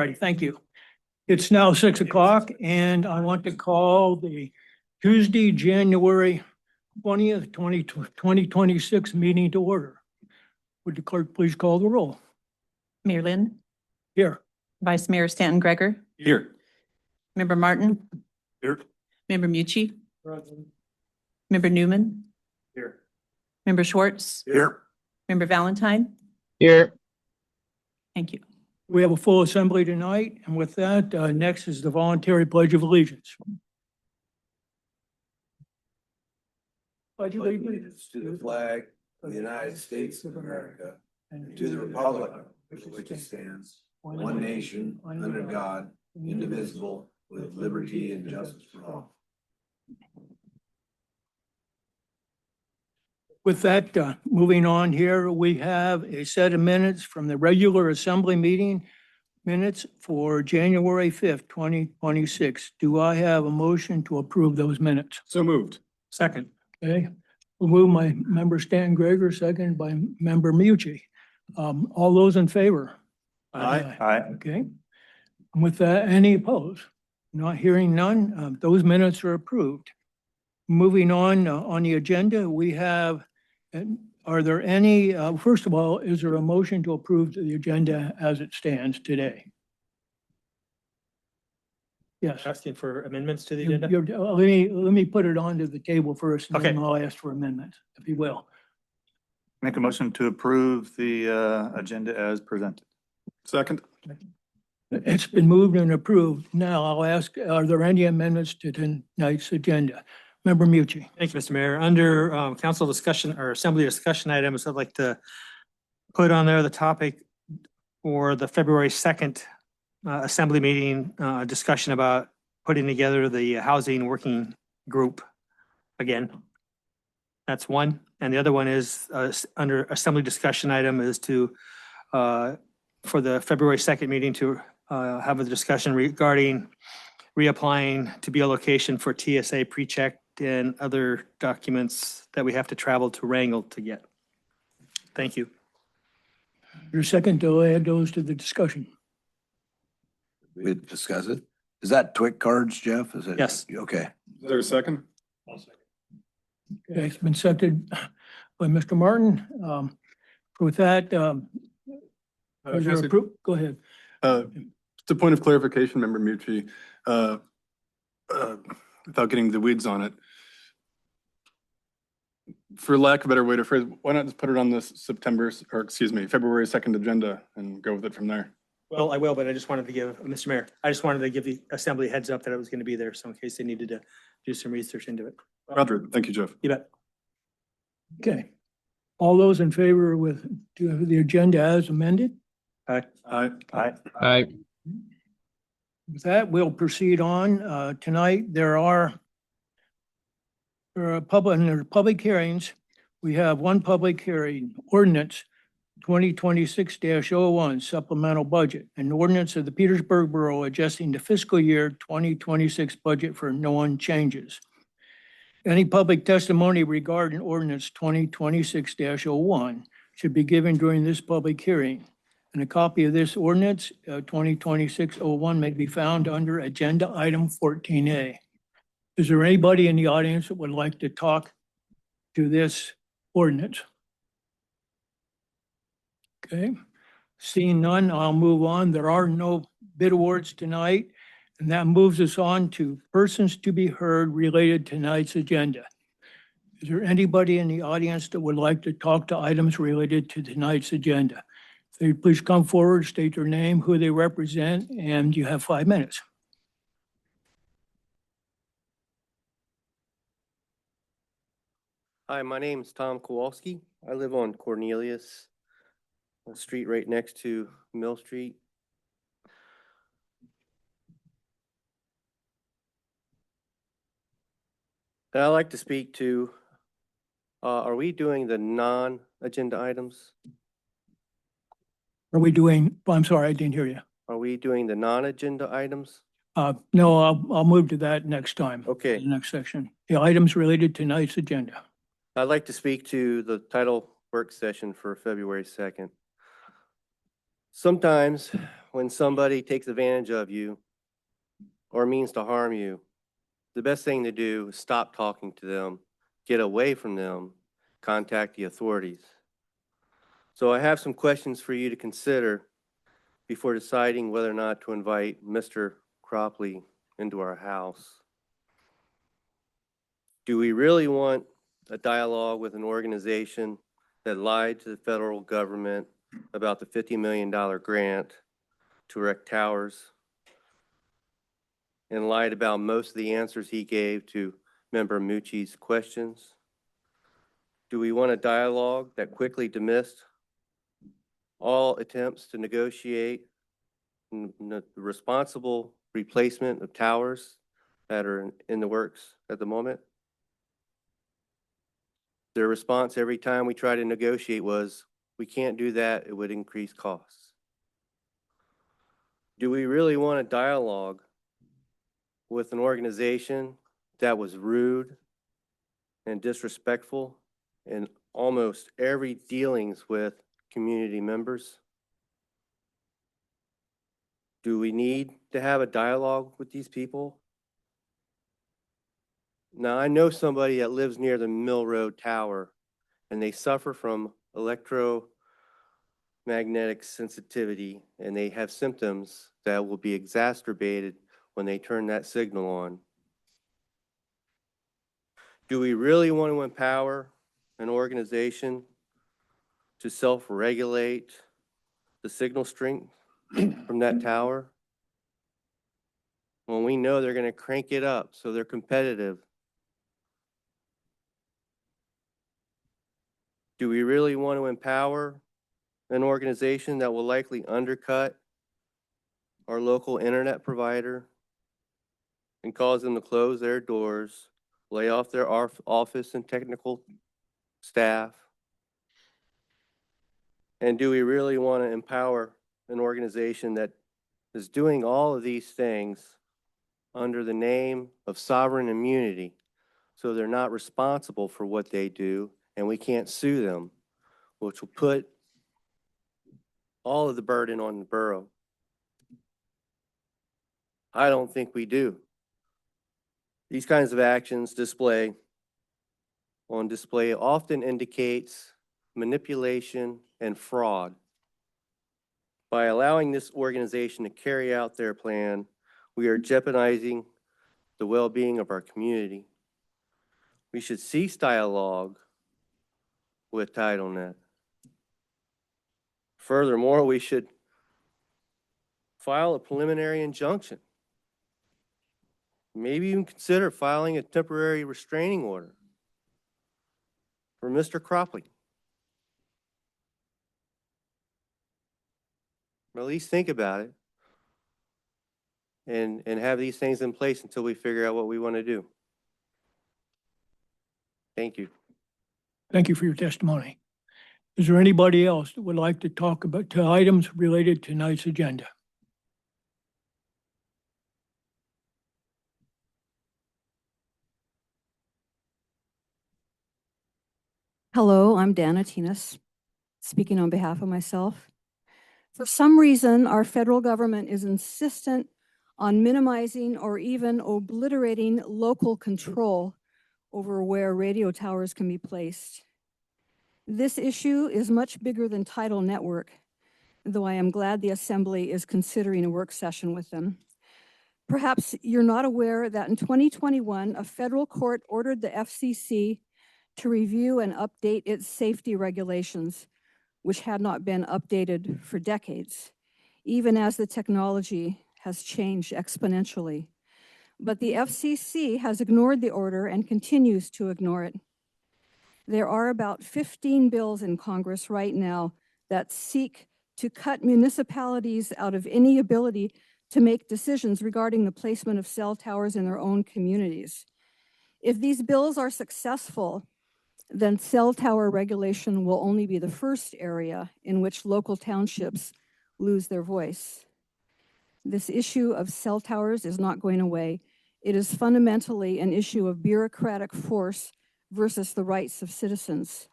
Right, thank you. It's now 6 o'clock and I want to call the Tuesday, January 20th, 2026 meeting to order. Would the clerk please call the roll? Mayor Lynn, Here. Vice Mayor Stanton Gregor, Here. Member Martin, Here. Member Mucci, Member Newman, Here. Member Schwartz, Here. Member Valentine. Here. Thank you. We have a full assembly tonight, and with that, next is the voluntary pledge of allegiance. Pledge of allegiance to the flag of the United States of America and to the republic for which it stands, one nation, under God, indivisible, with liberty and justice for all. With that, moving on here, we have a set of minutes from the regular assembly meeting minutes for January 5th, 2026. Do I have a motion to approve those minutes? So moved. Second. Okay, we'll move by member Stan Gregor, second by member Mucci. All those in favor? Aye. Okay. And with that, any opposed? Not hearing none, those minutes are approved. Moving on the agenda, we have, are there any, first of all, is there a motion to approve the agenda as it stands today? Yes. Asking for amendments to the You- agenda? you're- let me put it onto the table first, and then Okay. I'll ask for amendments, if you will. Make a motion to approve the agenda as presented. Second. It's been moved and approved. Now I'll ask, are there any amendments to tonight's agenda? Member Mucci. Thank you, Mr. Mayor. Under council discussion or assembly discussion items, I'd like to put on there the topic for the February 2nd assembly meeting, discussion about putting together the housing working group again. That's one. And the other one is under assembly discussion item is to for the February 2nd meeting to have a discussion regarding reapplying to be a location for TSA pre-check and other documents that we have to travel to Wrangell to get. Thank you. Your second to add those to the discussion. We discuss it. Is that TWIC cards, Jeff? Is it? Yes. Okay. Is there a second? Okay, it's been seconded by Mr. Martin. With that, is there go ahead. Just a point of clarification, Member Mucci, without getting the weeds on it. For lack of a better way to phrase, why not just put it on this February 2nd agenda and go with it from there? Well, I will, but I just wanted to give, Mr. Mayor, I just wanted to give the assembly a heads up that I was going to be there. So in case they needed to do some research into it. Roger, thank you, Jeff. You bet. Okay. All those in favor with the agenda as amended? Aye. Aye. Aye. Aye. With that, we'll proceed on. Tonight, there are public hearings. We have one public hearing, ordinance 2026-01 supplemental budget, an ordinance of the Petersburg Borough adjusting the fiscal year 2026 budget for known changes. Any public testimony regarding ordinance 2026-01 should be given during this public hearing. And a copy of this ordinance, 2026-01, may be found under agenda item 14A. Is there anybody in the audience that would like to talk to this ordinance? Okay, seeing none, I'll move on. There are no bid awards tonight, and that moves us on to persons to be heard related to tonight's agenda. Is there anybody in the audience that would like to talk to items related to tonight's agenda? If they please come forward, state their name, who they represent, and you have 5 minutes. Hi, my name's Tom Kowalski. I live on Cornelius, a street right next to Mill Street. And I'd like to speak to, are we doing the non-agenda items? Are we doing, I'm sorry, I didn't hear you. Are we doing the non-agenda items? No, I'll move to that next time. Okay. The next section. The items related to tonight's agenda. I'd like to speak to the title work session for February 2nd. Sometimes when somebody takes advantage of you or means to harm you, the best thing to do is stop talking to them, get away from them, contact the authorities. So I have some questions for you to consider before deciding whether or not to invite Mr. Cropley into our house. Do we really want a dialogue with an organization that lied to the federal government about the $50 million grant to erect towers and lied about most of the answers he gave to Member Mucci's questions? Do we want a dialogue that quickly dismissed all attempts to negotiate the responsible replacement of towers that are in the works at the moment? Their response every time we try to negotiate was, we can't do that, it would increase costs. Do we really want a dialogue with an organization that was rude and disrespectful in almost every dealings with community members? Do we need to have a dialogue with these people? Now, I know somebody that lives near the Mill Road Tower, and they suffer from electromagnetic sensitivity, and they have symptoms that will be exacerbated when they turn that signal on. Do we really want to empower an organization to self-regulate the signal strength from that tower when we know they're going to crank it up so they're competitive? Do we really want to empower an organization that will likely undercut our local internet provider and cause them to close their doors, lay off their office and technical staff? And do we really want to empower an organization that is doing all of these things under the name of sovereign immunity, so they're not responsible for what they do and we can't sue them, which will put all of the burden on the borough? I don't think we do. These kinds of actions on display often indicates manipulation and fraud. By allowing this organization to carry out their plan, we are jeopardizing the well-being of our community. We should cease dialogue with TitleNet. Furthermore, we should file a preliminary injunction. Maybe even consider filing a temporary restraining order for Mr. Cropley. Or at least think about it and have these things in place until we figure out what we want to do. Thank you. Thank you for your testimony. Is there anybody else that would like to talk about items related to tonight's agenda? Hello, I'm Dana Tinas, speaking on behalf of myself. For some reason, our federal government is insistent on minimizing or even obliterating local control over where radio towers can be placed. This issue is much bigger than Tidal Network, though I am glad the Assembly is considering a work session with them. Perhaps you're not aware that in 2021, a federal court ordered the FCC to review and update its safety regulations, which had not been updated for decades, even as the technology has changed exponentially. But the FCC has ignored the order and continues to ignore it. There are about 15 bills in Congress right now that seek to cut municipalities out of any ability to make decisions regarding the placement of cell towers in their own communities. If these bills are successful, then cell tower regulation will only be the first area in which local townships lose their voice. This issue of cell towers is not going away. It is fundamentally an issue of bureaucratic force versus the rights of citizens.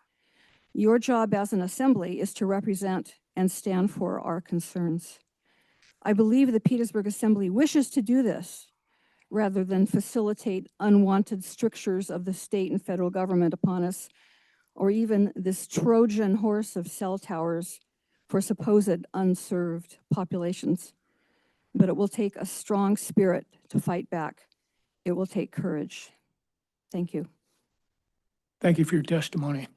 Your job as an assembly is to represent and stand for our concerns. I believe the Petersburg Assembly wishes to do this rather than facilitate unwanted strictures of the state and federal government upon us, or even this Trojan horse of cell towers for supposed unserved populations. But it will take a strong spirit to fight back. It will take courage. Thank you. Thank you for your testimony.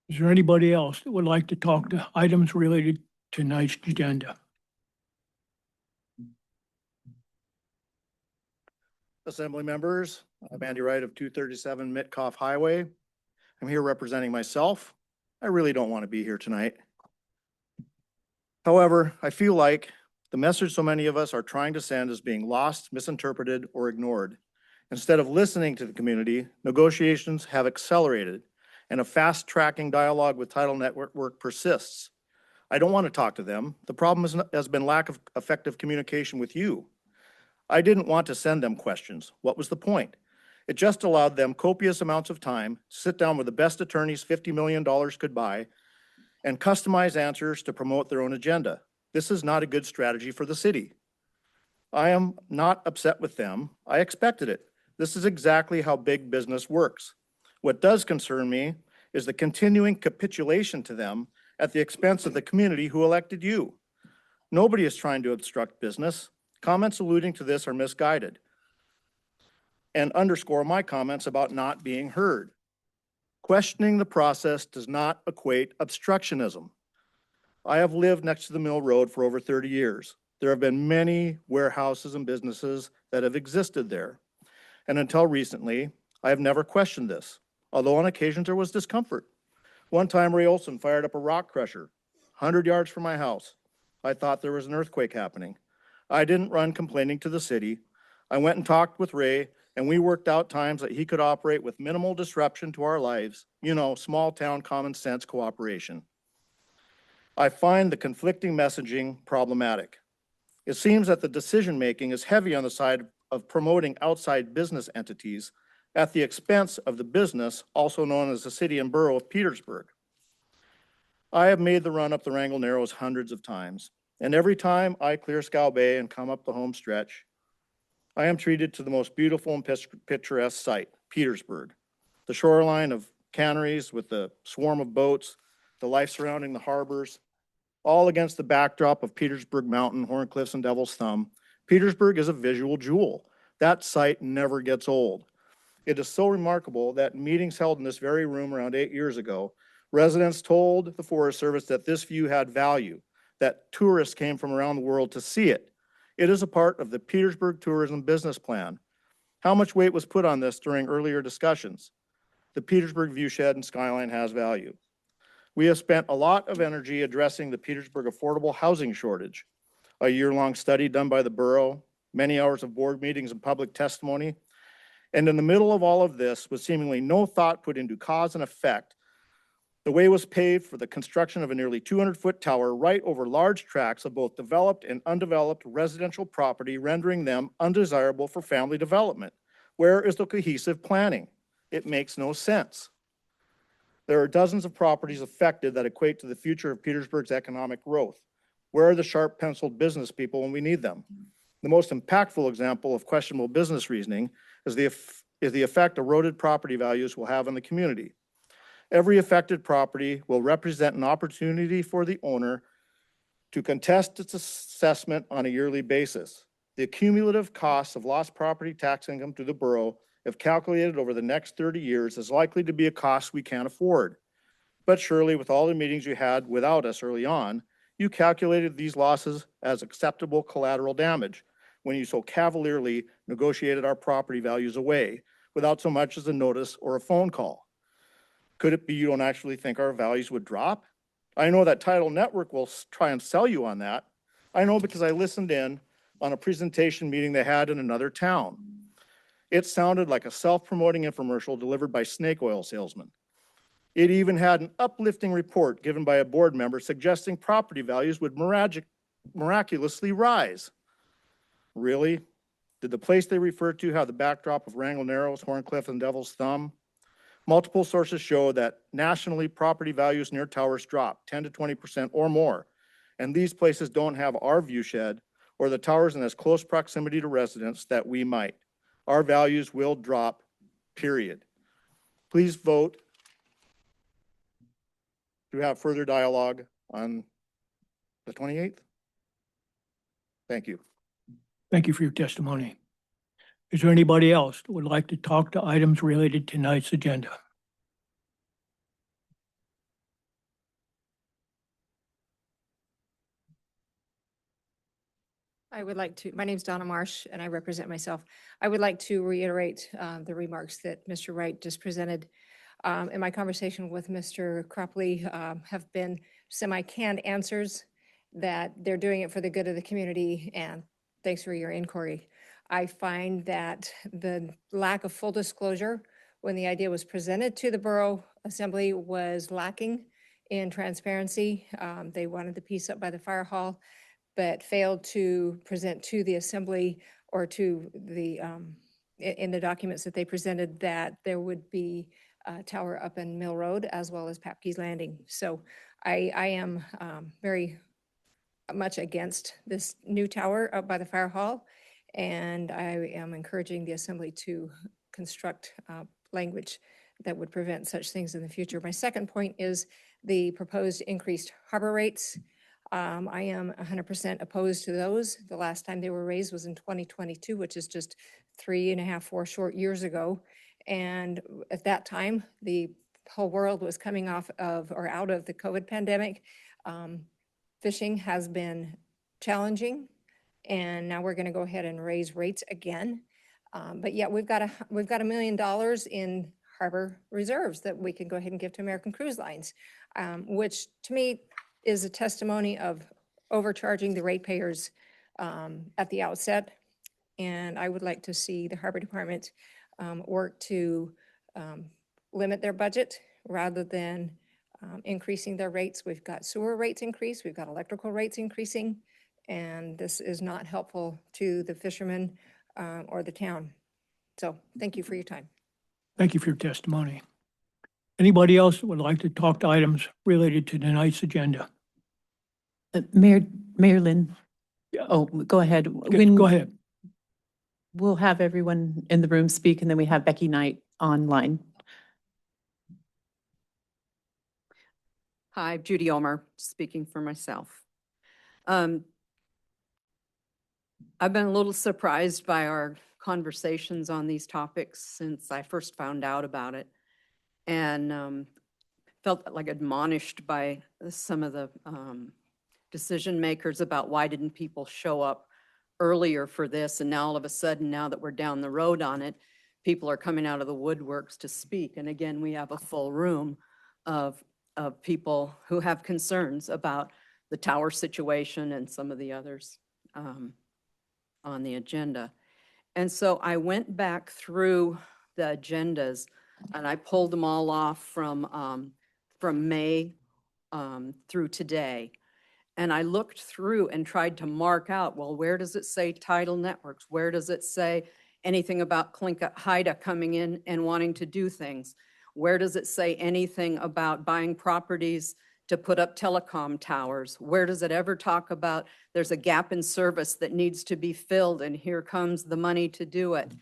Is there anybody else that would like to talk to items related to tonight's agenda? Assembly members, I'm Andy Wright of 237 Mitkoff Highway. I'm here representing myself. I really don't want to be here tonight. However, I feel like the message so many of us are trying to send is being lost, misinterpreted, or ignored. Instead of listening to the community, negotiations have accelerated and a fast-tracking dialogue with Title Network persists. I don't want to talk to them. The problem has been lack of effective communication with you. I didn't want to send them questions. What was the point? It just allowed them copious amounts of time to sit down with the best attorneys $50 million could buy and customize answers to promote their own agenda. This is not a good strategy for the city. I am not upset with them. I expected it. This is exactly how big business works. What does concern me is the continuing capitulation to them at the expense of the community who elected you. Nobody is trying to obstruct business. Comments alluding to this are misguided and underscore my comments about not being heard. Questioning the process does not equate obstructionism. I have lived next to the Mill Road for over 30 years. There have been many warehouses and businesses that have existed there. And until recently, I have never questioned this, although on occasions there was discomfort. One time Ray Olson fired up a rock crusher 100 yards from my house. I thought there was an earthquake happening. I didn't run complaining to the city. I went and talked with Ray, and we worked out times that he could operate with minimal disruption to our lives. You know, small town common sense cooperation. I find the conflicting messaging problematic. It seems that the decision-making is heavy on the side of promoting outside business entities at the expense of the business, also known as the city and borough of Petersburg. I have made the run up the Wrangell Narrows hundreds of times, and every time I clear Scow Bay and come up the home stretch, I am treated to the most beautiful and picturesque site, Petersburg. The shoreline of canneries with the swarm of boats, the life surrounding the harbors, all against the backdrop of Petersburg Mountain, Horn Cliffs, and Devil's Thumb. Petersburg is a visual jewel. That site never gets old. It is so remarkable that in meetings held in this very room around 8 years ago, residents told the Forest Service that this view had value, that tourists came from around the world to see it. It is a part of the Petersburg Tourism Business Plan. How much weight was put on this during earlier discussions? The Petersburg Viewshed and Skyline has value. We have spent a lot of energy addressing the Petersburg affordable housing shortage. A year-long study done by the borough, many hours of board meetings and public testimony. And in the middle of all of this, with seemingly no thought put into cause and effect, the way was paved for the construction of a nearly 200-foot tower right over large tracts of both developed and undeveloped residential property, rendering them undesirable for family development. Where is the cohesive planning? It makes no sense. There are dozens of properties affected that equate to the future of Petersburg's economic growth. Where are the sharp-penciled business people when we need them? The most impactful example of questionable business reasoning is the effect eroded property values will have on the community. Every affected property will represent an opportunity for the owner to contest its assessment on a yearly basis. The cumulative costs of lost property tax income to the borough, if calculated over the next 30 years, is likely to be a cost we can't afford. But surely, with all the meetings you had without us early on, you calculated these losses as acceptable collateral damage when you so cavalierly negotiated our property values away without so much as a notice or a phone call. Could it be you don't actually think our values would drop? I know that Title Network will try and sell you on that. I know because I listened in on a presentation meeting they had in another town. It sounded like a self-promoting infomercial delivered by snake oil salesmen. It even had an uplifting report given by a board member suggesting property values would miraculously rise. Really? Did the place they referred to have the backdrop of Wrangell Narrows, Horncliffe, and Devil's Thumb? Multiple sources show that nationally, property values near towers drop 10 to 20% or more. And these places don't have our view shed or the towers in as close proximity to residents that we might. Our values will drop, period. Please vote to have further dialogue on the 28th. Thank you. Thank you for your testimony. Is there anybody else that would like to talk to items related to tonight's agenda? I would like to, my name's Donna Marsh and I represent myself. I would like to reiterate the remarks that Mr. Wright just presented. In my conversation with Mr. Cropley have been semi-canned answers that they're doing it for the good of the community, and thanks for your inquiry. I find that the lack of full disclosure when the idea was presented to the Borough Assembly was lacking in transparency. They wanted the piece up by the fire hall, but failed to present to the Assembly or to the, in the documents that they presented, that there would be a tower up in Mill Road as well as Papke's Landing. So I am very much against this new tower up by the fire hall. And I am encouraging the Assembly to construct language that would prevent such things in the future. My second point is the proposed increased harbor rates. I am 100% opposed to those. The last time they were raised was in 2022, which is just 3.5, 4 short years ago. And at that time, the whole world was coming off of or out of the COVID pandemic. Fishing has been challenging, and now we're going to go ahead and raise rates again. But yet we've got $1 million in harbor reserves that we can go ahead and give to American Cruise Lines, which to me is a testimony of overcharging the ratepayers at the outset. And I would like to see the Harbor Department work to limit their budget rather than increasing their rates. We've got sewer rates increased, we've got electrical rates increasing, and this is not helpful to the fishermen or the town. So thank you for your time. Thank you for your testimony. Anybody else that would like to talk to items related to tonight's agenda? Mayor Lynn. Oh, go ahead. Go ahead. We'll have everyone in the room speak, and then we have Becky Knight online. Hi, Judy Omer, speaking for myself. I've been a little surprised by our conversations on these topics since I first found out about it, and felt like admonished by some of the decision makers about why didn't people show up earlier for this, and now all of a sudden, now that we're down the road on it, people are coming out of the woodworks to speak. And again, we have a full room of people who have concerns about the tower situation and some of the others on the agenda. And so I went back through the agendas and I pulled them all off from May through today. And I looked through and tried to mark out, well, where does it say Tidal Networks? Where does it say anything about Haida coming in and wanting to do things? Where does it say anything about buying properties to put up telecom towers? Where does it ever talk about there's a gap in service that needs to be filled and here comes the money to do it?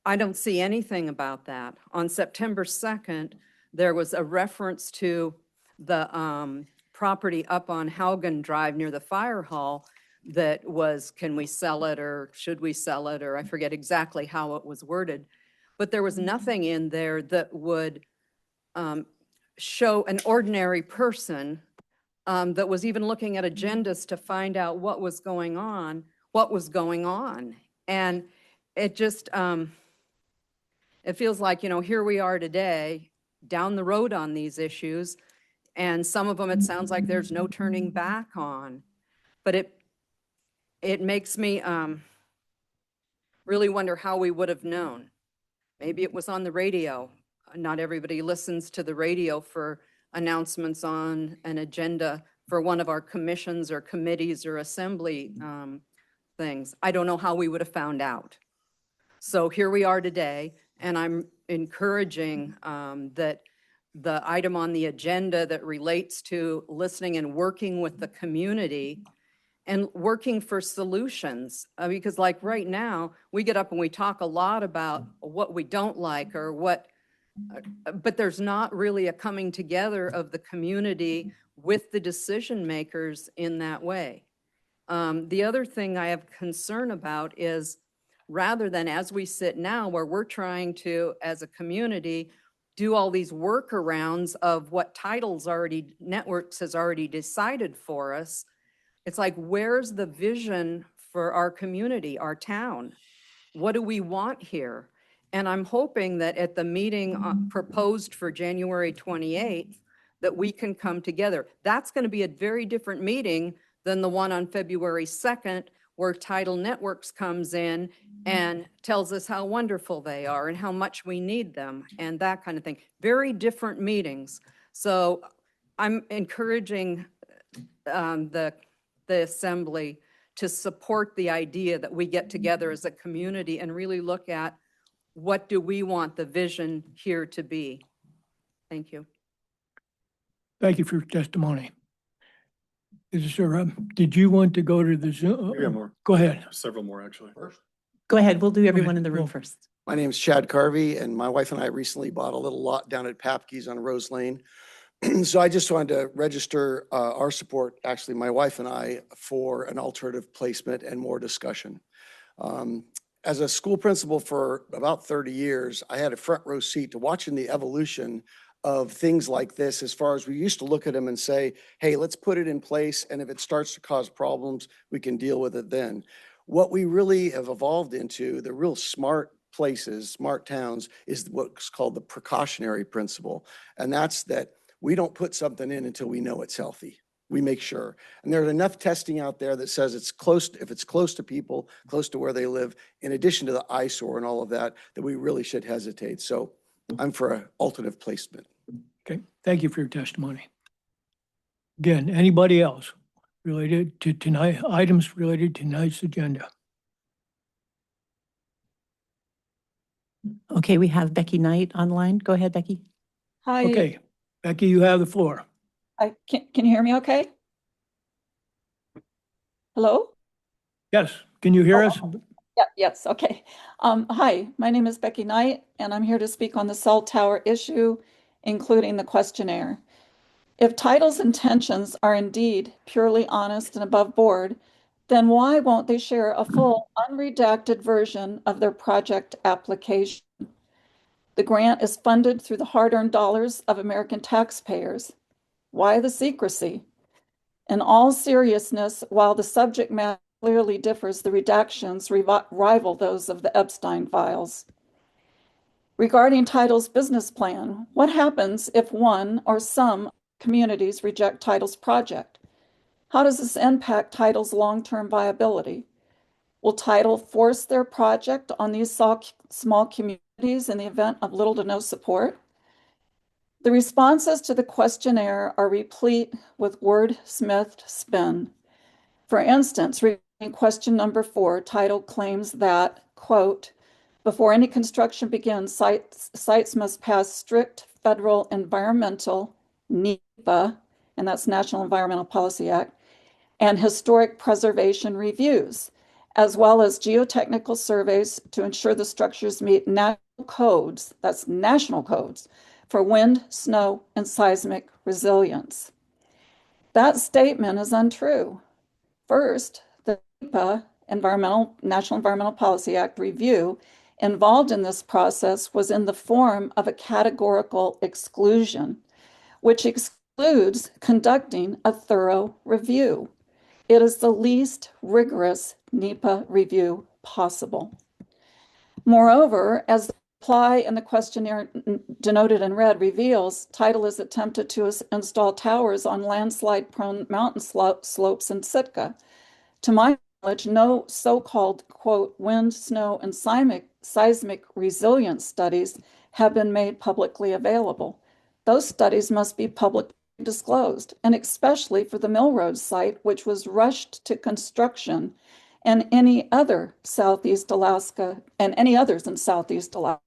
I don't see anything about that. On September 2nd, there was a reference to the property up on Haugen Drive near the fire hall that was, can we sell it or should we sell it? Or I forget exactly how it was worded. But there was nothing in there that would show an ordinary person that was even looking at agendas to find out what was going on. And it just, it feels like, you know, here we are today, down the road on these issues, and some of them, it sounds like there's no turning back on. But it makes me really wonder how we would have known. Maybe it was on the radio. Not everybody listens to the radio for announcements on an agenda for one of our commissions or committees or assembly things. I don't know how we would have found out. So here we are today, and I'm encouraging that the item on the agenda that relates to listening and working with the community and working for solutions. Because like right now, we get up and we talk a lot about what we don't like or what, but there's not really a coming together of the community with the decision makers in that way. The other thing I have concern about is rather than as we sit now where we're trying to, as a community, do all these workarounds of what Networks has already decided for us, it's like, where's the vision for our community, our town? What do we want here? And I'm hoping that at the meeting proposed for January 28th, that we can come together. That's going to be a very different meeting than the one on February 2nd, where Tidal Networks comes in and tells us how wonderful they are and how much we need them and that kind of thing. Very different meetings. So I'm encouraging the Assembly to support the idea that we get together as a community and really look at what do we want the vision here to be. Thank you. Thank you for your testimony. Is there, did you want to go to the Zoom? We got more. Go ahead. Several more, actually. Go ahead. We'll do ahead. everyone in the room Go. first. My name is Chad Carvey, and my wife and I recently bought a little lot down at Papke's on Rose Lane. So I just wanted to register our support, actually, my wife and I, for an alternative placement and more discussion. As a school principal for about 30 years, I had a front row seat to watching the evolution of things like this, as far as we used to look at them and say, hey, let's put it in place, and if it starts to cause problems, we can deal with it then. What we really have evolved into, the real smart places, smart towns, is what's called the precautionary principle. And that's that we don't put something in until we know it's healthy. We make sure. And there's enough testing out there that says it's close, if it's close to people, close to where they live, in addition to the eyesore and all of that, that we really should hesitate. So I'm for an alternative placement. Okay, thank you for your testimony. Again, anybody else related to tonight, items related to tonight's agenda? Okay, we have Becky Knight online. Go ahead, Becky. Hi. Okay, Becky, you have the floor. Can you hear me okay? Hello? Yes, can you hear us? Yeah, yes, okay. Hi, my name is Becky Knight, and I'm here to speak on the cell tower issue, including the questionnaire. If Tidal's intentions are indeed purely honest and above board, then why won't they share a full unredacted version of their project application? The grant is funded through the hard-earned dollars of American taxpayers. Why the secrecy? In all seriousness, while the subject matter clearly differs, the redactions rival those of the Epstein files. Regarding Tidal's business plan, what happens if one or some communities reject Tidal's project? How does this impact Tidal's long-term viability? Will Tidal force their project on these small communities in the event of little to no support? The responses to the questionnaire are replete with wordsmithed spin. For instance, in question number 4, Tidal claims that, quote, before any construction begins, sites must pass strict federal environmental, NEPA, and that's National Environmental Policy Act, and historic preservation reviews, as well as geotechnical surveys to ensure the structures meet national codes, that's national codes, for wind, snow, and seismic resilience. That statement is untrue. First, the NEPA, National Environmental Policy Act review involved in this process was in the form of a categorical exclusion, which excludes conducting a thorough review. It is the least rigorous NEPA review possible. Moreover, as the reply in the questionnaire denoted in red reveals, Tidal has attempted to install towers on landslide-prone mountain slopes in Sitka. To my knowledge, no so-called, quote, wind, snow, and seismic resilience studies have been made publicly available. Those studies must be publicly disclosed, and especially for the Mill Road site, which was rushed to construction, and any other Southeast Alaska, and any others in Southeast Alaska.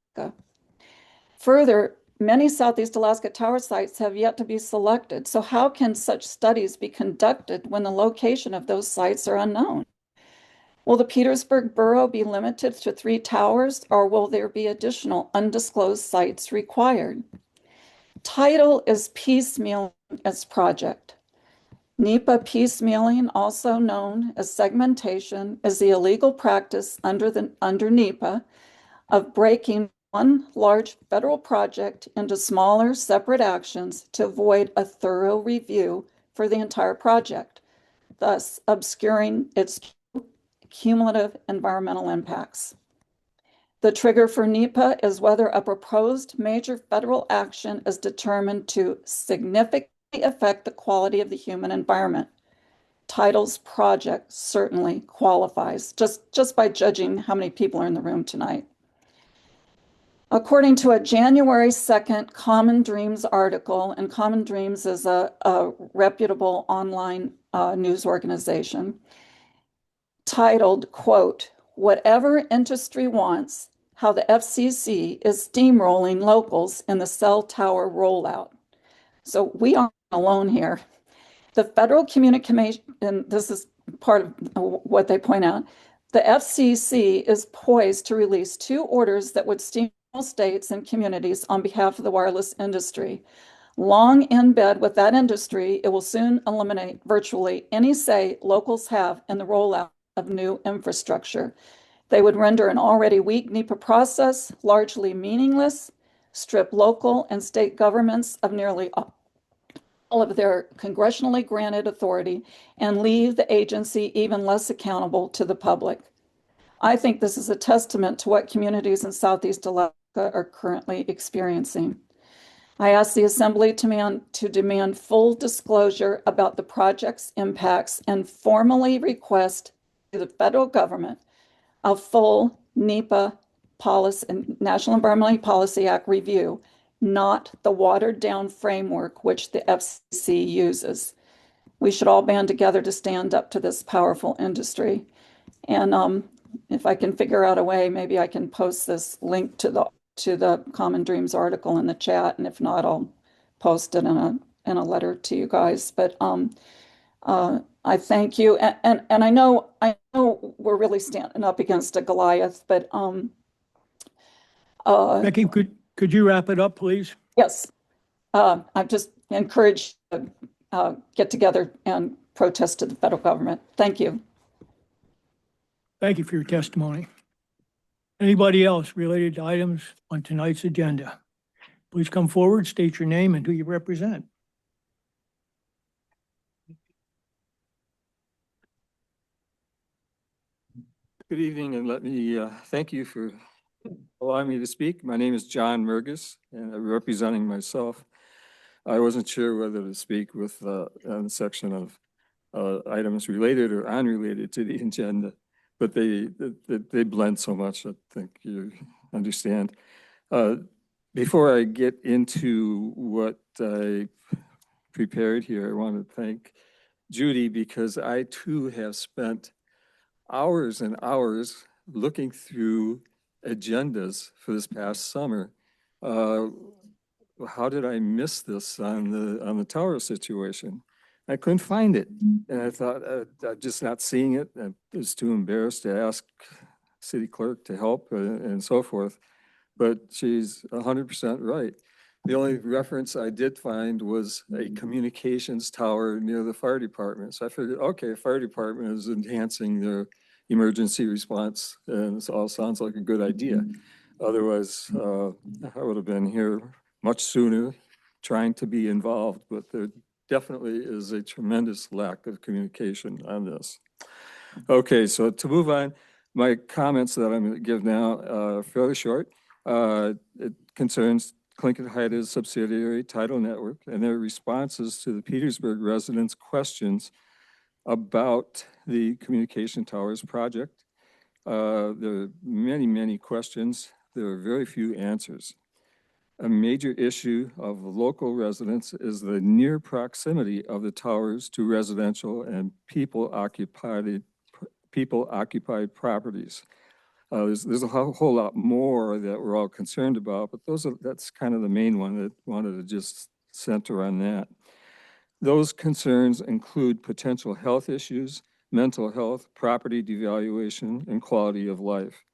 Further, many Southeast Alaska tower sites have yet to be selected. So how can such studies be conducted when the location of those sites are unknown? Will the Petersburg Borough be limited to 3 towers, or will there be additional undisclosed sites required? Title is piecemealing its project. NEPA piecemealing, also known as segmentation, is the illegal practice under NEPA of breaking one large federal project into smaller, separate actions to avoid a thorough review for the entire project, thus obscuring its cumulative environmental impacts. The trigger for NEPA is whether a proposed major federal action is determined to significantly affect the quality of the human environment. Title's project certainly qualifies, just by judging how many people are in the room tonight. According to a January 2nd Common Dreams article, and Common Dreams is a reputable online news organization, titled, quote, "Whatever Industry Wants, How the FCC is Steamrolling Locals in the Cell Tower Rollout." So we aren't alone here. The Federal Communication, and this is part of what they point out, the FCC is poised to release 2 orders that would steamroll states and communities on behalf of the wireless industry. Long in bed with that industry, it will soon eliminate virtually any say locals have in the rollout of new infrastructure. They would render an already weak NEPA process largely meaningless, strip local and state governments of nearly all of their congressionally granted authority, and leave the agency even less accountable to the public. I think this is a testament to what communities in Southeast Alaska are currently experiencing. I ask the Assembly to demand full disclosure about the project's impacts and formally request to the federal government a full NEPA policy and National Environmental Policy Act review, not the watered down framework which the FCC uses. We should all band together to stand up to this powerful industry. And if I can figure out a way, maybe I can post this link to the Common Dreams article in the chat, and if not, I'll post it in a letter to you guys. But I thank you, and I know we're really standing up against a Goliath, but Becky, could you wrap it up, please? yes, I'm just encouraged to get together and protest to the federal government. Thank you. Thank you for your testimony. Anybody else related to items on tonight's agenda? Please come forward, state your name and who you represent. Good evening, and let me thank you for allowing me to speak. My name is John Mergus, and I'm representing myself. I wasn't sure whether to speak with on the section of items related or unrelated to the agenda, but they blend so much, I think you understand. Before I get into what I prepared here, I want to thank Judy, because I too have spent hours and hours looking through agendas for this past summer. How did I miss this on the tower situation? I couldn't find it, and I thought I'm just not seeing it. I was too embarrassed to ask city clerk to help and so forth. But she's 100% right. The only reference I did find was a communications tower near the fire department. So I figured, okay, fire department is enhancing their emergency response, and this all sounds like a good idea. Otherwise, I would have been here much sooner trying to be involved, but there definitely is a tremendous lack of communication on this. Okay, so to move on, my comments that I'm going to give now are fairly short. It concerns Tlingit-Haida's subsidiary Tidal Network and their responses to the Petersburg residents' questions about the communication towers project. There are many, many questions. There are very few answers. A major issue of local residents is the near proximity of the towers to residential and people occupied properties. There's a whole lot more that we're all concerned about, but that's kind of the main one that wanted to just center on that. Those concerns include potential health issues, mental health, property devaluation, and quality of life.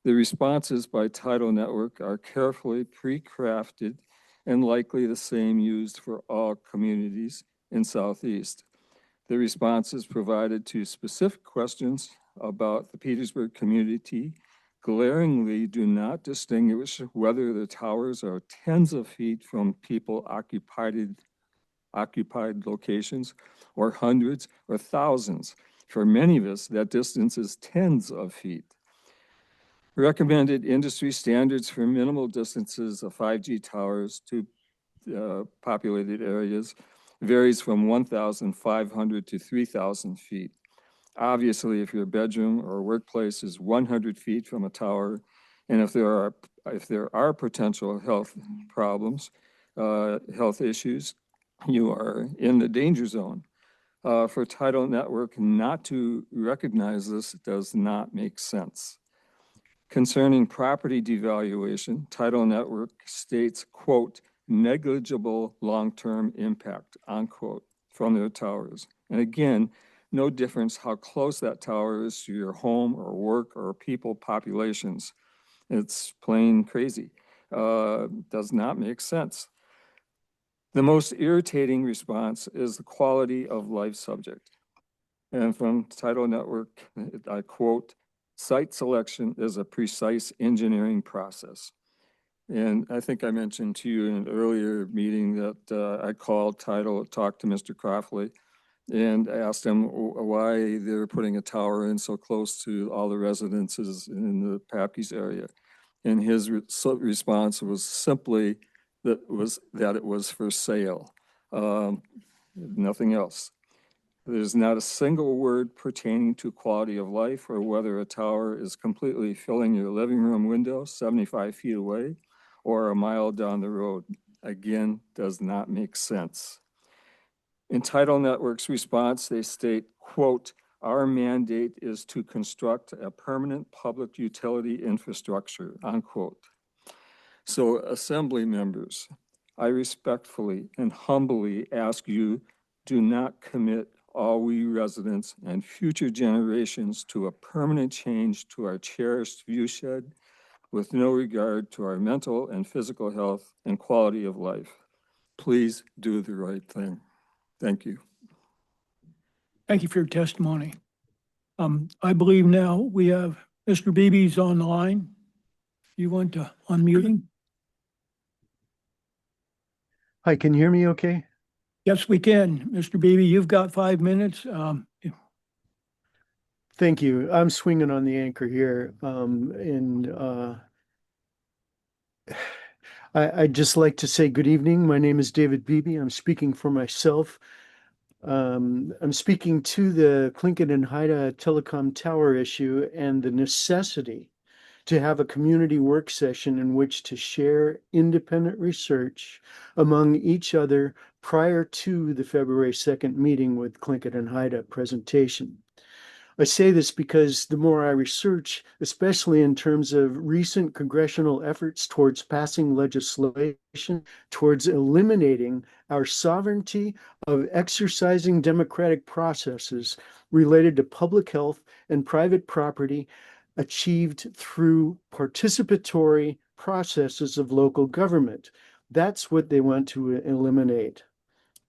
The responses by Tidal Network are carefully pre-crafted and likely the same used for all communities in Southeast. The responses provided to specific questions about the Petersburg community glaringly do not distinguish whether the towers are tens of feet from people occupied locations or hundreds or thousands. For many of us, that distance is tens of feet. Recommended industry standards for minimal distances of 5G towers to populated areas varies from 1,500 to 3,000 feet. Obviously, if your bedroom or workplace is 100 feet from a tower, and if there are potential health problems, health issues, you are in the danger zone. For Tidal Network not to recognize this does not make sense. Concerning property devaluation, Tidal Network states, quote, negligible long-term impact, unquote, from their towers. And again, no difference how close that tower is to your home or work or people populations. It's plain crazy. Does not make sense. The most irritating response is the quality of life subject. And from Tidal Network, I quote, site selection is a precise engineering process. And I think I mentioned to you in an earlier meeting that I called Tidal, talked to Mr. Crofley, and asked him why they're putting a tower in so close to all the residences in the Papke's area. And his response was simply that it was for sale, nothing else. There's not a single word pertaining to quality of life or whether a tower is completely filling your living room window 75 feet away or a mile down the road. Again, does not make sense. In Tidal Network's response, they state, quote, our mandate is to construct a permanent public utility infrastructure, unquote. So assembly members, I respectfully and humbly ask you, do not commit all we residents and future generations to a permanent change to our cherished viewshed with no regard to our mental and physical health and quality of life. Please do the right thing. Thank you. Thank you for your testimony. I believe now we have Mr. Beebe's on the line. You want to unmute him? Hi, can you hear me okay? Yes, we can. Mr. Beebe, you've got 5 minutes. Thank you. I'm swinging on the anchor here. I'd just like to say good evening. My name is David Beebe. I'm speaking for myself. I'm speaking to the Tlingit and Haida telecom tower issue and the necessity to have a community work session in which to share independent research among each other prior to the February 2nd meeting with Tlingit and Haida presentation. I say this because the more I research, especially in terms of recent congressional efforts towards passing legislation, towards eliminating our sovereignty of exercising democratic processes related to public health and private property achieved through participatory processes of local government. That's what they want to eliminate.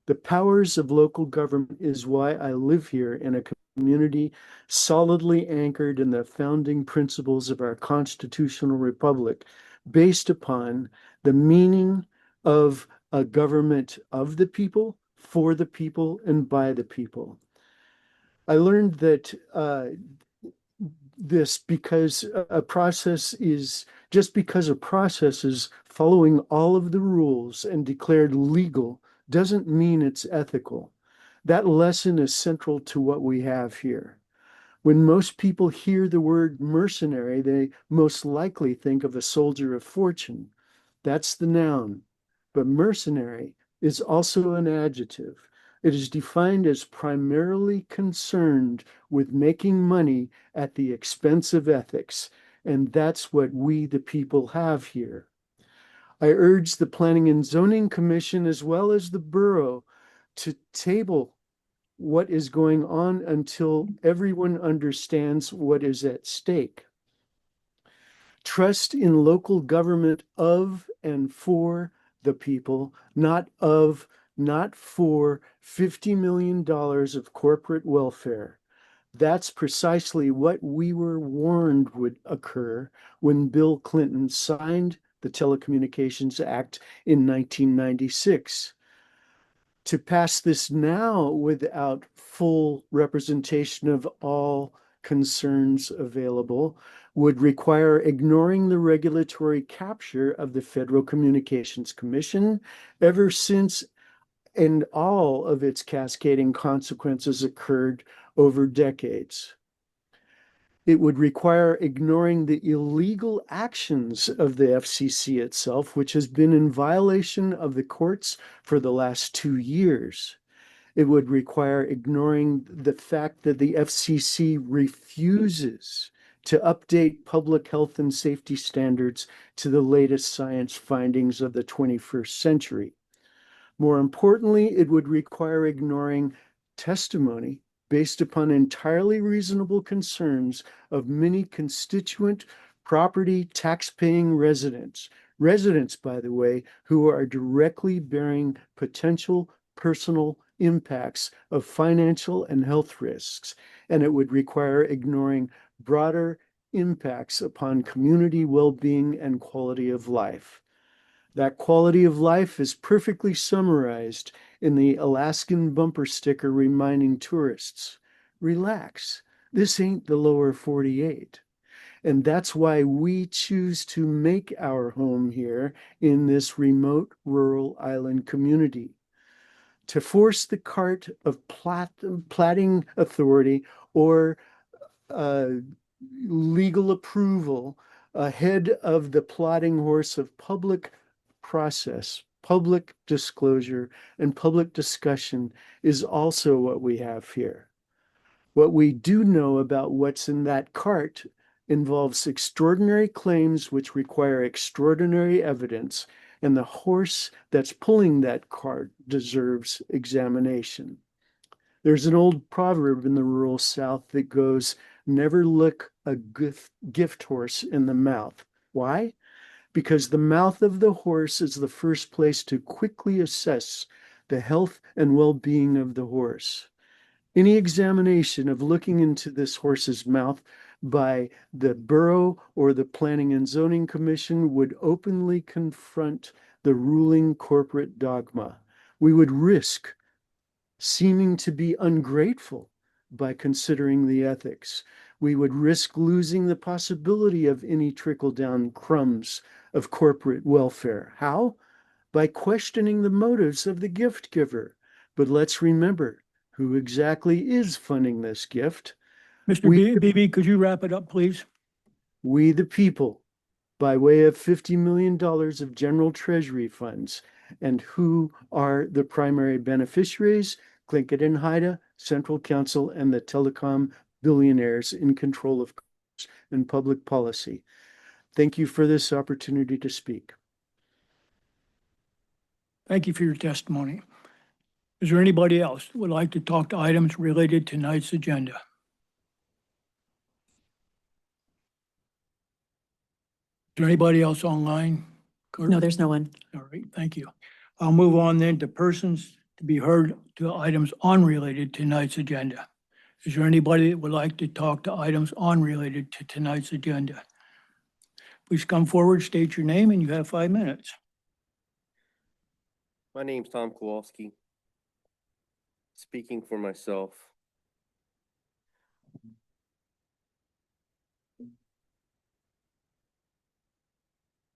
The powers of local government is why I live here in a community solidly anchored in the founding principles of our constitutional republic, based upon the meaning of a government of the people, for the people, and by the people. I learned that this because a process is, just because a process is following all of the rules and declared legal doesn't mean it's ethical. That lesson is central to what we have here. When most people hear the word mercenary, they most likely think of a soldier of fortune. That's the noun. But mercenary is also an adjective. It is defined as primarily concerned with making money at the expense of ethics. And that's what we, the people, have here. I urge the Planning and Zoning Commission as well as the borough to table what is going on until everyone understands what is at stake. Trust in local government of and for the people, not for $50 million of corporate welfare. That's precisely what we were warned would occur when Bill Clinton signed the Telecommunications Act in 1996. To pass this now without full representation of all concerns available would require ignoring the regulatory capture of the Federal Communications Commission ever since and all of its cascading consequences occurred over decades. It would require ignoring the illegal actions of the FCC itself, which has been in violation of the courts for the last 2 years. It would require ignoring the fact that the FCC refuses to update public health and safety standards to the latest science findings of the 21st century. More importantly, it would require ignoring testimony based upon entirely reasonable concerns of many constituent property tax-paying residents, by the way, who are directly bearing potential personal impacts of financial and health risks. And it would require ignoring broader impacts upon community well-being and quality of life. That quality of life is perfectly summarized in the Alaskan bumper sticker reminding tourists, relax, this ain't the lower 48. And that's why we choose to make our home here in this remote rural island community. To force the cart of platting authority or legal approval ahead of the plodding horse of public process, public disclosure, and public discussion is also what we have here. What we do know about what's in that cart involves extraordinary claims which require extraordinary evidence, and the horse that's pulling that cart deserves examination. There's an old proverb in the rural South that goes, never look a gift horse in the mouth. Why? Because the mouth of the horse is the first place to quickly assess the health and well-being of the horse. Any examination of looking into this horse's mouth by the borough or the Planning and Zoning Commission would openly confront the ruling corporate dogma. We would risk seeming to be ungrateful by considering the ethics. We would risk losing the possibility of any trickle-down crumbs of corporate welfare. How? By questioning the motives of the gift giver. But let's remember who exactly is funding this gift. Mr. Beebe, could you wrap it up, please? We the people, by way of $50 million of general treasury funds. And who are the primary beneficiaries? Tlingit and Haida, Central Council, and the telecom billionaires in control of commerce and public policy. Thank you for this opportunity to speak. Thank you for your testimony. Is there anybody else who would like to talk to items related to tonight's agenda? Is there anybody else online? Kurt? No, there's no one. All right, thank you. I'll move on then to persons to be heard to items unrelated to tonight's agenda. Is there anybody that would like to talk to items unrelated to tonight's agenda? Please come forward, state your name, and you have 5 minutes. My name's Tom Kowalski. Speaking for myself.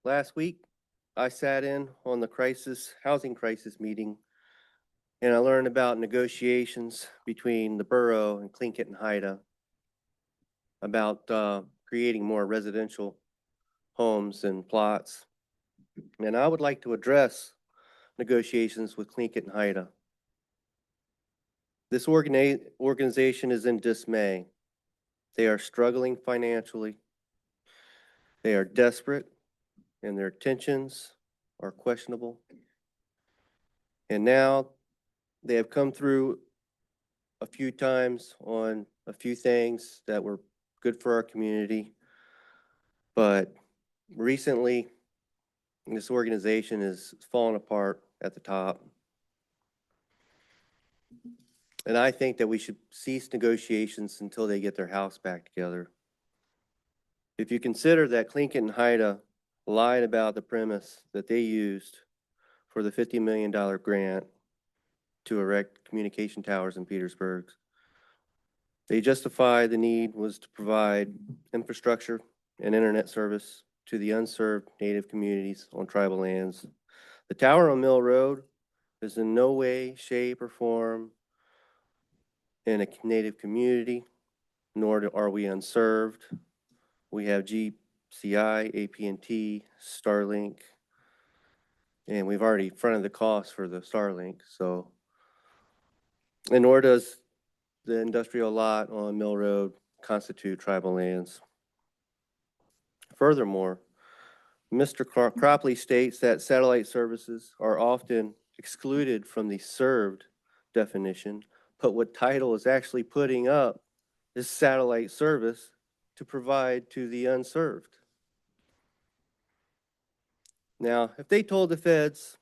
Last week, I sat in on the housing crisis meeting, and I learned about negotiations between the borough and Tlingit and Haida about creating more residential homes and plots. And I would like to address negotiations with Tlingit and Haida. This organization is in dismay. They are struggling financially. They are desperate and their intentions are questionable. And now they have come through a few times on a few things that were good for our community. But recently, this organization is falling apart at the top. And I think that we should cease negotiations until they get their house back together. If you consider that Tlingit and Haida lied about the premise that they used for the $50 million grant to erect communication towers in Petersburg, they justified the need was to provide infrastructure and internet service to the unserved Native communities on tribal lands. The tower on Mill Road is in no way, shape, or form in a Native community, nor are we unserved. We have GCI, AT&T, Starlink, and we've already fronted the cost for the Starlink. So, and nor does the industrial lot on Mill Road constitute tribal lands. Furthermore, Mr. Cropley states that satellite services are often excluded from the served definition, but what title is actually putting up is satellite service to provide to the unserved. Now, if they told the feds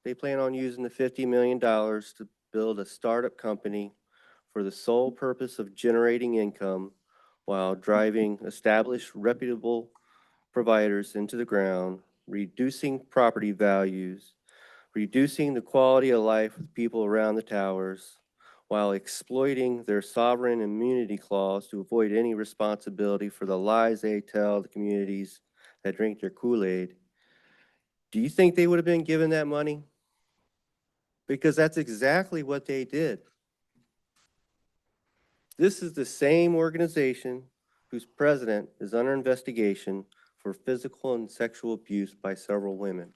they plan on using the $50 million to build a startup company for the sole purpose of generating income while driving established, reputable providers into the ground, reducing property values, reducing the quality of life of people around the towers, while exploiting their sovereign immunity clause to avoid any responsibility for the lies they tell the communities that drink their Kool-Aid, do you think they would have been given that money? Because that's exactly what they did. This is the same organization whose president is under investigation for physical and sexual abuse by several women.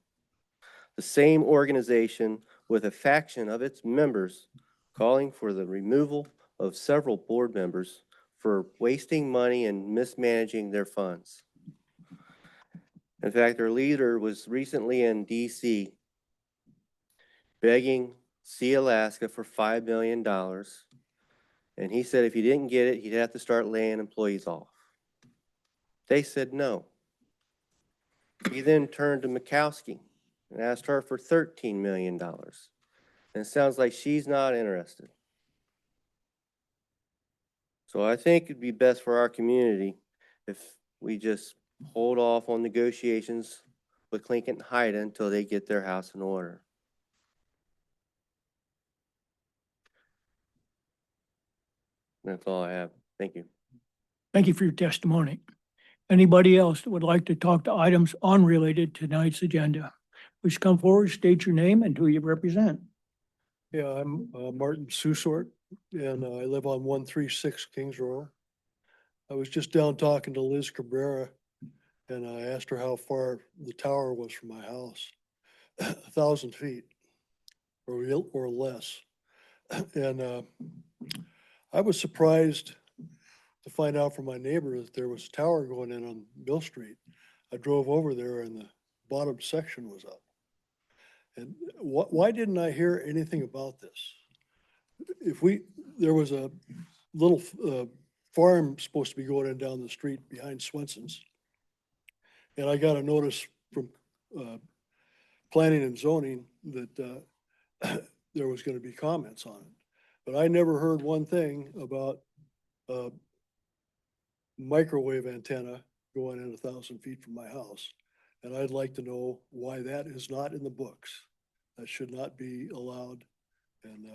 The same organization with a faction of its members calling for the removal of several board members for wasting money and mismanaging their funds. In fact, their leader was recently in DC begging Sea Alaska for $5 million. And he said if he didn't get it, he'd have to start laying employees off. They said no. He then turned to Murkowski and asked her for $13 million. And it sounds like she's not interested. So I think it'd be best for our community if we just hold off on negotiations with Tlingit and Haida until they get their house in order. That's all I have. Thank you. Thank you for your testimony. Anybody else that would like to talk to items unrelated to tonight's agenda? Please come forward, state your name and who you represent. Yeah, I'm Martin Susort, and I live on 136 Kings Row. I was just down talking to Liz Cabrera, and I asked her how far the tower was from my house. 1,000 feet or less. And I was surprised to find out from my neighbor that there was a tower going in on Mill Street. I drove over there and the bottom section was up. And why didn't I hear anything about this? There was a little farm supposed to be going in down the street behind Swenson's. And I got a notice from planning and zoning that there was going to be comments on it. But I never heard one thing about microwave antenna going in 1,000 feet from my house. And I'd like to know why that is not in the books. That should not be allowed. And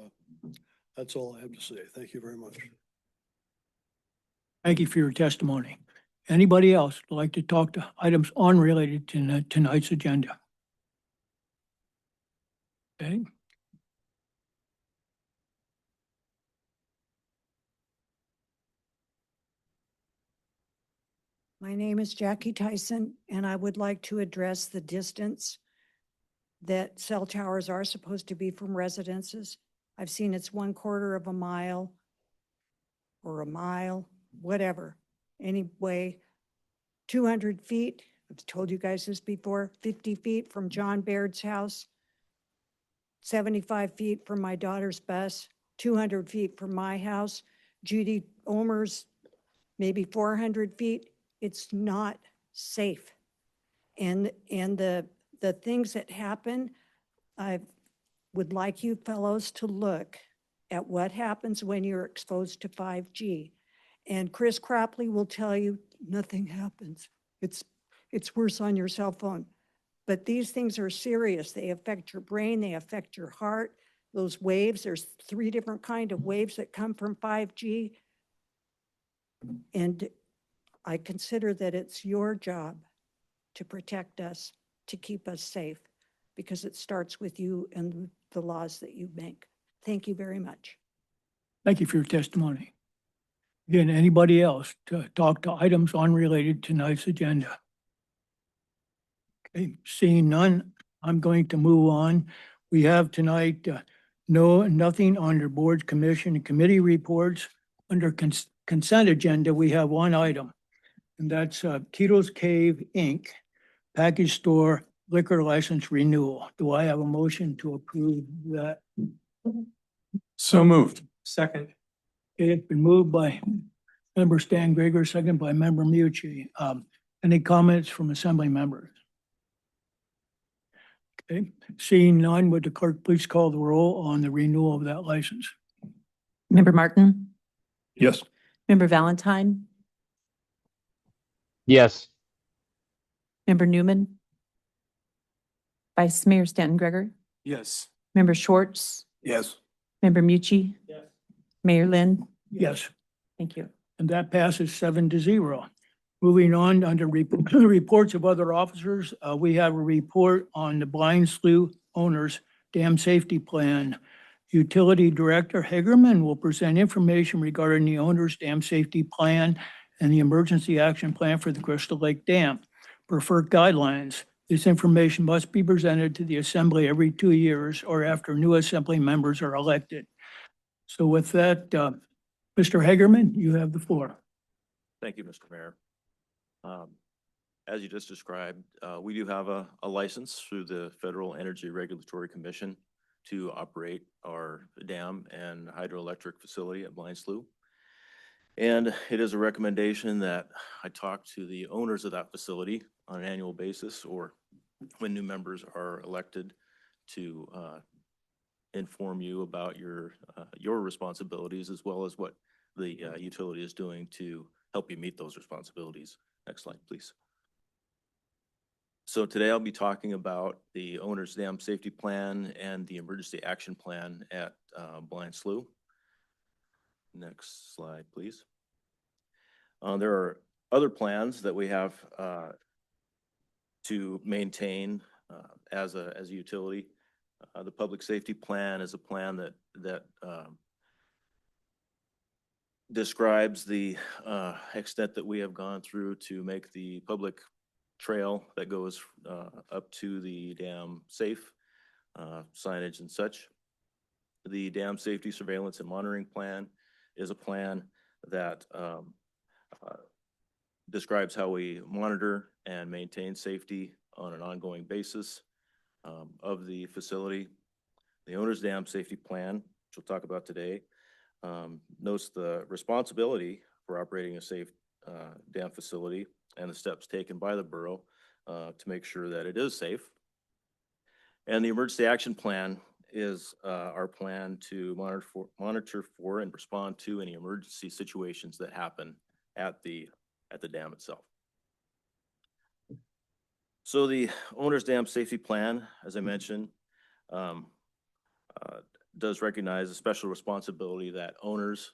that's all I have to say. Thank you very much. Thank you for your testimony. Anybody else would like to talk to items unrelated to tonight's agenda? Okay. My name is Jackie Tyson, and I would like to address the distance that cell towers are supposed to be from residences. I've seen it's 1/4 of a mile or a mile, whatever. Anyway, 200 feet, I've told you guys this before, 50 feet from John Baird's house, 75 feet from my daughter's bus, 200 feet from my house, Judy Omer's maybe 400 feet. It's not safe. And the things that happen, I would like you fellows to look at what happens when you're exposed to 5G. And Chris Cropley will tell you nothing happens. It's worse on your cell phone. But these things are serious. They affect your brain, they affect your heart. Those waves, there's 3 different kind of waves that come from 5G. And I consider that it's your job to protect us, to keep us safe, because it starts with you and the laws that you make. Thank you very much. Thank you for your testimony. Again, anybody else to talk to items unrelated to tonight's agenda? Okay, seeing none, I'm going to move on. We have tonight nothing under board, commission, and committee reports. Under consent agenda, we have one item, and that's Tito's Cave, Inc., package store liquor license renewal. Do I have a motion to approve that? So moved. Second. Okay, it's been moved by member Stan Gregor, second by member Mucci. Any comments from assembly members? Okay, seeing none, would the clerk please call the roll on the renewal of that license? Member Martin, Yes. Member Valentine, Yes. Member Newman, Vice Mayor Stanton Gregor, Yes. Member Schwartz, Yes. Member Mucci, Mayor Lynn. Yes, Thank you. and that passes 7-0. Moving on, under reports of other officers, we have a report on the Blind Slough Owners Dam Safety Plan. Utility Director Hagerman will present information regarding the owner's dam safety plan and the emergency action plan for the Crystal Lake Dam. Per FERC guidelines, this information must be presented to the Assembly every 2 years or after new Assembly members are elected. So with that, Mr. Hagerman, you have the floor. Thank you, Mr. Mayor. As you just described, we do have a license through the Federal Energy Regulatory Commission to operate our dam and hydroelectric facility at Blind Slough. And it is a recommendation that I talk to the owners of that facility on an annual basis, or when new members are elected, to inform you about your responsibilities, as well as what the utility is doing to help you meet those responsibilities. Next slide, please. So today I'll be talking about the owner's dam safety plan and the emergency action plan at Blind Slough. Next slide, please. There are other plans that we have to maintain as a utility. The public safety plan is a plan that describes the extent that we have gone through to make the public trail that goes up to the dam safe, signage and such. The dam safety surveillance and monitoring plan is a plan that describes how we monitor and maintain safety on an ongoing basis of the facility. The owner's dam safety plan, which we'll talk about today, notes the responsibility for operating a safe dam facility and the steps taken by the borough to make sure that it is safe. And the emergency action plan is our plan to monitor for and respond to any emergency situations that happen at the dam itself. So the owner's dam safety plan, as I mentioned, does recognize a special responsibility that owners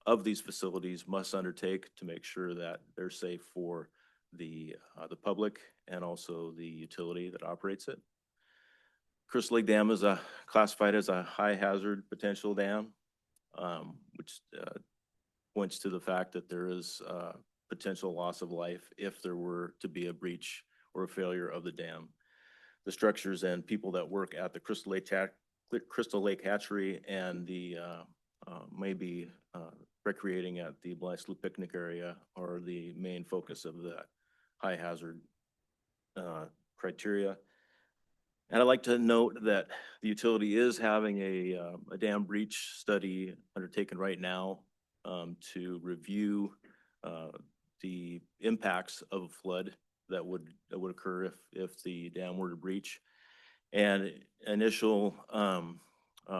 of these facilities must undertake to make sure that they're safe for the public and also the utility that operates it. Crystal Lake Dam is classified as a high hazard potential dam, which points to the fact that there is potential loss of life if there were to be a breach or a failure of the dam. The structures and people that work at the Crystal Lake Hatchery and the maybe recreating at the Blythe Slough picnic area are the main focus of that high hazard criteria. And I'd like to note that the utility is having a dam breach study undertaken right now to review the impacts of a flood that would occur if the dam were to breach. And initial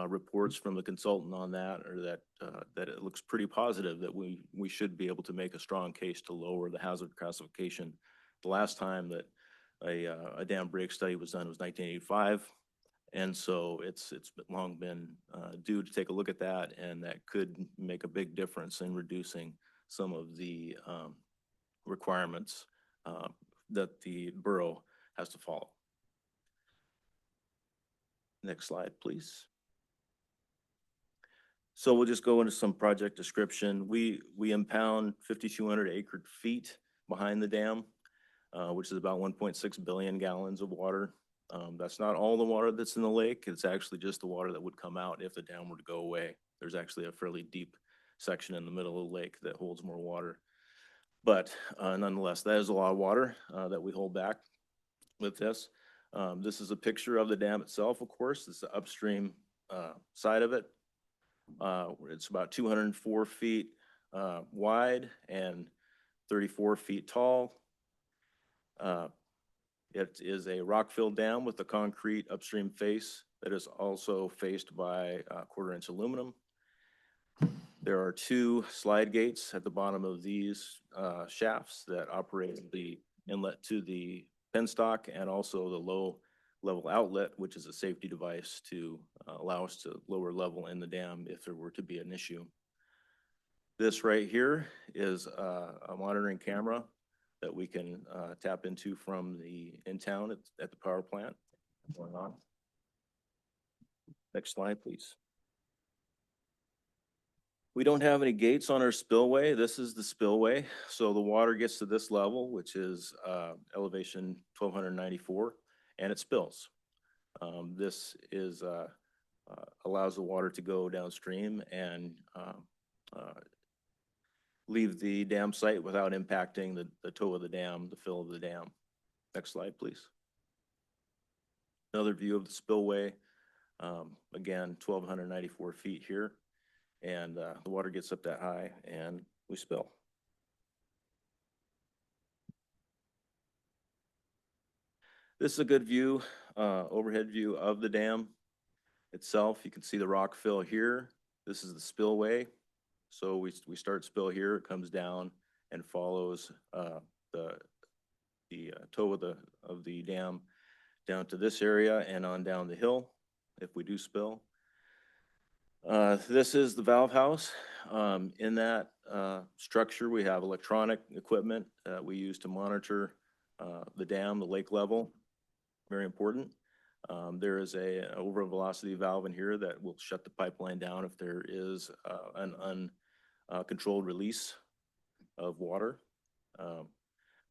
reports from the consultant on that are that it looks pretty positive that we should be able to make a strong case to lower the hazard classification. The last time that a dam break study was done was 1985. And so it's long been due to take a look at that, and that could make a big difference in reducing some of the requirements that the borough has to follow. Next slide, please. So we'll just go into some project description. We impound 5,200 acre feet behind the dam, which is about 1.6 billion gallons of water. That's not all the water that's in the lake. It's actually just the water that would come out if the dam were to go away. There's actually a fairly deep section in the middle of the lake that holds more water. But nonetheless, that is a lot of water that we hold back with this. This is a picture of the dam itself, of course. It's the upstream side of it. It's about 204 feet wide and 34 feet tall. It is a rock-filled dam with a concrete upstream face that is also faced by quarter-inch aluminum. There are two slide gates at the bottom of these shafts that operate the inlet to the penstock and also the low-level outlet, which is a safety device to allow us to lower level in the dam if there were to be an issue. This right here is a monitoring camera that we can tap into from the in-town at the power plant. Going on. Next slide, please. We don't have any gates on our spillway. This is the spillway. So the water gets to this level, which is elevation 1294, and it spills. This is allows the water to go downstream and leave the dam site without impacting the toe of the dam, the fill of the dam. Next slide, please. Another view of the spillway. Again, 1,294 feet here. And the water gets up that high and we spill. This is a good view, overhead view of the dam itself. You can see the rock fill here. This is the spillway. So we start spill here, it comes down and follows the toe of the dam down to this area and on down the hill if we do spill. This is the valve house. In that structure, we have electronic equipment we use to monitor the dam, the lake level. Very important. There is a over velocity valve in here that will shut the pipeline down if there is an uncontrolled release of water. The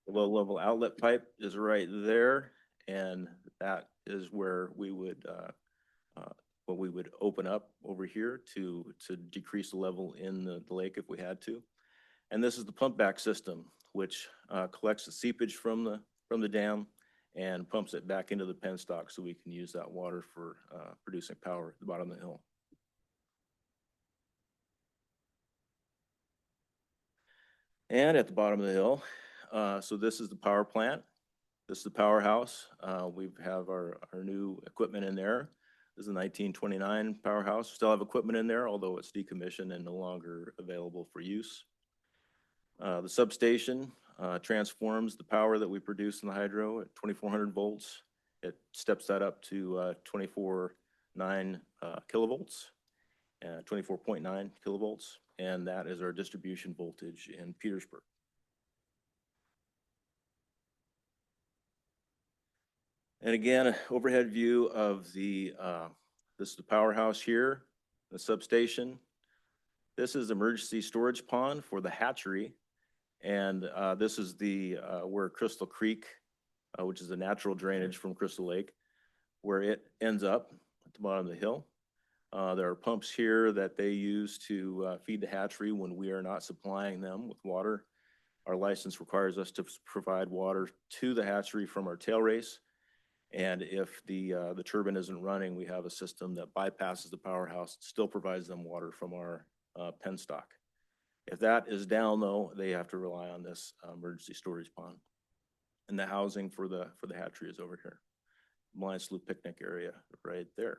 low level outlet pipe is right there, and that is where we would open up over here to decrease the level in the lake if we had to. And this is the pump back system, which collects the seepage from the dam and pumps it back into the penstock so we can use that water for producing power at the bottom of the hill. And at the bottom of the hill, so this is the power plant. This is the powerhouse. We have our new equipment in there. This is a 1929 powerhouse. Still have equipment in there, although it's decommissioned and no longer available for use. The substation transforms the power that we produce in the hydro at 2,400 volts. It steps that up to 24.9 kilovolts, 24.9 kilovolts, and that is our distribution voltage in Petersburg. And again, an overhead view of this is the powerhouse here, the substation. This is emergency storage pond for the hatchery. And this is where Crystal Creek, which is a natural drainage from Crystal Lake, where it ends up at the bottom of the hill. There are pumps here that they use to feed the hatchery when we are not supplying them with water. Our license requires us to provide water to the hatchery from our tail race. And if the turbine isn't running, we have a system that bypasses the powerhouse, still provides them water from our pen stock. If that is down though, they have to rely on this emergency storage pond. And the housing for the hatchery is over here. Blind Slough picnic area right there.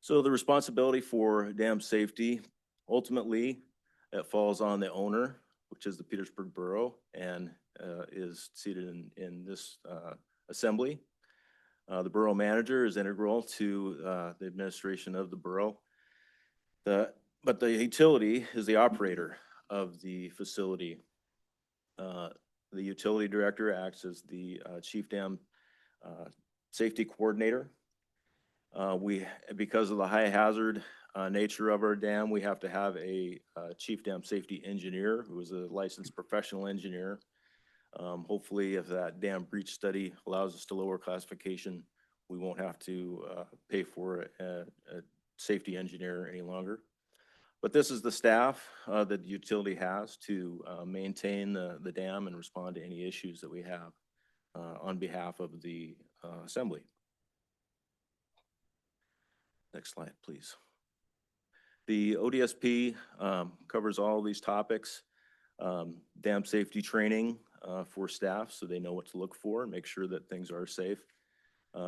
So the responsibility for dam safety, ultimately, it falls on the owner, which is the Petersburg Borough, and is seated in this assembly. The borough manager is integral to the administration of the borough. But the utility is the operator of the facility. The utility director acts as the chief dam safety coordinator. Because of the high hazard nature of our dam, we have to have a chief dam safety engineer who is a licensed professional engineer. Hopefully, if that dam breach study allows us to lower classification, we won't have to pay for a safety engineer any longer. But this is the staff that the utility has to maintain the dam and respond to any issues that we have on behalf of the assembly. Next slide, please. The ODSP covers all these topics. Dam safety training for staff so they know what to look for and make sure that things are safe.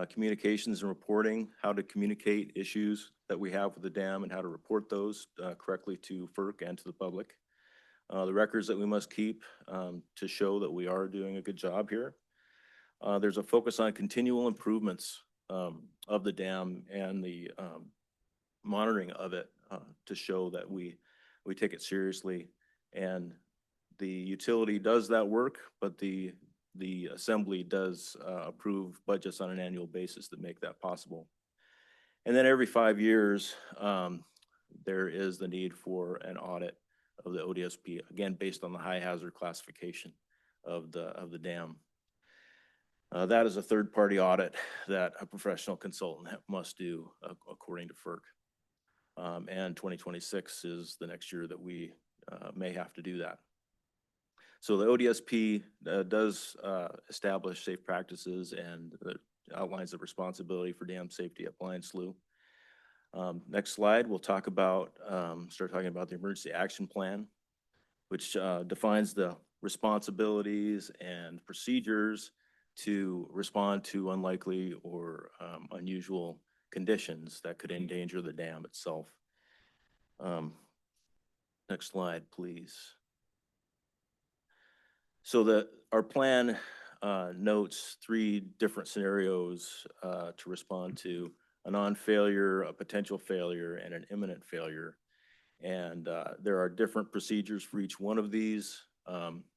Communications and reporting, how to communicate issues that we have with the dam and how to report those correctly to FERC and to the public. The records that we must keep to show that we are doing a good job here. There's a focus on continual improvements of the dam and the monitoring of it to show that we take it seriously. And the utility does that work, but the assembly does approve budgets on an annual basis that make that possible. And then every 5 years, there is the need for an audit of the ODSP, again, based on the high hazard classification of the dam. That is a third-party audit that a professional consultant must do according to FERC. And 2026 is the next year that we may have to do that. So the ODSP does establish safe practices and outlines the responsibility for dam safety at Blind Slough. Next slide, we'll talk about, start talking about the emergency action plan, which defines the responsibilities and procedures to respond to unlikely or unusual conditions that could endanger the dam itself. Next slide, please. So our plan notes 3 different scenarios to respond to: a non-failure, a potential failure, and an imminent failure. And there are different procedures for each one of these.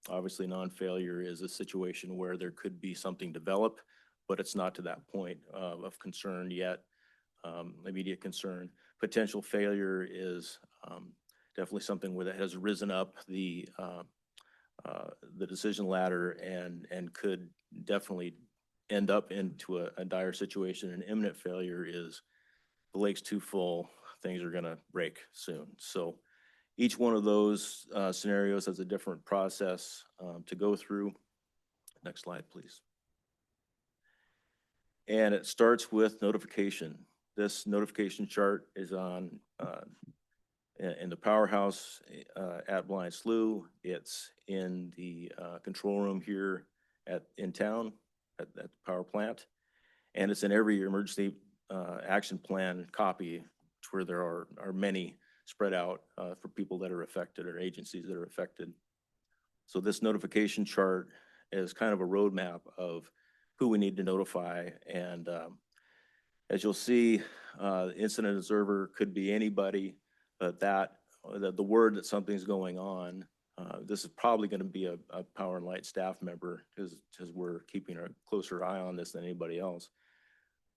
Obviously, non-failure is a situation where there could be something develop, but it's not to that point of concern yet, immediate concern. Potential failure is definitely something where that has risen up the decision ladder and could definitely end up into a dire situation. An imminent failure is the lake's too full, things are gonna break soon. So each one of those scenarios has a different process to go through. Next slide, please. And it starts with notification. This notification chart is on in the powerhouse at Blind Slough. It's in the control room here in town at the power plant. And it's in every emergency action plan copy, where there are many spread out for people that are affected or agencies that are affected. So this notification chart is kind of a roadmap of who we need to notify. And as you'll see, incident observer could be anybody, but the word that something's going on, this is probably going to be a Power and Light staff member because we're keeping a closer eye on this than anybody else.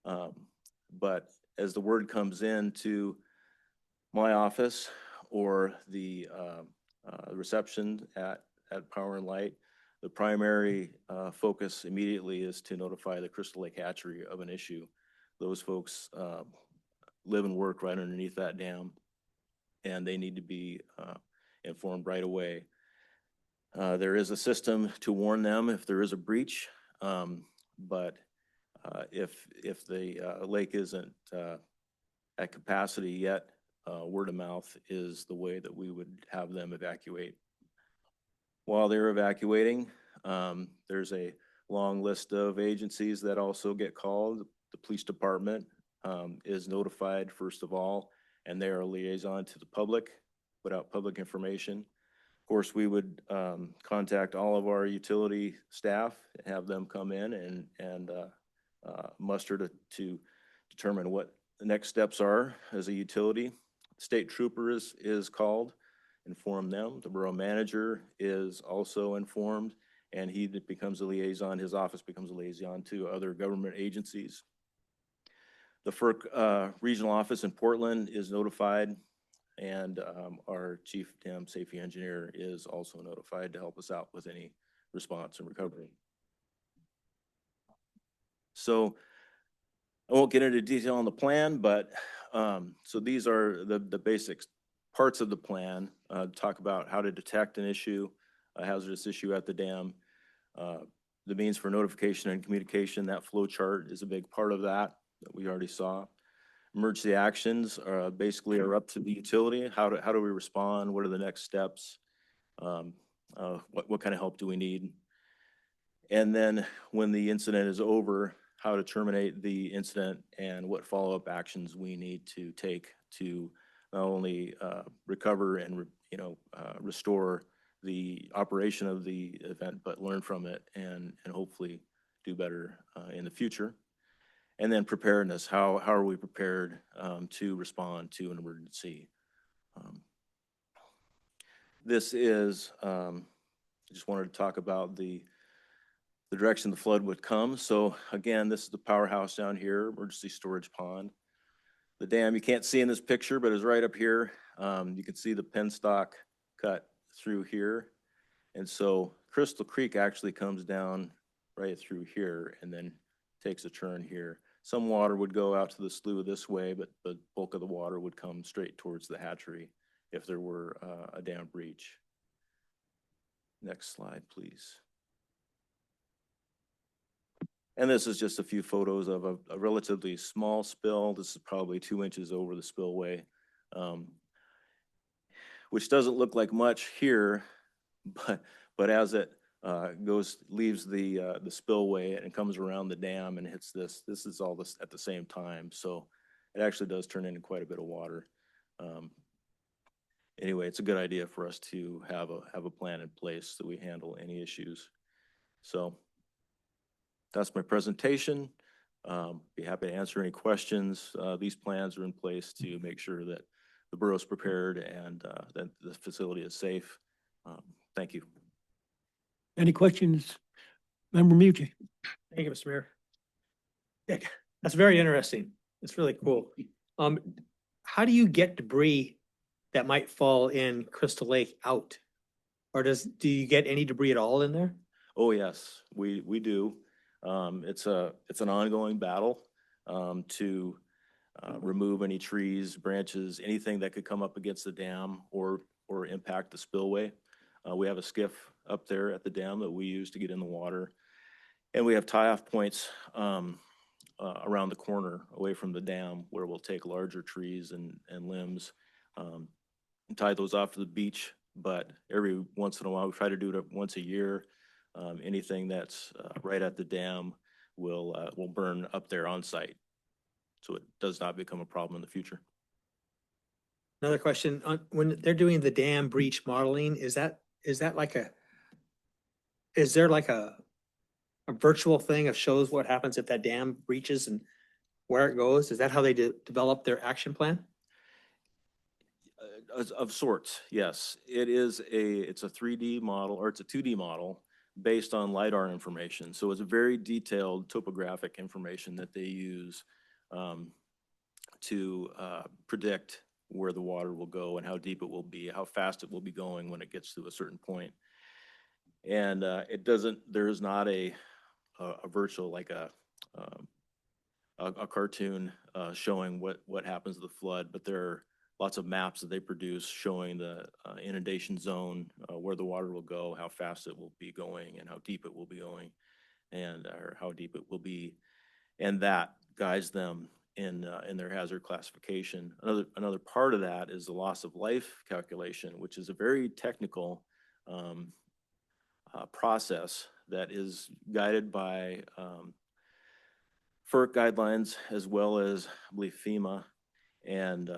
But as the word comes into my office or the reception at Power and Light, The primary focus immediately is to notify the Crystal Lake Hatchery of an issue. Those folks live and work right underneath that dam, and they need to be informed right away. There is a system to warn them if there is a breach, but if the lake isn't at capacity yet, word of mouth is the way that we would have them evacuate. While they're evacuating, there's a long list of agencies that also get called. The police department is notified first of all, and they are a liaison to the public, put out public information. Of course, we would contact all of our utility staff, have them come in and muster to determine what the next steps are as a utility. State trooper is called, inform them. The borough manager is also informed, and he becomes a liaison. His office becomes a liaison to other government agencies. The FERC regional office in Portland is notified, and our chief dam safety engineer is also notified to help us out with any response and recovery. So I won't get into detail on the plan, but so these are the basic parts of the plan. Talk about how to detect an issue, a hazardous issue at the dam, the means for notification and communication. That flow chart is a big part of that we already saw. Emergency actions basically are up to the utility. How do we respond? What are the next steps? What kind of help do we need? And then when the incident is over, how to terminate the incident and what follow-up actions we need to take to not only recover and restore the operation of the event, but learn from it and hopefully do better in the future. And then preparedness, how are we prepared to respond to an emergency? This is, I just wanted to talk about the direction the flood would come. So again, this is the powerhouse down here, emergency storage pond. The dam you can't see in this picture, but is right up here. You can see the penstock cut through here. And so Crystal Creek actually comes down right through here and then takes a turn here. Some water would go out to the slough this way, but the bulk of the water would come straight towards the hatchery if there were a dam breach. Next slide, please. And this is just a few photos of a relatively small spill. This is probably 2 inches over the spillway, which doesn't look like much here, but as it leaves the spillway and it comes around the dam and hits this is all this at the same time. So it actually does turn into quite a bit of water. Anyway, it's a good idea for us to have a plan in place that we handle any issues. So that's my presentation. Be happy to answer any questions. These plans are in place to make sure that the borough's prepared and that the facility is safe. Thank you. Any questions? Member Mucci? Thank you, Mr. Mayor. Yeah, that's very interesting. It's really cool. How do you get debris that might fall in Crystal Lake out? Or do you get any debris at all in there? Oh, yes, we do. It's an ongoing battle to remove any trees, branches, anything that could come up against the dam or impact the spillway. We have a skiff up there at the dam that we use to get in the water. And we have tie-off points around the corner away from the dam where we'll take larger trees and limbs and tie those off to the beach. But every once in a while, we try to do it once a year. Anything that's right at the dam will burn up there on site. So it does not become a problem in the future. Another question, when they're doing the dam breach modeling, is there like a virtual thing of shows what happens if that dam breaches and where it goes? Is that how they develop their action plan? Of sorts, yes. It's a 3D model, or it's a 2D model based on LiDAR information. So it's a very detailed topographic information that they use to predict where the water will go and how deep it will be, how fast it will be going when it gets to a certain point. And it doesn't, there is not a virtual, like a cartoon showing what happens to the flood, but there are lots of maps that they produce showing the inundation zone, where the water will go, how fast it will be going, and how deep it will be going, and or how deep it will be, and that guides them in their hazard classification. Another part of that is the loss of life calculation, which is a very technical process that is guided by FERC guidelines as well as, I believe, FEMA. And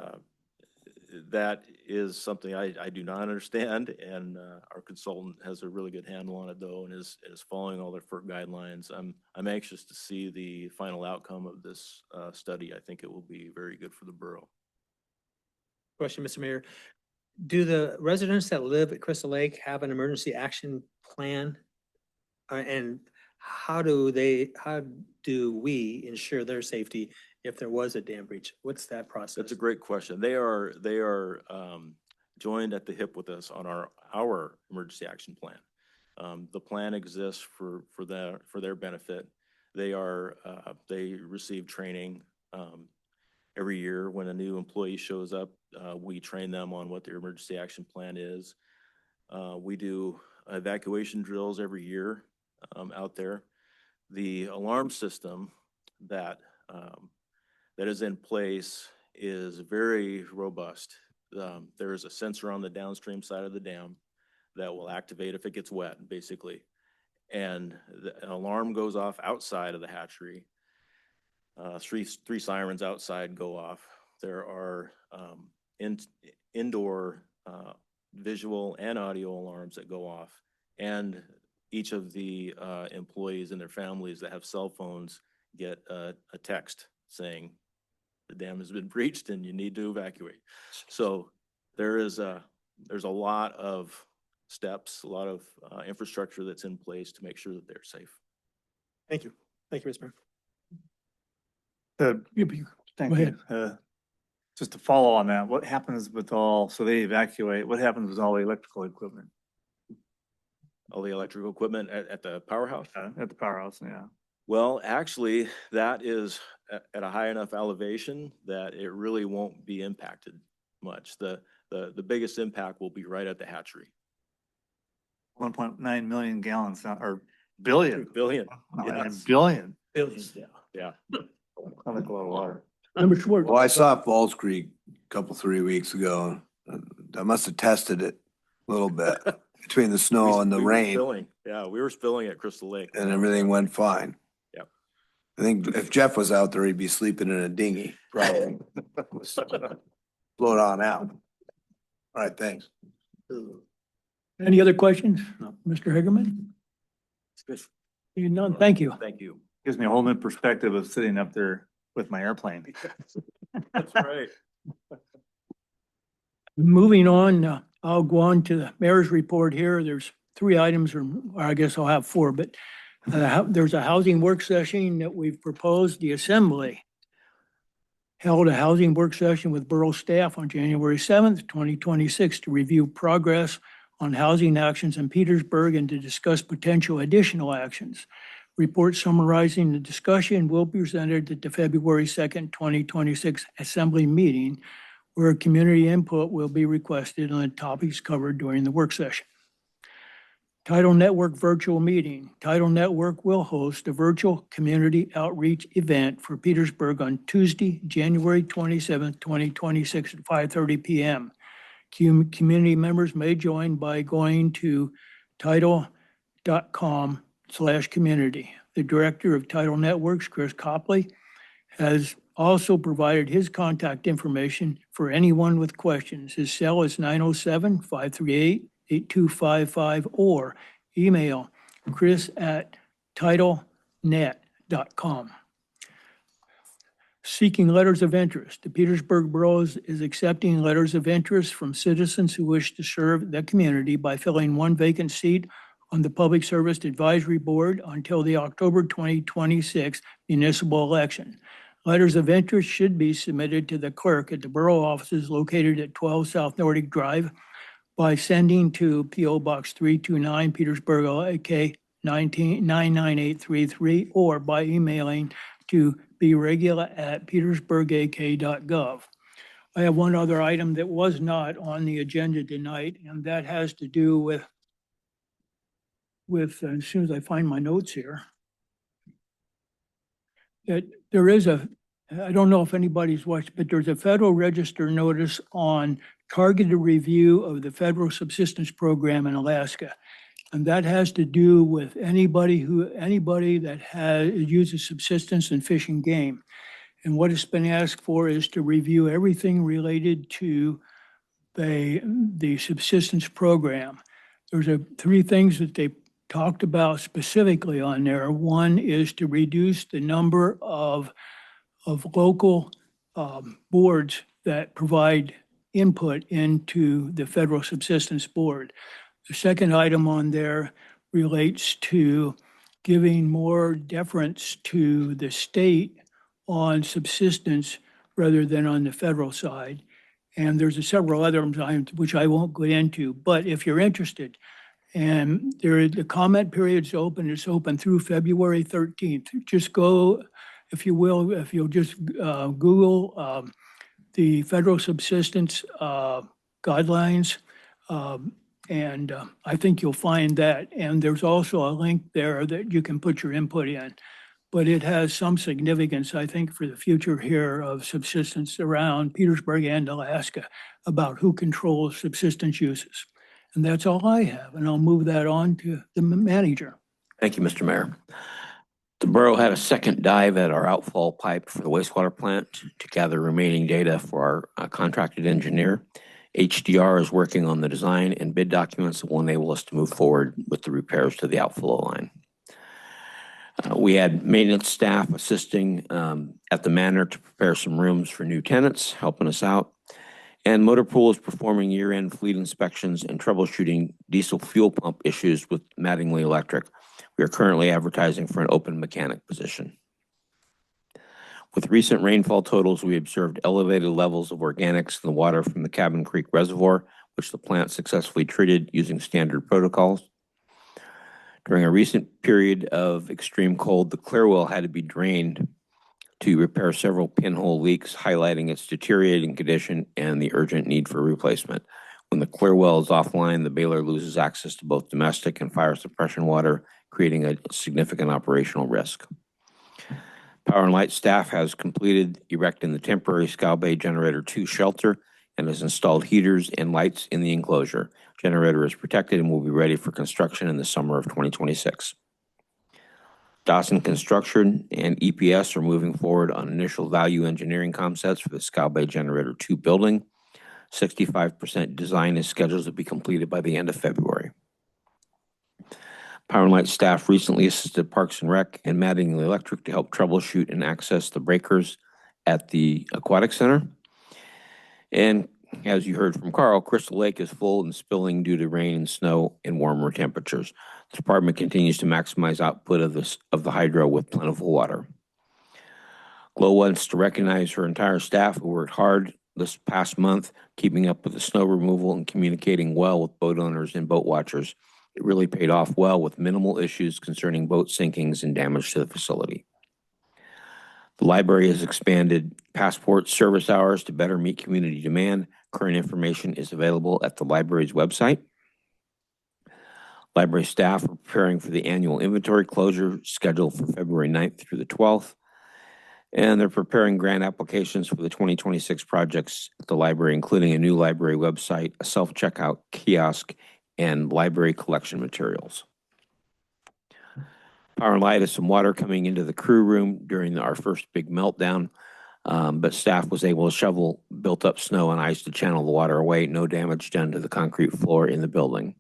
that is something I do not understand. And our consultant has a really good handle on it, though, and is following all the FERC guidelines. I'm anxious to see the final outcome of this study. I think it will be very good for the borough. Question, Mr. Mayor. Do the residents that live at Crystal Lake have an emergency action plan? And how do we ensure their safety if there was a dam breach? What's that process? That's a great question. They are joined at the hip with us on our emergency action plan. The plan exists for their benefit. They receive training every year. When a new employee shows up, we train them on what their emergency action plan is. We do evacuation drills every year out there. The alarm system that is in place is very robust. There is a sensor on the downstream side of the dam that will activate if it gets wet, basically. And an alarm goes off outside of the hatchery. Three sirens outside go off. There are indoor visual and audio alarms that go off. And each of the employees and their families that have cell phones get a text saying the dam has been breached and you need to evacuate. So there's a lot of steps, a lot of infrastructure that's in place to make sure that they're safe. Thank you. Thank you, Mr. Mayor. Thank Go ahead. you. Just to follow on that, what happens with so they evacuate, what happens with all the electrical equipment? All the electrical equipment at the powerhouse? At the powerhouse, yeah. Well, actually, that is at a high enough elevation that it really won't be impacted much. The biggest impact will be right at the hatchery. 1.9 million gallons, or billion. Billion. Yes. Billion. Billions, yeah. Kind of a lot of water. Member Schwartz. Well, I saw Falls Creek a couple, 3 weeks ago. I must have tested it a little bit between the snow and the We were rain, spilling. Yeah, we were spilling at Crystal Lake. and everything went fine. Yep. I think if Jeff was out there, he'd be sleeping in a dinghy, probably. Float on out. All right, thanks. Any other questions? Mr. Hagerman? Seeing none, thank you. Thank you. Gives me a whole new perspective of sitting up there with my airplane. That's right. Moving on, I'll go on to the mayor's report here. There's 3 items, or I guess I'll have 4, but there's a housing work session that we've proposed. The Assembly held a housing work session with borough staff on January 7th, 2026 to review progress on housing actions in Petersburg and to discuss potential additional actions. Report summarizing the discussion will be presented at the February 2nd, 2026 Assembly meeting, where community input will be requested on the topics covered during the work session. Title Network virtual meeting. Title Network will host a virtual community outreach event for Petersburg on Tuesday, January 27th, 2026 at 5:30 p.m. Community members may join by going to title.com/community. The director of Title Networks, Chris Copley, has also provided his contact information for anyone with questions. His cell is 907-538-8255 or email chris@titlenet.com. Seeking letters of interest. The Petersburg Borough is accepting letters of interest from citizens who wish to serve the community by filling one vacant seat on the Public Service Advisory Board until the October 2026 municipal election. Letters of interest should be submitted to the clerk at the borough offices located at 12 South Nordic Drive, by sending to P.O. Box 329, Petersburg, LAK 99833, or by emailing to beregular@petersburgak.gov. I have one other item that was not on the agenda tonight, and that has to do with, as soon as I find my notes here, that there is I don't know if anybody's watched, but there's a Federal Register notice on targeted review of the federal subsistence program in Alaska. And that has to do with anybody that uses subsistence and fish and game. And what has been asked for is to review everything related to the subsistence program. There's three things that they talked about specifically on there. One is to reduce the number of local boards that provide input into the Federal Subsistence Board. The second item on there relates to giving more deference to the state on subsistence rather than on the federal side. And there's several other items which I won't go into, but if you're interested, and the comment period's open, it's open through February 13th. Just go, if you'll just Google the federal subsistence guidelines, and I think you'll find that. And there's also a link there that you can put your input in. But it has some significance, I think, for the future here of subsistence around Petersburg and Alaska about who controls subsistence uses. And that's all I have, and I'll move that on to the manager. Thank you, Mr. Mayor. The borough had a second dive at our outfall pipe for the wastewater plant to gather remaining data for our contracted engineer. HDR is working on the design and bid documents that will enable us to move forward with the repairs to the outflow line. We had maintenance staff assisting at the manor to prepare some rooms for new tenants, helping us out. And Motor Pool is performing year-end fleet inspections and troubleshooting diesel fuel pump issues with Mattingly Electric. We are currently advertising for an open mechanic position. With recent rainfall totals, we observed elevated levels of organics in the water from the Cabin Creek Reservoir, which the plant successfully treated using standard protocols. During a recent period of extreme cold, the Clearwell had to be drained to repair several pinhole leaks, highlighting its deteriorating condition and the urgent need for replacement. When the Clearwell is offline, the baler loses access to both domestic and fire suppression water, creating a significant operational risk. Power and Light staff has completed erecting the temporary Scow Bay Generator 2 shelter and has installed heaters and lights in the enclosure. Generator is protected and will be ready for construction in the summer of 2026. Dawson Construction and EPS are moving forward on initial value engineering concepts for the Scow Bay Generator 2 building. 65% design is scheduled to be completed by the end of February. Power and Light staff recently assisted Parks and Rec and Mattingly Electric to help troubleshoot and access the breakers at the Aquatic Center. And as you heard from Carl, Crystal Lake is full and spilling due to rain and snow and warmer temperatures. The department continues to maximize output of the hydro with plentiful water. Glow wants to recognize her entire staff who worked hard this past month, keeping up with the snow removal and communicating well with boat owners and boat watchers. It really paid off well with minimal issues concerning boat sinkings and damage to the facility. The library has expanded passport service hours to better meet community demand. Current information is available at the library's website. Library staff are preparing for the annual inventory closure scheduled for February 9th through the 12th. And they're preparing grant applications for the 2026 projects at the library, including a new library website, a self-checkout kiosk, and library collection materials. Power and Light has some water coming into the crew room during our first big meltdown, but staff was able to shovel built up snow and ice to channel the water away. No damage done to the concrete floor in the building.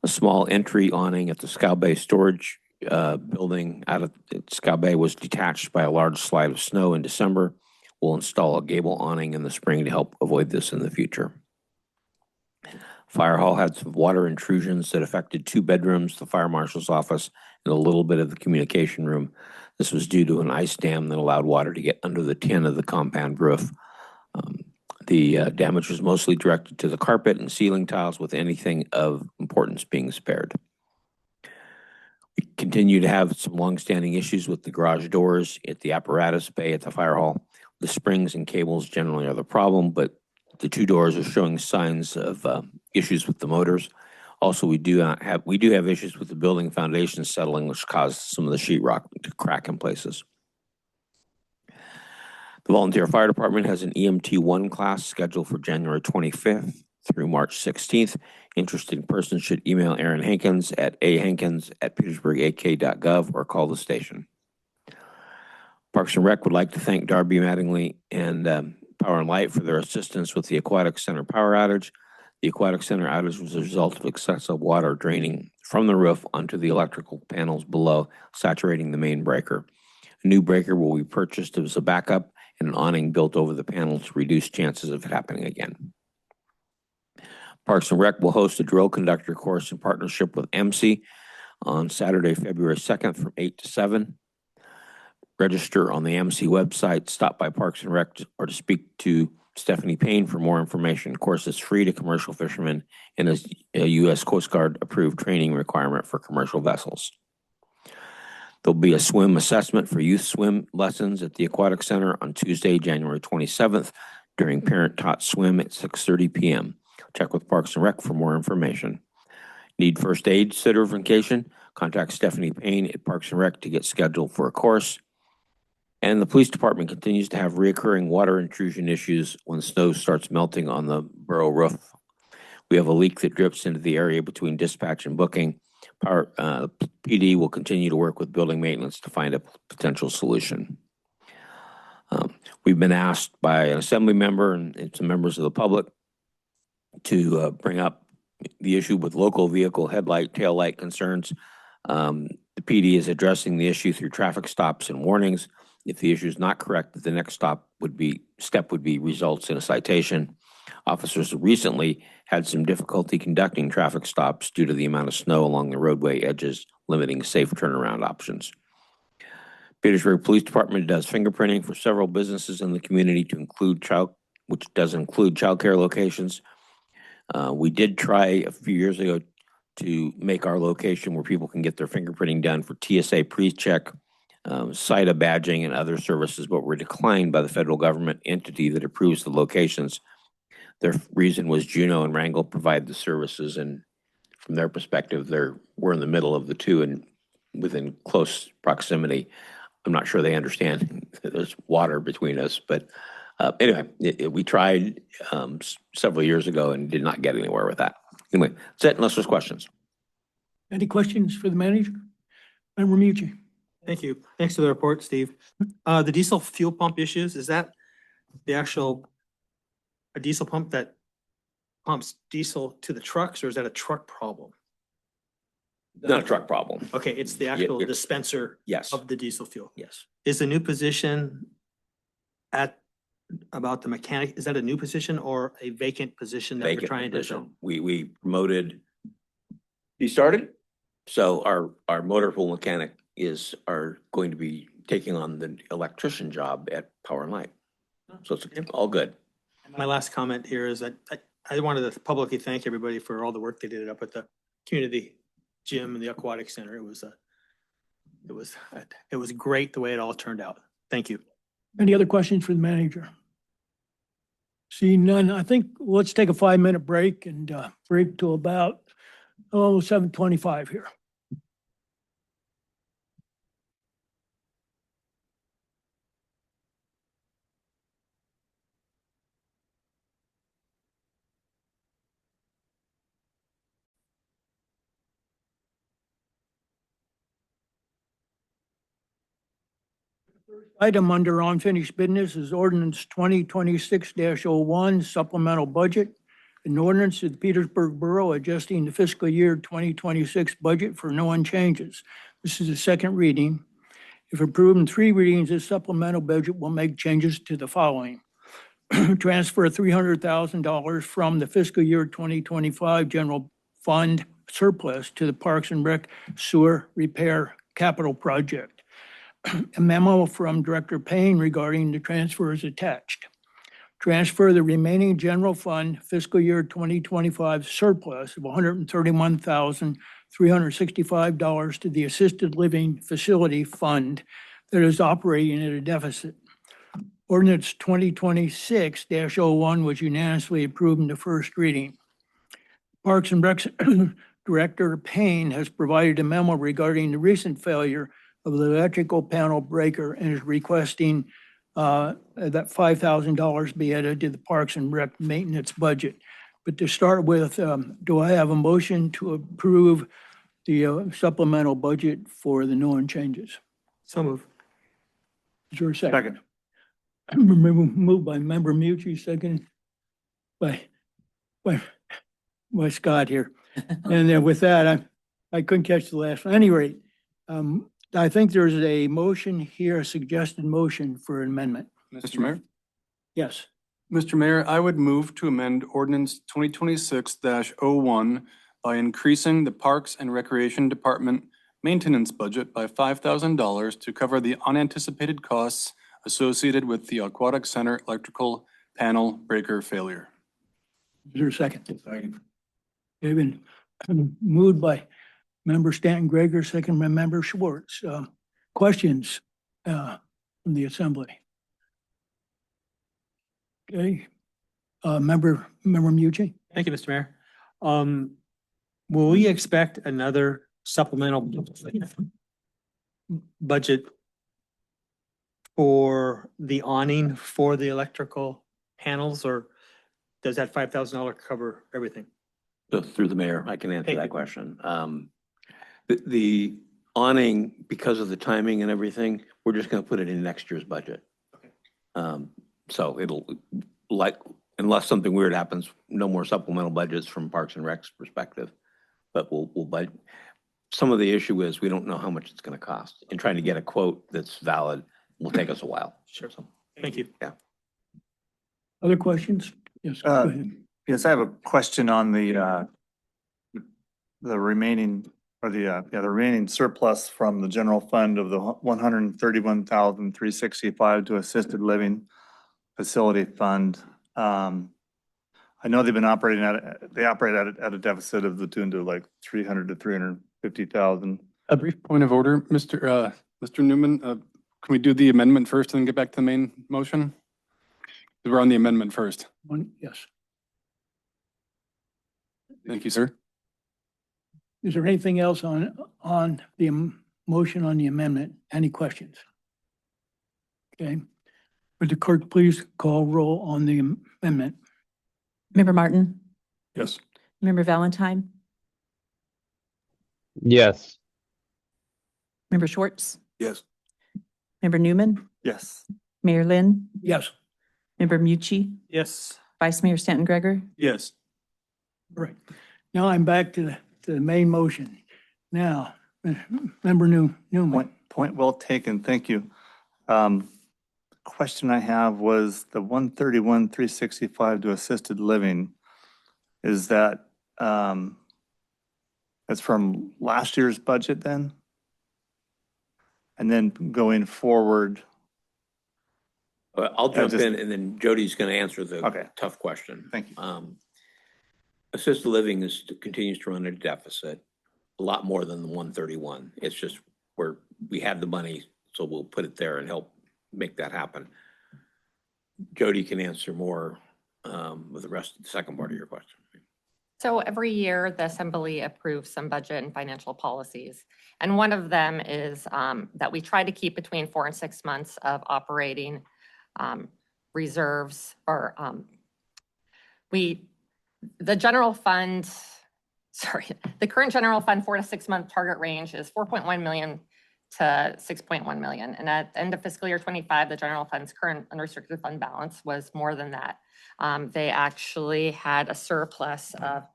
A small entry awning at the Scow Bay storage building out of Scow Bay was detached by a large slide of snow in December. We'll install a gable awning in the spring to help avoid this in the future. Fire hall had some water intrusions that affected 2 bedrooms, the fire marshal's office, and a little bit of the communication room. This was due to an ice dam that allowed water to get under the tin of the compound roof. The damage was mostly directed to the carpet and ceiling tiles, with anything of importance being spared. We continue to have some longstanding issues with the garage doors at the apparatus bay at the fire hall. The springs and cables generally are the problem, but the two doors are showing signs of issues with the motors. Also, we do have issues with the building foundation settling, which caused some of the sheetrock to crack in places. The volunteer fire department has an EMT 1 class scheduled for January 25th through March 16th. Interested persons should email Aaron Hankins at ahankins@petersburgak.gov or call the station. Parks and Rec would like to thank Darby Mattingly and Power and Light for their assistance with the Aquatic Center power outage. The Aquatic Center outage was a result of excessive water draining from the roof onto the electrical panels below, saturating the main breaker. A new breaker will be purchased as a backup and an awning built over the panel to reduce chances of it happening again. Parks and Rec will host a drill conductor course in partnership with MC on Saturday, February 2nd from 8 to 7. Register on the MC website, stop by Parks and Rec, or to speak to Stephanie Payne for more information. The course is free to commercial fishermen and is a U.S. Coast Guard approved training requirement for commercial vessels. There'll be a swim assessment for youth swim lessons at the Aquatic Center on Tuesday, January 27th during parent-taught swim at 6:30 p.m. Check with Parks and Rec for more information. Need first aid certification? Contact Stephanie Payne at Parks and Rec to get scheduled for a course. And the police department continues to have reoccurring water intrusion issues when snow starts melting on the borough roof. We have a leak that drips into the area between dispatch and booking. PD will continue to work with building maintenance to find a potential solution. We've been asked by an assembly member and some members of the public to bring up the issue with local vehicle headlight, tail light concerns. The PD is addressing the issue through traffic stops and warnings. If the issue is not correct, the next step would be results in a citation. Officers recently had some difficulty conducting traffic stops due to the amount of snow along the roadway edges, limiting safe turnaround options. Petersburg Police Department does fingerprinting for several businesses in the community which does include childcare locations. We did try a few years ago to make our location where people can get their fingerprinting done for TSA pre-check, CITA badging, and other services, but were declined by the federal government entity that approves the locations. Their reason was Juneau and Wrangell provide the services, and from their perspective, we're in the middle of the two and within close proximity. I'm not sure they understand there's water between us, but anyway, we tried several years ago and did not get anywhere with that. Anyway, that's it, unless there's questions. Any questions for the manager? Member Mucci. Thank you. Thanks for the report, Steve. The diesel fuel pump issues, is that a diesel pump that pumps diesel to the trucks, or is that a truck problem? Not a truck problem. Okay, it's the actual it's- dispenser Yes. of the diesel fuel. Yes. Is the new position about the mechanic, is that a new position or a vacant position that we're Vacant trying to position. fill? We promoted. He started? So our motor pool mechanic are going to be taking on the electrician job at Power and Light. So it's all good. My last comment here is that I wanted to publicly thank everybody for all the work they did up at the community gym and the aquatic center. It was great the way it all turned out. Thank you. Any other questions for the manager? Seeing none, I think let's take a 5-minute break and break to about 7:25 here. Item under unfinished business is ordinance 2026-01 supplemental budget. An ordinance of the Petersburg Borough adjusting the fiscal year 2026 budget for no changes. This is the second reading. If approved in 3 readings, this supplemental budget will make changes to the following. Transfer $300,000 from the fiscal year 2025 general fund surplus to the Parks and Rec sewer repair capital project. A memo from Director Payne regarding the transfer is attached. transfer the remaining general fund fiscal year 2025 surplus of $131,365 to the assisted living facility fund that is operating at a deficit. Ordinance 2026-01 was unanimously approved in the first reading. Parks and Rec Director Payne has provided a memo regarding the recent failure of the electrical panel breaker and is requesting that $5,000 be added to the Parks and Rec maintenance budget. But to start with, do I have a motion to approve the supplemental budget for the known changes? So move. Is there a second? Moved by Member Mucci, second by Scott here. And then with that, I couldn't catch the last one. At any rate, I think there's a motion here, a suggested motion for an amendment. Mr. Mayor? Yes. Mr. Mayor, I would move to amend ordinance 2026-01 by increasing the Parks and Recreation Department maintenance budget by $5,000 to cover the unanticipated costs associated with the Aquatic Center electrical panel breaker failure. Is there a second? Second. Been moved by Member Stanton Gregor, second by Member Schwartz. Questions from the Assembly? Okay. Member Mucci? Thank you, Mr. Mayor. Will we expect another supplemental budget for the awning for the electrical panels, or does that $5,000 cover everything? So through the mayor, I can answer Thank that you. question. The awning, because of the timing and everything, we're just gonna put it in next year's budget. So it'll, like, unless something weird happens, no more supplemental budgets from Parks and Rec's perspective. But we'll budget. Some of the issue is we don't know how much it's gonna cost, and trying to get a quote that's valid will take us a while. Sure. Thank you. Yeah. Other questions? Yes. Go ahead. Yes, I have a question on the remaining, or the remaining surplus from the general fund of the $131,365 to assisted living facility fund. I know they've been operating they operate at a deficit of the tune to like 300 to 350,000. A brief point of order, Mr. Newman, can we do the amendment first and then get back to the main motion? We're on the amendment first. Yes. Thank you, sir. Is there anything else on the motion on the amendment? Any questions? Okay. Would the clerk please call roll on the amendment? Member Martin, Yes. Member Valentine, Yes. Member Schwartz, Yes. Member Newman, Yes. Mayor Lynn, Yes. Member Mucci, Yes. Vice Mayor Stanton Gregor. Yes. Right. Now I'm back to the main motion. Now, Member Newman. Point well taken. Thank you. Question I have was the 131,365 to assisted living. Is that, that's from last year's budget then? And then going forward, I'll jump just- in, and then Jody's gonna answer the Okay. tough question. Thank you. Assisted living continues to run a deficit, a lot more than the 131. It's just we have the money, so we'll put it there and help make that happen. Jody can answer more with the rest of the second part of your question. So every year, the Assembly approves some budget and financial policies. And one of them is that we try to keep between 4 and 6 months of operating reserves, or the general fund, the current general fund 4 to 6 month target range is 4.1 million to 6.1 million. And at the end of fiscal year 25, the general fund's current unrestricted fund balance was more than that. They actually had a surplus of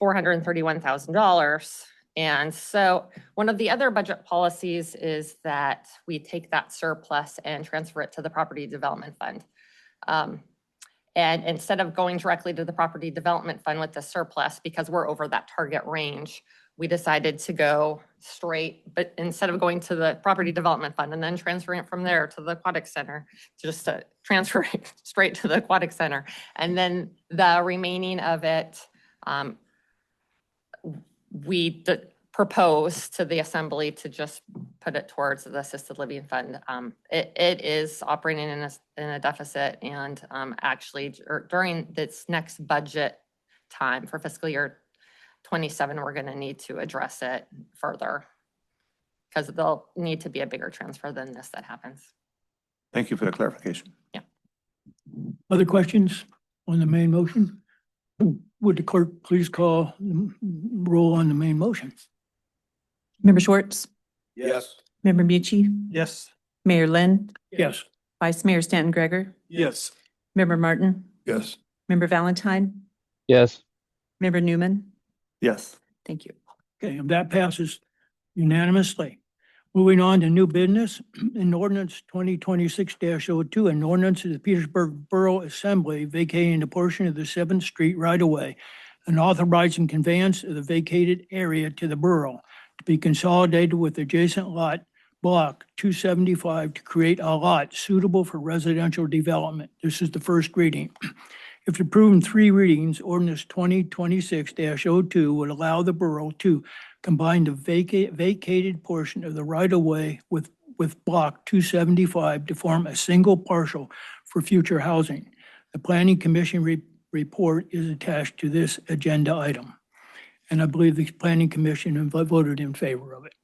$431,000. And so one of the other budget policies is that we take that surplus and transfer it to the property development fund. And instead of going directly to the property development fund with the surplus, because we're over that target range, we decided to go straight, but instead of going to the property development fund and then transferring it from there to the aquatic center, just to transfer it straight to the aquatic center. And then the remaining of it, we propose to the assembly to just put it towards the assisted living fund. It is operating in a deficit, and actually during this next budget time for fiscal year 27, we're going to need to address it further because there'll need to be a bigger transfer than this that happens. Thank you for the clarification. Yeah. Other questions on the main motion? Would the clerk please call the roll on the main motion? Member Schwartz, Yes. Member Mucci, Yes. Mayor Lynn, Yes. Vice Mayor Stanton Greger, Yes. Member Martin, Yes. Member Valentine, Yes. Member Newman. Yes. Thank you. Okay, and that passes unanimously. Moving on to new business, in ordinance 2026-02, an ordinance of the Petersburg Borough Assembly vacating a portion of the 7th Street right-of-way and authorizing conveyance of the vacated area to the borough to be consolidated with adjacent lot block 275 to create a lot suitable for residential development. This is the first reading. If approved in 3 readings, ordinance 2026-02 would allow the borough to combine the vacated portion of the right-of-way with block 275 to form a single parcel for future housing. The Planning Commission report is attached to this agenda item. And I believe the Planning Commission voted in favor of it.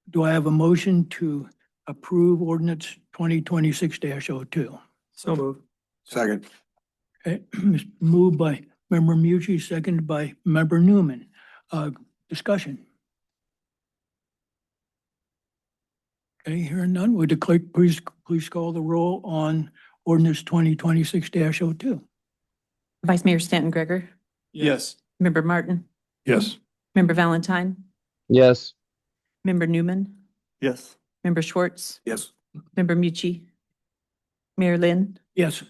Do I have a motion to approve ordinance 2026-02? So moved. Second. Okay, moved by Member Mucci, seconded by Member Newman. Discussion. Okay, hearing none, would the clerk please call the roll on ordinance 2026-02? Vice Mayor Stanton Greger, Yes. Member Martin, Yes. Member Valentine, Yes. Member Newman, Yes. Member Schwartz, Yes. Member Mucci, Mayor Lynn. Yes.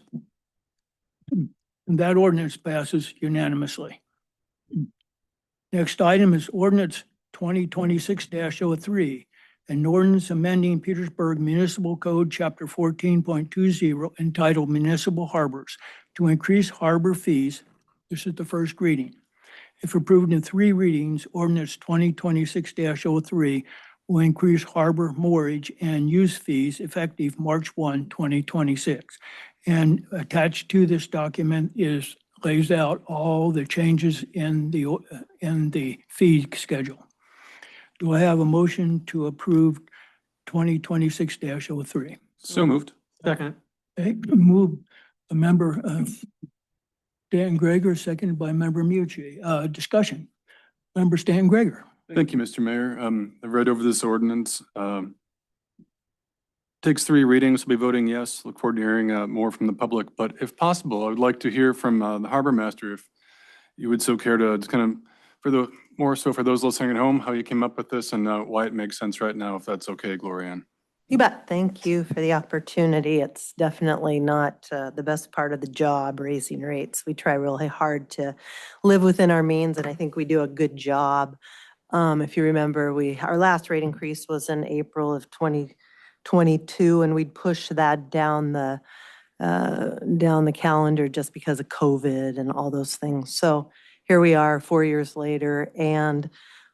And that ordinance passes unanimously. Next item is ordinance 2026-03, an ordinance amending Petersburg Municipal Code, Chapter 14.20, entitled Municipal Harbors, to increase harbor fees. This is the first reading. If approved in 3 readings, ordinance 2026-03 will increase harbor moorage and use fees effective March 1, 2026. And attached to this document lays out all the changes in the fee schedule. Do I have a motion to approve 2026-03? So moved. Second. Okay, moved by Member Stan Greger, seconded by Member Mucci. Discussion. Member Stan Greger. Thank you, Mr. Mayor. I've read over this ordinance. Takes 3 readings. We'll be voting yes. Look forward to hearing more from the public. But if possible, I would like to hear from the harbor master, if you would so care to just kind of, more so for those listening at home, how you came up with this and why it makes sense right now, if that's okay, Gloria Ann. You bet. Thank you for the opportunity. It's definitely not the best part of the job, raising rates. We try really hard to live within our means, and I think we do a good job. If you remember, our last rate increase was in April of 2022, and we'd push that down the calendar just because of COVID and all those things. So here we are 4 years later, and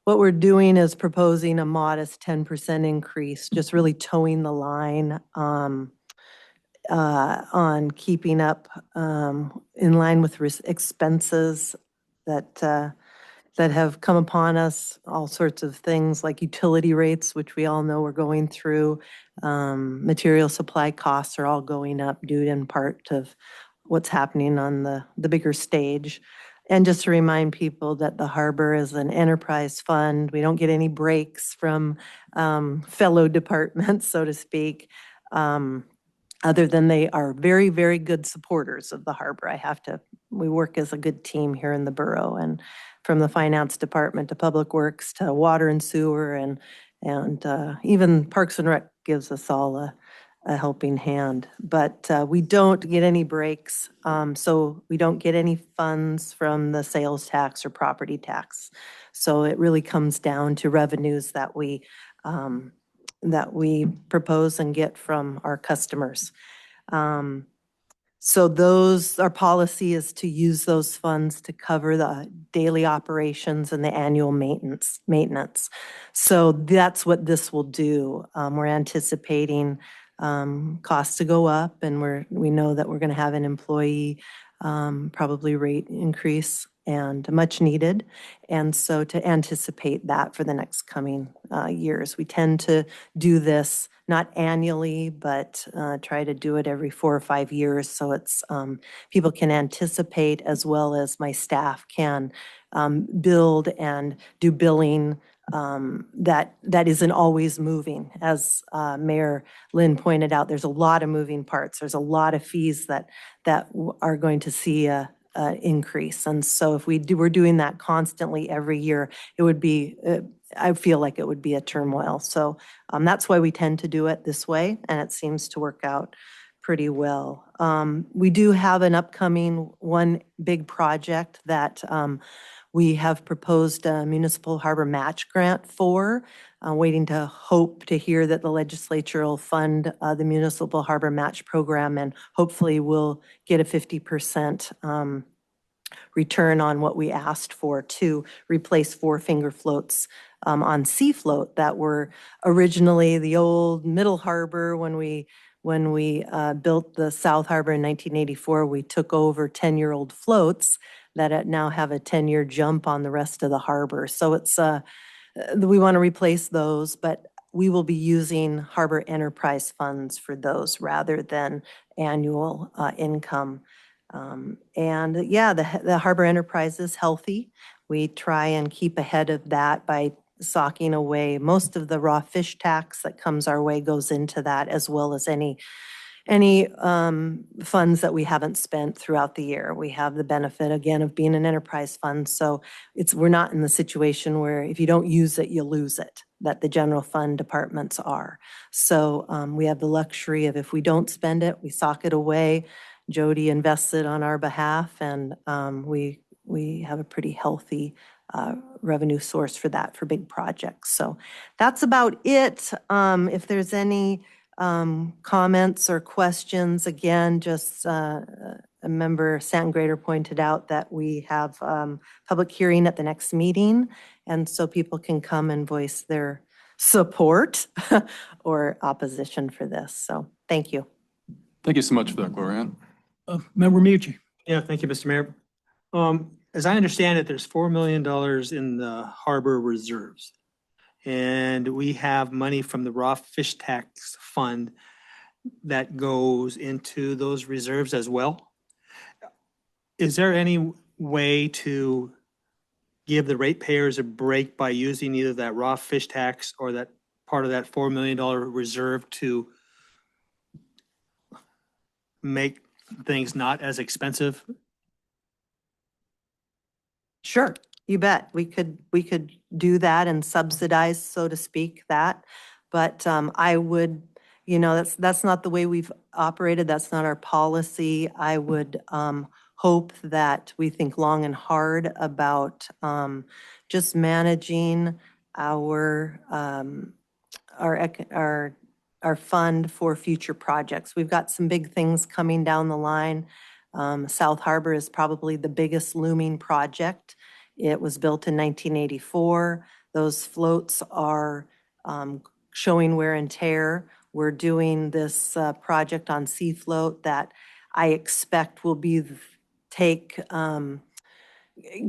what we're doing is proposing a modest 10% increase, just really towing the line on keeping up in line with expenses that have come upon us, all sorts of things like utility rates, which we all know we're going through. Material supply costs are all going up due in part to what's happening on the bigger stage. And just to remind people that the harbor is an enterprise fund. We don't get any breaks from fellow departments, so to speak, other than they are very, very good supporters of the harbor. We work as a good team here in the borough, and from the finance department to public works to water and sewer and even Parks and Rec gives us all a helping hand. But we don't get any breaks, so we don't get any funds from the sales tax or property tax. So it really comes down to revenues that we propose and get from our customers. So our policy is to use those funds to cover the daily operations and the annual maintenance. So that's what this will do. We're anticipating costs to go up, and we know that we're going to have an employee probably rate increase, and much needed. And so to anticipate that for the next coming years, we tend to do this not annually, but try to do it every 4 or 5 years. So it's people can anticipate, as well as my staff can build and do billing that isn't always moving. As Mayor Lynn pointed out, there's a lot of moving parts. There's a lot of fees that are going to see a increase. And so if we're doing that constantly every year, it would be, I feel like it would be a turmoil. So that's why we tend to do it this way, and it seems to work out pretty well. We do have an upcoming one big project that we have proposed a municipal harbor match grant for, waiting to hope to hear that the legislature will fund the municipal harbor match program, and hopefully we'll get a 50% return on what we asked for to replace 4 finger floats on Sea Float that were originally the old Middle Harbor. When we built the South Harbor in 1984, we took over 10-year-old floats that now have a 10-year jump on the rest of the harbor. So it's we want to replace those, but we will be using harbor enterprise funds for those rather than annual income. And yeah, the harbor enterprise is healthy. We try and keep ahead of that by socking away. Most of the raw fish tax that comes our way goes into that, as well as any funds that we haven't spent throughout the year. We have the benefit, again, of being an enterprise fund. So we're not in the situation where if you don't use it, you lose it, that the general fund departments are. So we have the luxury of, if we don't spend it, we sock it away. Jody invests it on our behalf, and we have a pretty healthy revenue source for that, for big projects. So that's about it. If there's any comments or questions, again, just a member, Stanton Grader, pointed out that we have public hearing at the next meeting, and so people can come and voice their support or opposition for this. So thank you. Thank you so much for that, Gloria. Member Mucci. Yeah, thank you, Mr. Mayor. As I understand it, there's $4 million in the harbor reserves. And we have money from the raw fish tax fund that goes into those reserves as well. Is there any way to give the ratepayers a break by using either that raw fish tax or that part of that $4 million reserve to make things not as expensive? Sure, you bet. We could do that and subsidize, so to speak, that. But I would, that's not the way we've operated. That's not our policy. I would hope that we think long and hard about just managing our fund for future projects. We've got some big things coming down the line. South Harbor is probably the biggest looming project. It was built in 1984. Those floats are showing wear and tear. We're doing this project on Sea Float that I expect will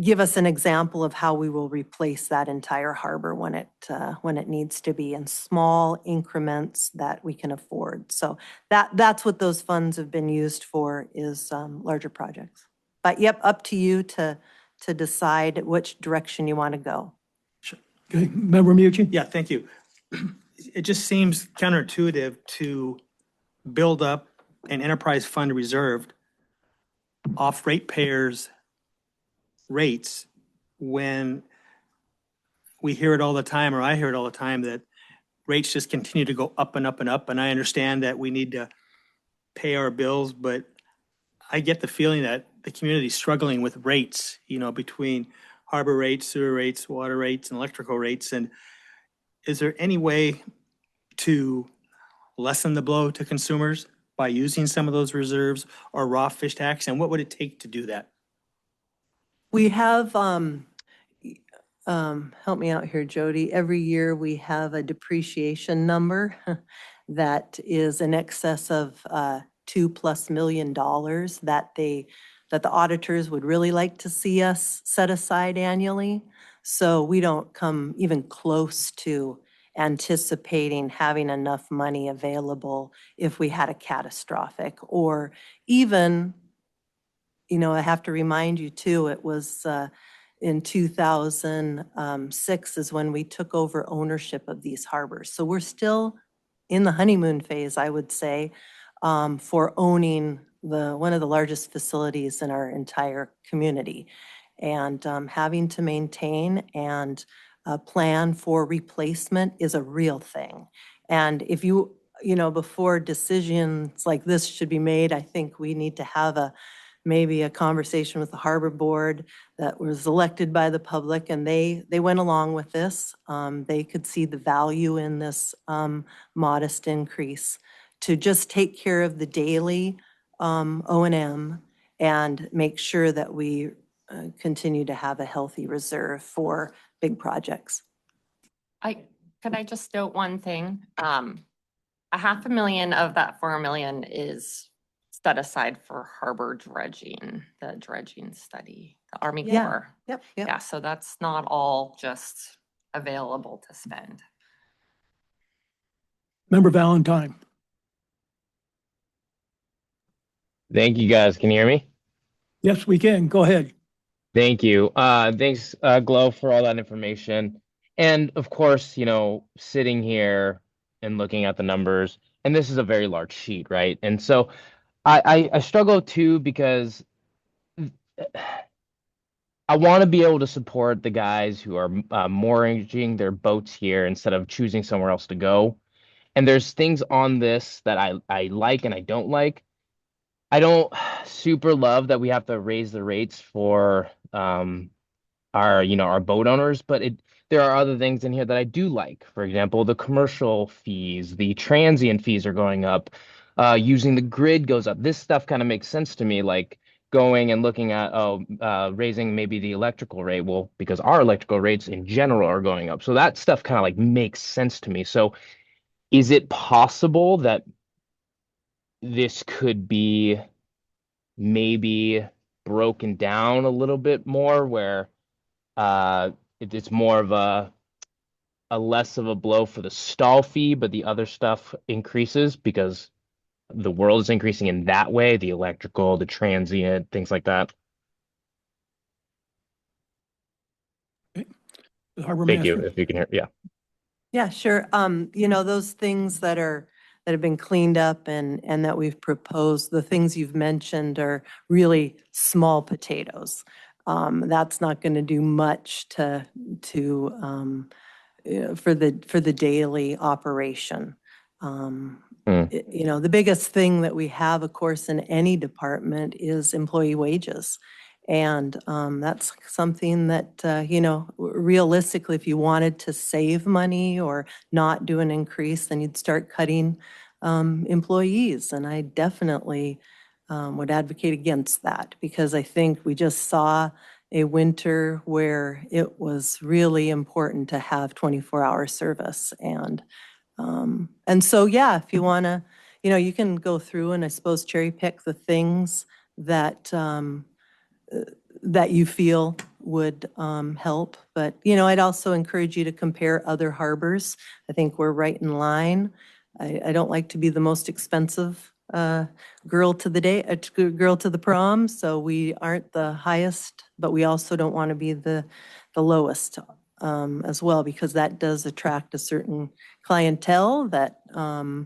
give us an example of how we will replace that entire harbor when it needs to be in small increments that we can afford. So that's what those funds have been used for, is larger projects. But yep, up to you to decide which direction you want to go. Okay, Member Mucci. Yeah, thank you. It just seems counterintuitive to build up an enterprise fund reserved off ratepayers' rates when we hear it all the time, or I hear it all the time, that rates just continue to go up and up and up. And I understand that we need to pay our bills, but I get the feeling that the community's struggling with rates, between harbor rates, sewer rates, water rates, and electrical rates. And is there any way to lessen the blow to consumers by using some of those reserves or raw fish tax? And what would it take to do that? We have, help me out here, Jody. Every year we have a depreciation number that is in excess of $2+ million that the auditors would really like to see us set aside annually. So we don't come even close to anticipating having enough money available if we had a catastrophic, or even, I have to remind you too, it was in 2006 is when we took over ownership of these harbors. So we're still in the honeymoon phase, I would say, for owning one of the largest facilities in our entire community. And having to maintain and plan for replacement is a real thing. And if before decisions like this should be made, I think we need to have maybe a conversation with the harbor board that was elected by the public, and they went along with this. They could see the value in this modest increase to just take care of the daily O&M and make sure that we continue to have a healthy reserve for big projects. Could I just note one thing? $500,000 of that 4 million is set aside for harbor dredging, the dredging study, the Army Yeah. Corps. Yep. Yeah, so that's not all just available to spend. Member Valentine. Thank you, guys. Can you hear me? Yes, we can. Go ahead. Thank you. Thanks, Glo, for all that information. And of course, sitting here and looking at the numbers, and this is a very large sheet, right? And so I struggle too, because I want to be able to support the guys who are mooring their boats here instead of choosing somewhere else to go. And there's things on this that I like and I don't like. I don't super love that we have to raise the rates for our boat owners, but there are other things in here that I do like. For example, the commercial fees, the transient fees are going up. Using the grid goes up. This stuff kind of makes sense to me, like going and looking at raising maybe the electrical rate. Well, because our electrical rates in general are going up. So that stuff kind of like makes sense to me. So is it possible that this could be maybe broken down a little bit more, where it's more of a less of a blow for the stall fee, but the other stuff increases because the world is increasing in that way, the electrical, the transient, things like that? The harbor Thank you, master. if you can hear. Yeah. Yeah, sure. Those things that have been cleaned up and that we've proposed, the things you've mentioned are really small potatoes. That's not going to do much for the daily operation. The biggest thing that we have, of course, in any department is employee wages. And that's something that, realistically, if you wanted to save money or not do an increase, then you'd start cutting employees. And I definitely would advocate against that, because I think we just saw a winter where it was really important to have 24-hour service. And so, yeah, if you want to, you can go through and I suppose cherry pick the things that you feel would help. But, I'd also encourage you to compare other harbors. I think we're right in line. I don't like to be the most expensive girl to the prom, so we aren't the highest, but we also don't want to be the lowest as well, because that does attract a certain clientele that that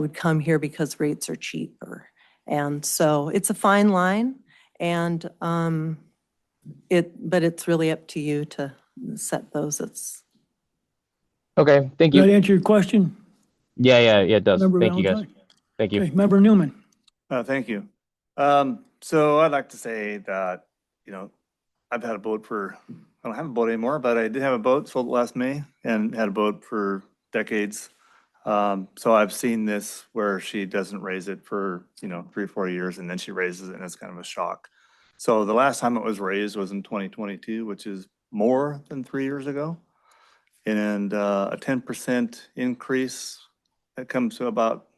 would come here because rates are cheaper. And so it's a fine line, and but it's really up to you to set those. Okay, thank Does that you. answer your question, Yeah, it does. Member Thank you, guys. Valentine? Thank you. Okay, Member Newman. Thank you. So I'd like to say that, I've had a boat I don't have a boat anymore, but I did have a boat, sold it last May, and had a boat for decades. So I've seen this where she doesn't raise it for, 3 or 4 years, and then she raises it, and it's kind of a shock. So the last time it was raised was in 2022, which is more than 3 years ago. And a 10% increase, that comes to about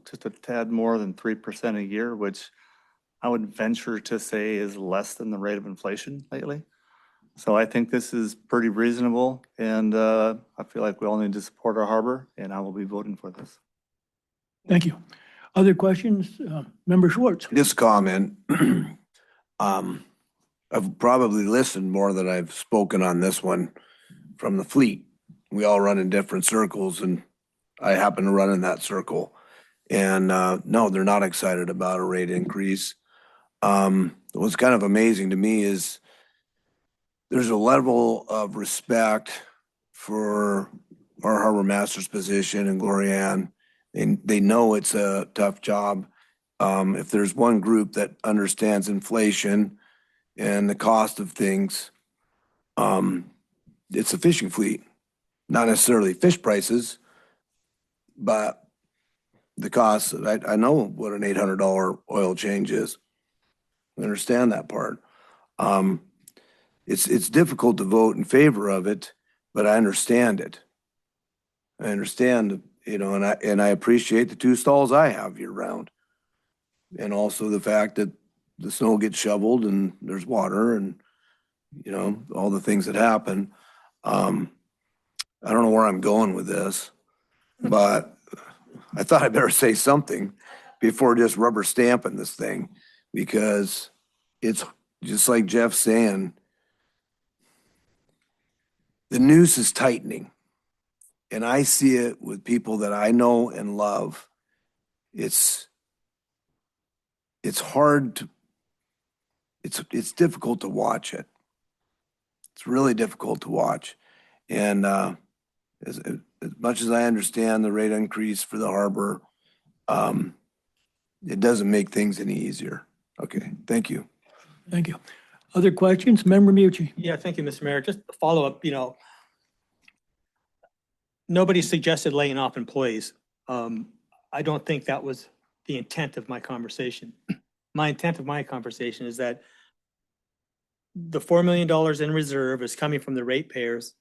just a tad more than 3% a year, which I would venture to say is less than the rate of inflation lately. So I think this is pretty reasonable, and I feel like we all need to support our harbor, and I will be voting for this. Thank you. Other questions? Member Schwartz? Just comment. I've probably listened more than I've spoken on this one from the fleet. We all run in different circles, and I happen to run in that circle. And no, they're not excited about a rate increase. What's kind of amazing to me is there's a level of respect for our harbor master's position and Glorianne, and they know it's a tough job. If there's one group that understands inflation and the cost of things, it's the fishing fleet. Not necessarily fish prices, but the cost. I know what an $800 oil change is. I understand that part. It's difficult to vote in favor of it, but I understand it. I understand, and I appreciate the 2 stalls I have year round. And also the fact that the snow gets shoveled and there's water and, all the things that happen. I don't know where I'm going with this, but I thought I better say something before just rubber stamping this thing, because it's just like Jeff's saying, the noose is tightening. And I see it with people that I know and love. It's hard to, it's difficult to watch it. It's really difficult to watch. And as much as I understand the rate increase for the harbor, it doesn't make things any easier. Okay, thank you. Thank you. Other questions? Member Mucci? Yeah, thank you, Mr. Mayor. Just a follow up, nobody suggested laying off employees. I don't think that was the intent of my conversation. My intent of my conversation is that the $4 million in reserve is coming from the ratepayers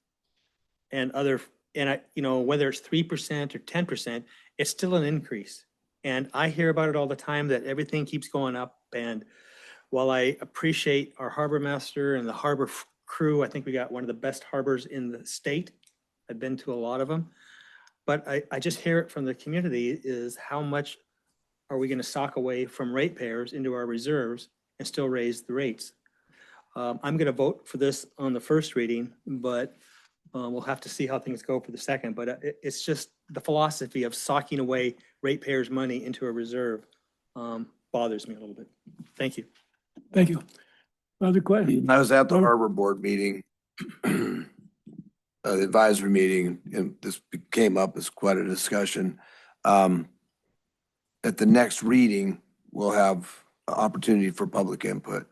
and whether it's 3% or 10%, it's still an increase. And I hear about it all the time that everything keeps going up. And while I appreciate our harbor master and the harbor crew, I think we got one of the best harbors in the state. I've been to a lot of them, but I just hear it from the community is how much are we going to sock away from ratepayers into our reserves and still raise the rates? I'm going to vote for this on the first reading, but we'll have to see how things go for the second. But it's just the philosophy of socking away ratepayers' money into a reserve bothers me a little bit. Thank you. Thank you. Other questions? I was at the harbor board meeting, the advisory meeting, and this came up as quite a discussion. At the next reading, we'll have an opportunity for public input.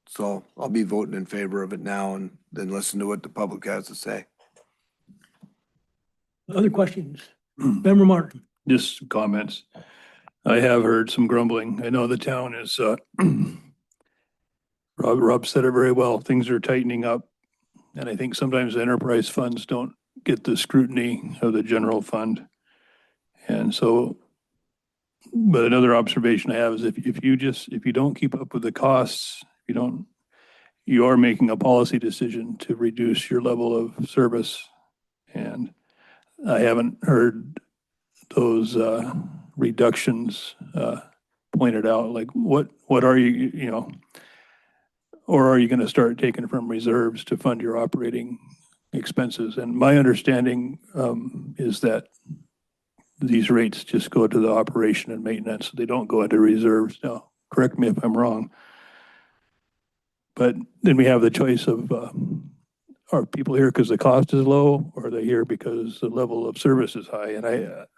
So I'll be voting in favor of it now and then listen to what the public has to say. Other questions? Member Martin? Just some comments. I have heard some grumbling. I know the town is, Rob said it very well. Things are tightening up. And I think sometimes enterprise funds don't get the scrutiny of the general fund. And so, but another observation I have is if you don't keep up with the costs, you are making a policy decision to reduce your level of service. And I haven't heard those reductions pointed out. Like what are you, or are you going to start taking from reserves to fund your operating expenses? And my understanding is that these rates just go to the operation and maintenance. They don't go into reserves. Now, correct me if I'm wrong. But then we have the choice of are people here because the cost is low, or are they here because the level of service is high? And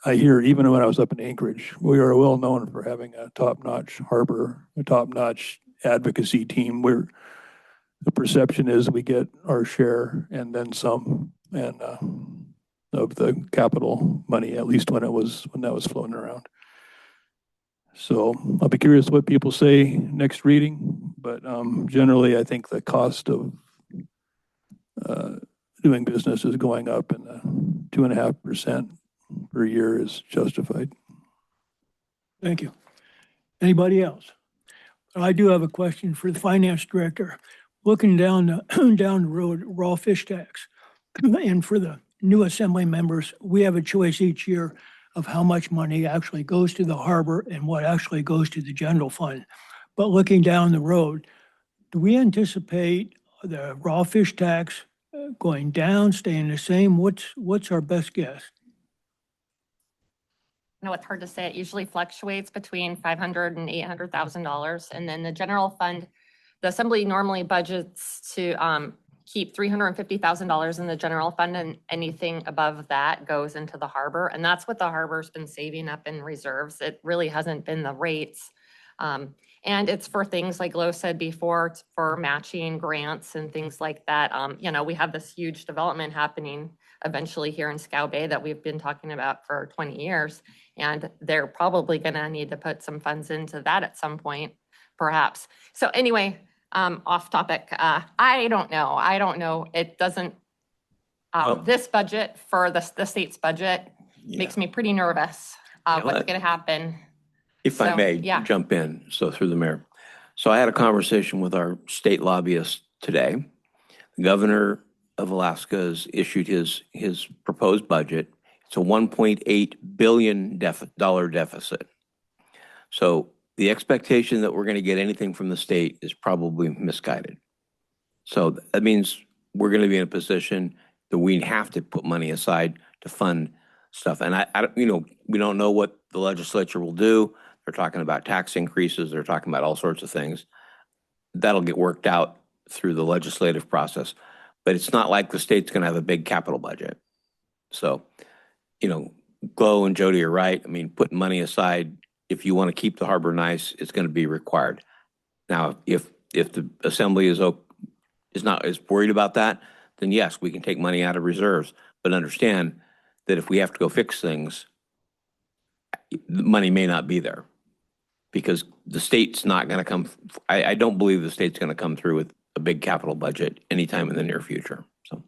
I hear, even when I was up in Anchorage, we are well known for having a top-notch harbor, a top-notch advocacy team. The perception is we get our share and then some, and of the capital money, at least when that was floating around. So I'll be curious what people say next reading, but generally, I think the cost of doing business is going up, and 2.5% per year is justified. Thank you. Anybody else? I do have a question for the finance director. Looking down the road, raw fish tax, and for the new assembly members, we have a choice each year of how much money actually goes to the harbor and what actually goes to the general fund. But looking down the road, do we anticipate the raw fish tax going down, staying the same? What's our best guess? No, it's hard to say. It usually fluctuates between $500,000 and $800,000. And then the general fund, the assembly normally budgets to keep $350,000 in the general fund, and anything above that goes into the harbor. And that's what the harbor's been saving up in reserves. It really hasn't been the rates. And it's for things like Lo said before, it's for matching grants and things like that. We have this huge development happening eventually here in Scow Bay that we've been talking about for 20 years. And they're probably gonna need to put some funds into that at some point, perhaps. So anyway, off topic, I don't know. It doesn't, this budget for the state's budget makes me pretty nervous. What's gonna happen? If I So, may yeah. jump in, so through the mayor. So I had a conversation with our state lobbyist today. The governor of Alaska has issued his proposed budget. It's a $1.8 billion deficit. So the expectation that we're going to get anything from the state is probably misguided. So that means we're going to be in a position that we have to put money aside to fund stuff. And we don't know what the legislature will do. They're talking about tax increases. They're talking about all sorts of things. That'll get worked out through the legislative process. But it's not like the state's going to have a big capital budget. So, Glo and Jody are right. I mean, putting money aside, if you want to keep the harbor nice, it's going to be required. Now, if the assembly is worried about that, then yes, we can take money out of reserves. But understand that if we have to go fix things, the money may not be there, because the state's not going to come. I don't believe the state's going to come through with a big capital budget anytime in the near future. So,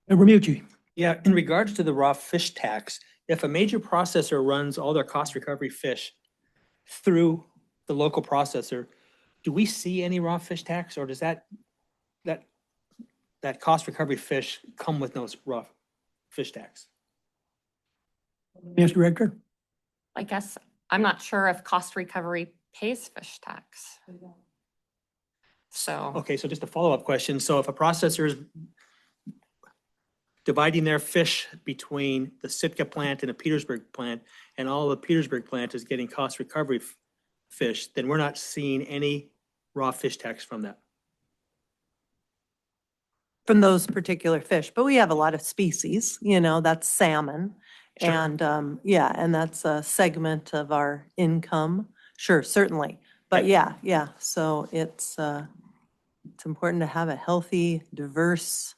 Member Mucci. Yeah, in regards to the raw fish tax, if a major processor runs all their cost recovery fish through the local processor, do we see any raw fish tax, or does that cost recovery fish come with no raw fish tax? Yes, Director? I guess, I'm not sure if cost recovery pays fish tax. So. Okay, so just a follow-up question. So if a processor is dividing their fish between the Sitka plant and the Petersburg plant, and all the Petersburg plant is getting cost recovery fish, then we're not seeing any raw fish tax from that. From those particular fish, but we have a lot of species, that's salmon. Sure. And and that's a segment of our income. Sure, certainly. But yeah. So it's important to have a healthy, diverse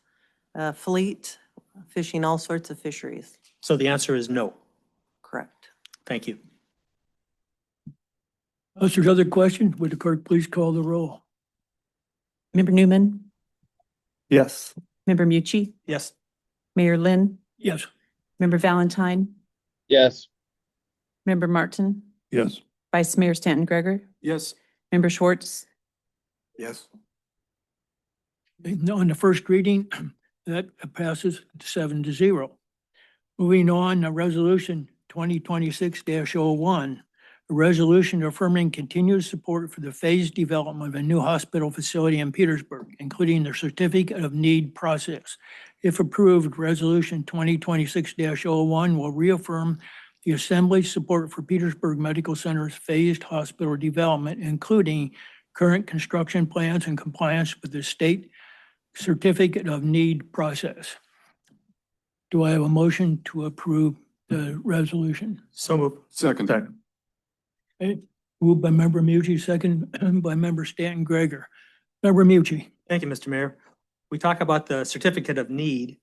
fleet fishing all sorts of fisheries. So the answer is no. Correct. Thank you. Unless there's other questions, would the clerk please call the roll? Member Newman, Yes. Member Mucci, Yes. Mayor Lynn, Yes. Member Valentine, Yes. Member Martin, Yes. Vice Mayor Stanton Greger, Yes. Member Schwartz, Yes. On the first reading, that passes 7-0. Moving on, Resolution 2026-01, a resolution affirming continued support for the phased development of a new hospital facility in Petersburg, including the certificate of need process. If approved, Resolution 2026-01 will reaffirm the Assembly's support for Petersburg Medical Center's phased hospital development, including current construction plans and compliance with the state certificate of need process. Do I have a motion to approve the resolution? So move. Second. Okay, moved by member Mucci, second by member Stanton Greger. Member Mucci. Thank you, Mr. Mayor. We talk about the certificate of need,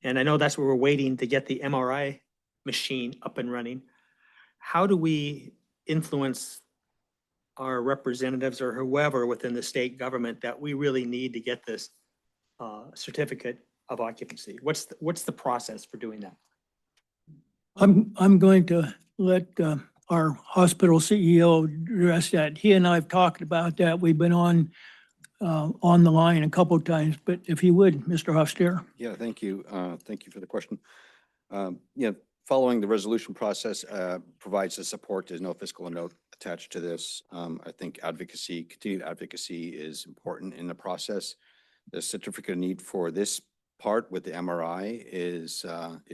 and I know that's where we're waiting to get the MRI machine up and running. How do we influence our representatives or whoever within the state government that we really need to get this certificate of occupancy? What's the process for doing that? I'm going to let our hospital CEO address that. He and I have talked about that. We've been on the line a couple of times, but if you would, Mr. Hofstadter. Yeah, thank you. Thank you for the question. Following the resolution process provides the support. There's no fiscal note attached to this. I think continued advocacy is important in the process. The certificate of need for this part with the MRI is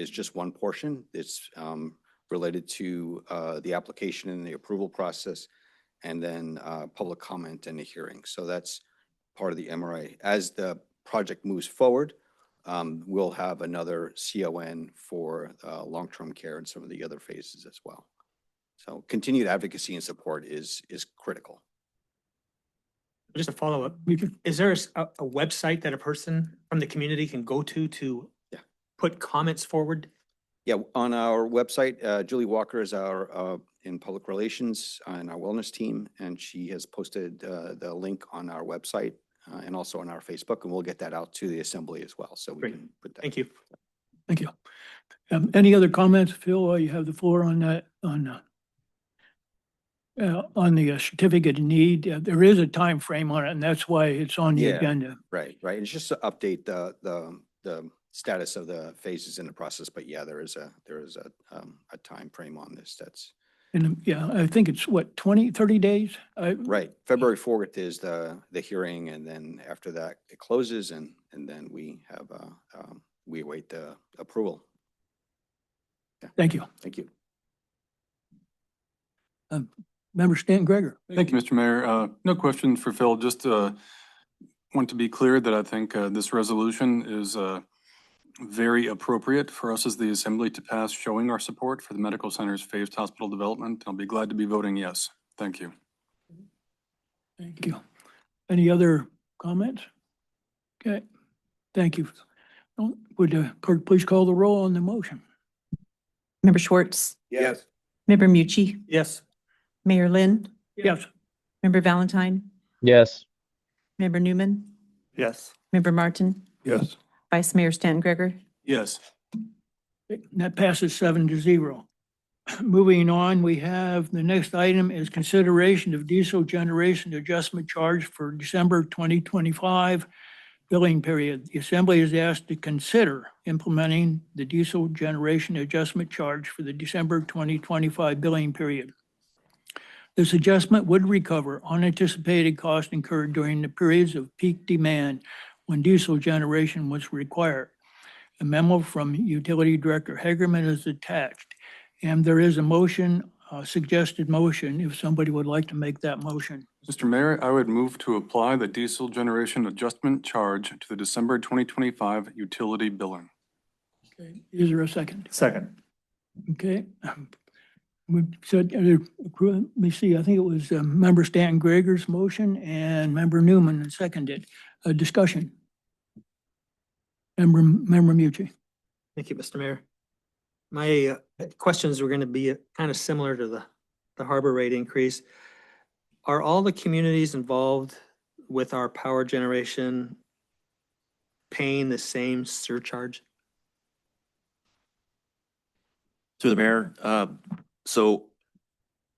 just one portion. It's related to the application and the approval process, and then public comment and the hearing. So that's part of the MRI. As the project moves forward, we'll have another CON for long-term care and some of the other phases as well. So continued advocacy and support is critical. Just a follow-up. Is there a website that a person from the community can go to put comments forward? Yeah, on our website, Julie Walker is our in public relations and our wellness team, and she has posted the link on our website and also on our Facebook, and we'll get that out to the assembly as well. So we can put that. Thank you. Thank you. Any other comments, Phil, while you have the floor on that, on the certificate of need? There is a time frame on it, and that's why it's on the Yeah, agenda. Right. It's just to update the status of the phases in the process. But yeah, there is a time frame on this. That's And yeah, I think it's what, 30 days? right. February 4th is the hearing, and then after that it closes, and then we have we await the approval. Yeah. Thank you. Thank you. Member Stanton Greger. Thank you, Mr. Mayor. No questions for Phil. Just want to be clear that I think this resolution is very appropriate for us as the assembly to pass, showing our support for the medical center's phased hospital development. I'll be glad to be voting yes. Thank you. Thank you. Any other comments? Okay, thank you. Would the clerk please call the roll on the motion? Member Schwartz, Yes. Member Mucci, Yes. Mayor Lynn, Yes. Member Valentine, Yes. Member Newman, Yes. Member Martin, Yes. Vice Mayor Stanton Greger. Yes. That passes 7-0. Moving on, we have, the next item is consideration of diesel generation adjustment charge for December 2025 billing period. The Assembly is asked to consider implementing the diesel generation adjustment charge for the December 2025 billing period. This adjustment would recover unanticipated costs incurred during the periods of peak demand when diesel generation was required. A memo from Utility Director Hagerman is attached, and there is a motion, a suggested motion, if somebody would like to make that motion. Mr. Mayor, I would move to apply the diesel generation adjustment charge to the December 2025 utility billing. Okay, is there a second? Second. Okay. We said, let me see, I think it was Member Stanton Greger's motion and Member Newman seconded. Discussion. Member Mucci. Thank you, Mr. Mayor. My questions were going to be kind of similar to the harbor rate increase. Are all the communities involved with our power generation paying the same surcharge? Through the mayor, so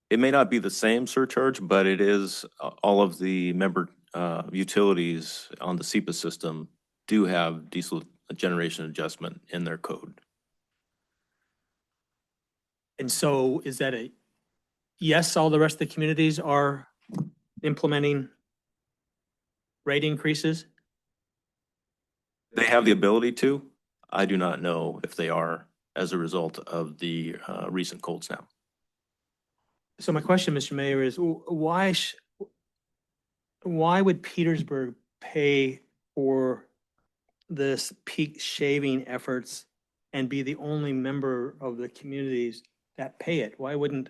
it may not be the same surcharge, but it is, all of the member utilities on the SEPA system do have diesel generation adjustment in their code. And so is that a yes, all the rest of the communities are implementing rate increases? They have the ability to. I do not know if they are as a result of the recent cold snap. So my question, Mr. Mayor, is why would Petersburg pay for this peak shaving efforts and be the only member of the communities that pay it? Why wouldn't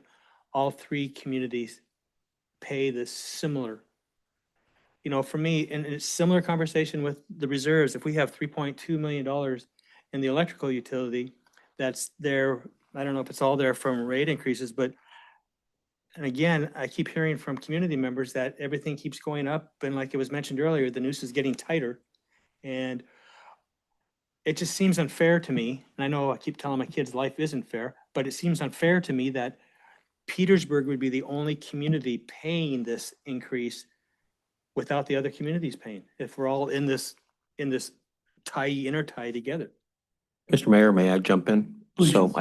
all three communities pay this similar? You know, for me, and it's similar conversation with the reserves. If we have $3.2 million in the electrical utility, that's there. I don't know if it's all there from rate increases, but, and again, I keep hearing from community members that everything keeps going up. And like it was mentioned earlier, the noose is getting tighter. And it just seems unfair to me. And I know I keep telling my kids life isn't fair, but it seems unfair to me that Petersburg would be the only community paying this increase without the other communities paying, if we're all in this intertie together. Mr. Mayor, may I jump in? Please. So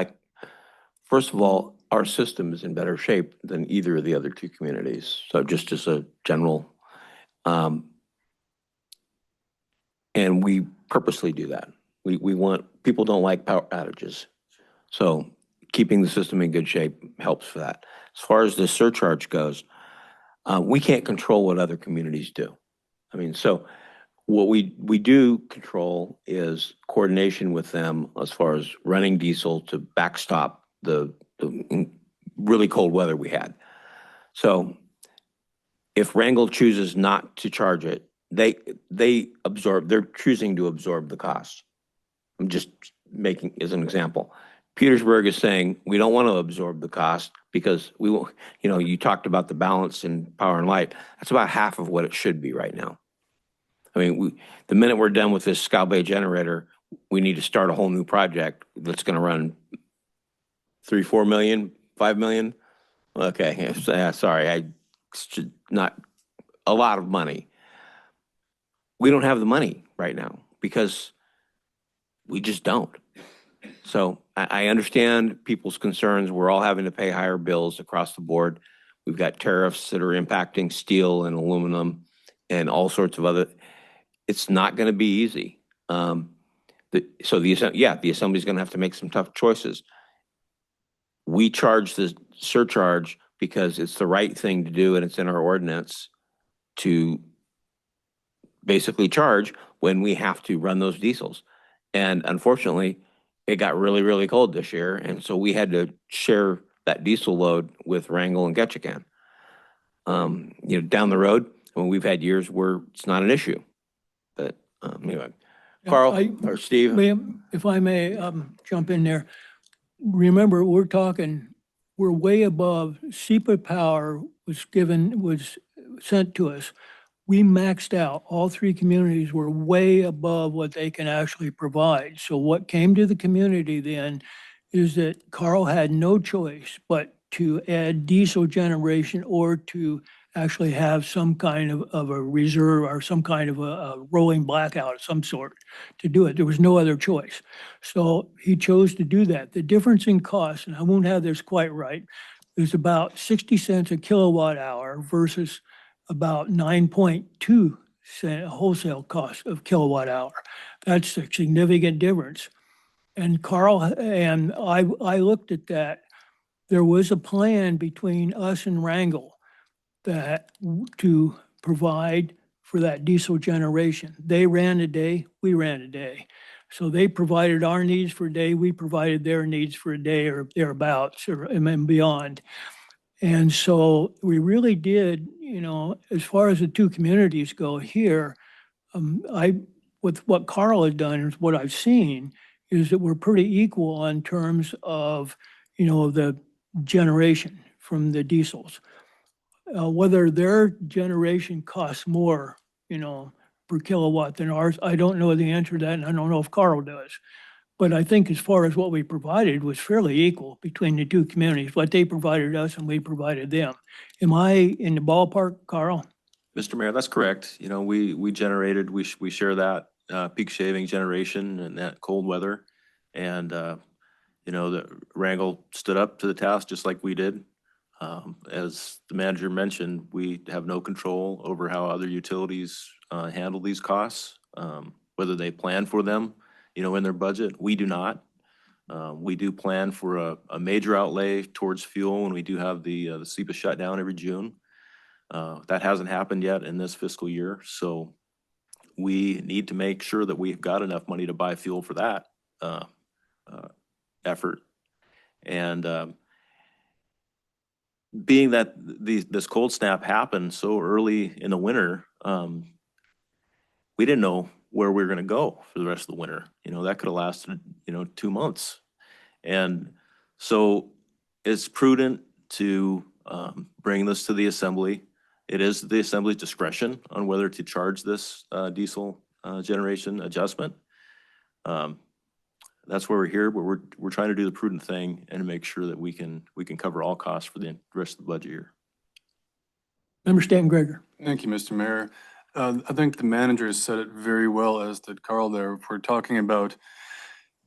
first of all, our system is in better shape than either of the other two communities. So just as a general, and we purposely do that. We want, people don't like power outages. So keeping the system in good shape helps for that. As far as the surcharge goes, we can't control what other communities do. I mean, so what we do control is coordination with them as far as running diesel to backstop the really cold weather we had. So if Wrangell chooses not to charge it, they're choosing to absorb the cost. I'm just making as an example. Petersburg is saying, we don't want to absorb the cost because we will, you know, you talked about the balance in power and light. That's about half of what it should be right now. I mean, the minute we're done with this Scow Bay generator, we need to start a whole new project that's going to run 3, 4 million, 5 million. Okay, sorry, not a lot of money. We don't have the money right now because we just don't. So I understand people's concerns. We're all having to pay higher bills across the board. We've got tariffs that are impacting steel and aluminum and all sorts of other. It's not going to be easy. The assembly's going to have to make some tough choices. We charge the surcharge because it's the right thing to do and it's in our ordinance to basically charge when we have to run those diesels. And unfortunately, it got really, really cold this year. And so we had to share that diesel load with Wrangell and Ketchikan. You know, down the road, when we've had years where it's not an issue. But anyway, Carl or Steve. If I may jump in there. Remember, we're way above SEPA power was sent to us. We maxed out. All three communities were way above what they can actually provide. So what came to the community then is that Carl had no choice but to add diesel generation or to actually have some kind of a reserve or some kind of a rolling blackout of some sort to do it. There was no other choice. So he chose to do that. The difference in cost, and I won't have this quite right, is about 60 cents a kilowatt hour versus about 9.2 cent wholesale cost of kilowatt hour. That's a significant difference. And Carl and I looked at that. There was a plan between us and Wrangell that to provide for that diesel generation. They ran a day, we ran a day. So they provided our needs for a day, we provided their needs for a day or thereabouts and beyond. And so we really did, you know, as far as the two communities go here, with what Carl had done is what I've seen is that we're pretty equal in terms of, you know, the generation from the diesels. Whether their generation costs more, you know, per kilowatt than ours, I don't know the answer to that, and I don't know if Carl does. But I think as far as what we provided was fairly equal between the two communities, what they provided us and we provided them. Am I in the ballpark, Carl? Mr. Mayor, that's correct. You know, we generated, we share that peak shaving generation and that cold weather. And, you know, the Wrangell stood up to the task just like we did. As the manager mentioned, we have no control over how other utilities handle these costs, whether they plan for them, you know, in their budget. We do not. We do plan for a major outlay towards fuel when we do have the SEPA shutdown every June. That hasn't happened yet in this fiscal year. So we need to make sure that we've got enough money to buy fuel for that effort. And being that this cold snap happened so early in the winter, we didn't know where we were going to go for the rest of the winter. You know, that could have lasted, 2 months. And so it's prudent to bring this to the assembly. It is the assembly's discretion on whether to charge this diesel generation adjustment. That's where we're here, but we're trying to do the prudent thing and to make sure that we can cover all costs for the rest of the budget year. Member Stanton Gregor. Thank you, Mr. Mayor. I think the manager said it very well, as did Carl there. If we're talking about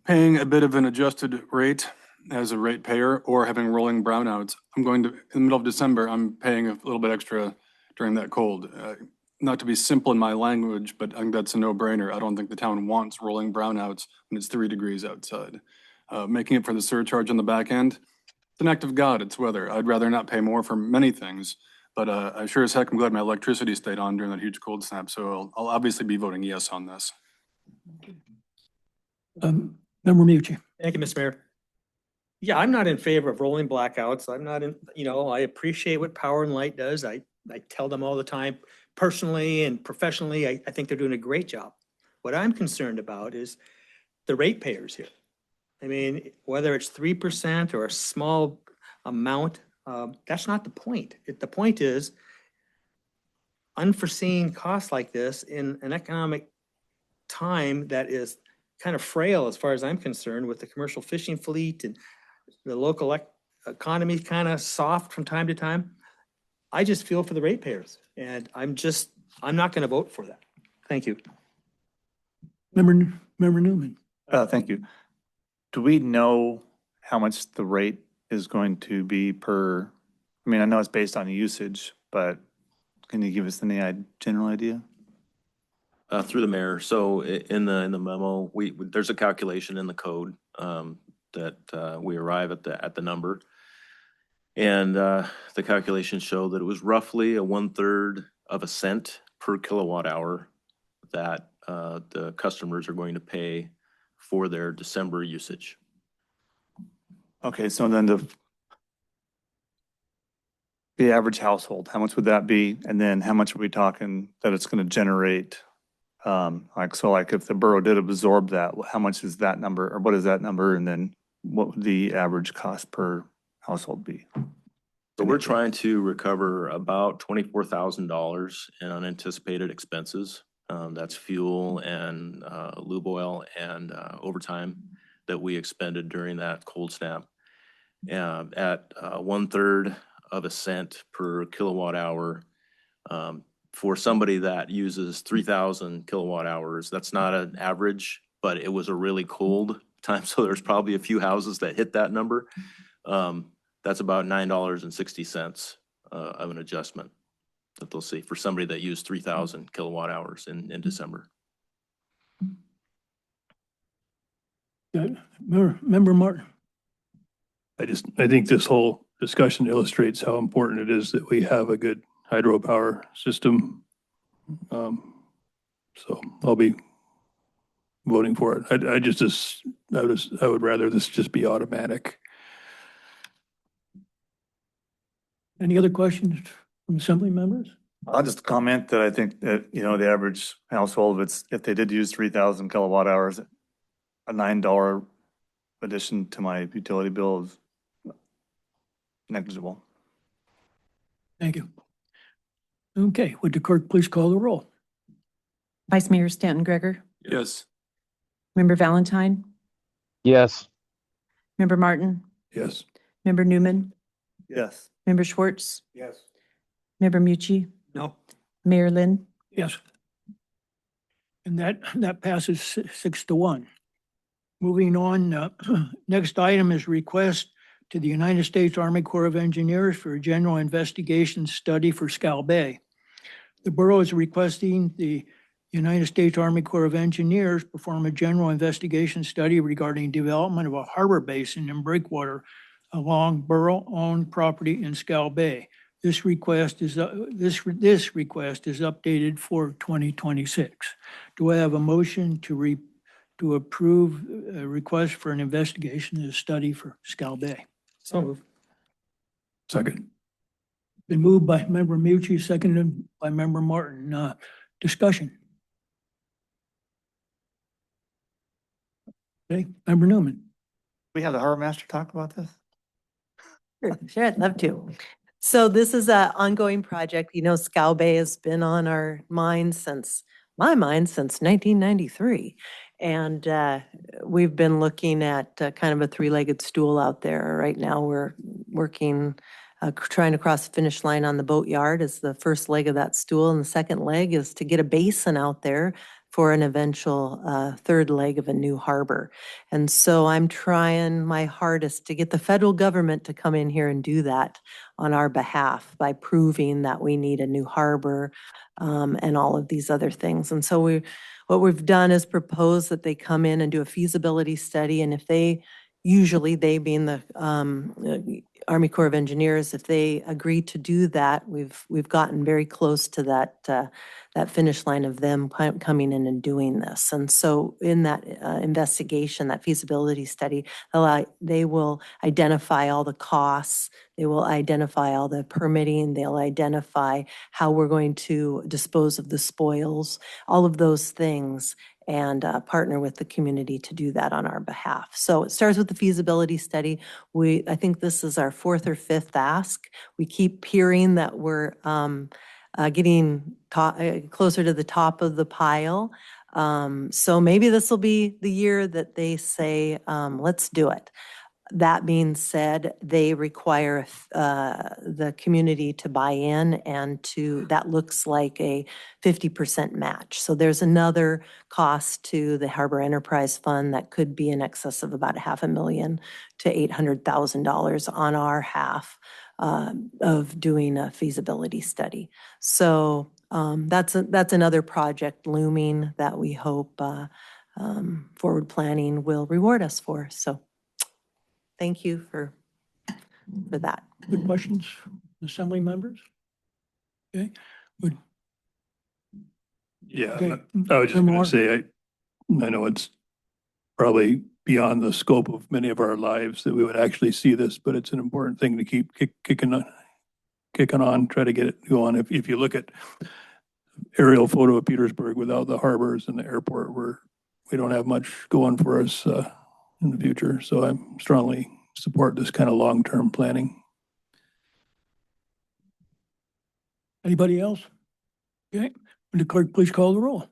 paying a bit of an adjusted rate as a ratepayer or having rolling brownouts, in the middle of December, I'm paying a little bit extra during that cold. Not to be simple in my language, but I think that's a no-brainer. I don't think the town wants rolling brownouts when it's 3 degrees outside. Making it for the surcharge on the back end, it's an act of God, it's weather. I'd rather not pay more for many things, but I sure as heck am glad my electricity stayed on during that huge cold snap, so I'll obviously be voting yes on this. Member Mucci. Thank you, Mr. Mayor. Yeah, I'm not in favor of rolling blackouts. I'm not in, I appreciate what Power and Light does. I tell them all the time, personally and professionally, I think they're doing a great job. What I'm concerned about is the ratepayers here. I mean, whether it's 3% or a small amount, that's not the point. The point is unforeseen costs like this in an economic time that is kind of frail as far as I'm concerned, with the commercial fishing fleet and the local economy kind of soft from time to time. I just feel for the ratepayers, and I'm not going to vote for that. Thank you. Member Newman. Thank you. Do we know how much the rate is going to be per, I mean, I know it's based on usage, but can you give us any general idea? Through the mayor. So in the memo, there's a calculation in the code that we arrive at the number. And the calculations show that it was roughly 1/3 of a cent per kilowatt hour that the customers are going to pay for their December usage. Okay, so then the average household, how much would that be? And then how much are we talking that it's going to generate? Like if the borough did absorb that, how much is that number, or what is that number? And then what would the average cost per household be? So we're trying to recover about $24,000 in unanticipated expenses. That's fuel and lube oil and overtime that we expended during that cold snap. At 1/3 of a cent per kilowatt hour, for somebody that uses 3,000 kilowatt hours, that's not an average, but it was a really cold time. So there's probably a few houses that hit that number. That's about $9.60 of an adjustment that they'll see for somebody that used 3,000 kilowatt hours in December. Member Martin. I think this whole discussion illustrates how important it is that we have a good hydropower system. So I'll be voting for it. I would rather this just be automatic. Any other questions from assembly members? I'll just comment that I think that, the average household, if they did use 3,000 kilowatt hours, a $9 addition to my utility bill is negligible. Thank you. Okay, would the clerk please call the roll? Vice Mayor Stanton Gregor, Yes. Member Valentine, Yes. Member Martin, Yes. Member Newman, Yes. Member Schwartz, Yes. Member Mucci, No. Mayor Lynn. Yes. And that passes 6-1. Moving on, next item is request to the United States Army Corps of Engineers for a general investigation study for Scow Bay. The borough is requesting the United States Army Corps of Engineers perform a general investigation study regarding development of a harbor basin and breakwater along borough-owned property in Scow Bay. This request is updated for 2026. Do I have a motion to approve a request for an investigation and a study for Scow Bay? So move. Second. Been moved by Member Mucci, seconded by Member Martin. Discussion. Okay, Member Newman. We have the harbor master talk about this? Sure, I'd love to. So this is an ongoing project. You know, Scow Bay has been on our mind since 1993. And we've been looking at kind of a three-legged stool out there. Right now, we're working, trying to cross the finish line on the boatyard is the first leg of that stool. And the second leg is to get a basin out there for an eventual third leg of a new harbor. And so I'm trying my hardest to get the federal government to come in here and do that on our behalf by proving that we need a new harbor and all of these other things. And so what we've done is propose that they come in and do a feasibility study. And if they, usually they being the Army Corps of Engineers, if they agree to do that, we've gotten very close to that finish line of them coming in and doing this. And so in that investigation, that feasibility study, they will identify all the costs, they will identify all the permitting, they'll identify how we're going to dispose of the spoils, all of those things, and partner with the community to do that on our behalf. So it starts with the feasibility study. I think this is our fourth or fifth ask. We keep hearing that we're getting closer to the top of the pile. So maybe this will be the year that they say, let's do it. That being said, they require the community to buy in, and that looks like a 50% match. So there's another cost to the Harbor Enterprise Fund that could be in excess of about $500,000 to $800,000 on our half of doing a feasibility study. So that's another project looming that we hope forward planning will reward us for. So thank you for that. Good questions, Assembly members? Okay. Yeah, Okay. I was just Member gonna Martin. say, I know it's probably beyond the scope of many of our lives that we would actually see this, but it's an important thing to keep kicking on, try to get it going. If you look at aerial photo of Petersburg without the harbors and the airport, we don't have much going for us in the future. So I strongly support this kind of long-term planning. Anybody else? Okay, would the clerk please call the roll?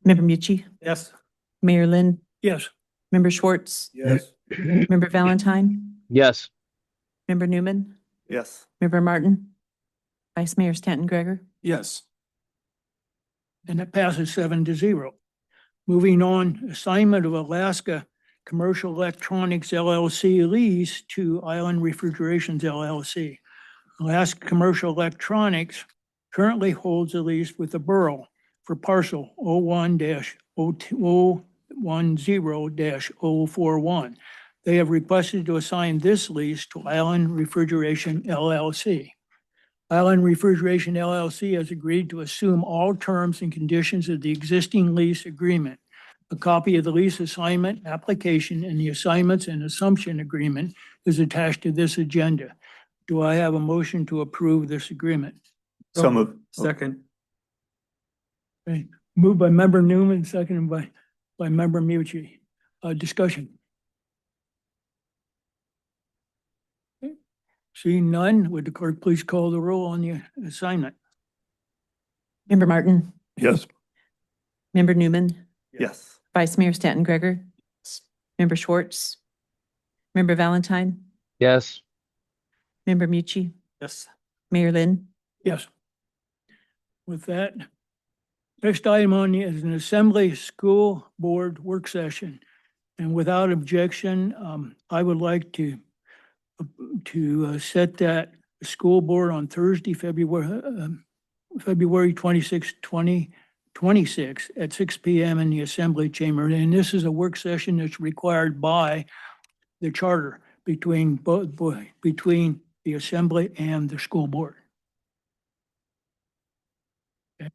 Member Mucci, Yes. Mayor Lynn, Yes. Member Schwartz, Yes. Member Valentine, Yes. Member Newman, Yes. Member Martin, Vice Mayor Stanton Greger. Yes. And that passes 7-0. Moving on, assignment of Alaska Commercial Electronics LLC lease to Island Refrigerations LLC. Alaska Commercial Electronics currently holds a lease with the borough for parcel 01-010-041. They have requested to assign this lease to Island Refrigeration LLC. Island Refrigeration LLC has agreed to assume all terms and conditions of the existing lease agreement. A copy of the lease assignment application and the assignments and assumption agreement is attached to this agenda. Do I have a motion to approve this agreement? So moved. Second. Okay. Moved by Member Newman, seconded by Member Mucci. Discussion. Okay. Seeing none, would the clerk please call the roll on the assignment? Member Martin, Yes. Member Newman, Yes. Vice Mayor Stanton Greger, Member Schwartz, Member Valentine, Yes. Member Mucci, Yes. Mayor Lynn. Yes. With that, next item on the is an Assembly School Board work session. And without objection, I would like to set that school board on Thursday, February 26, 2026 at 6 p.m. in the Assembly Chamber. And this is a work session that's required by the charter between the the Assembly and the school board. Okay.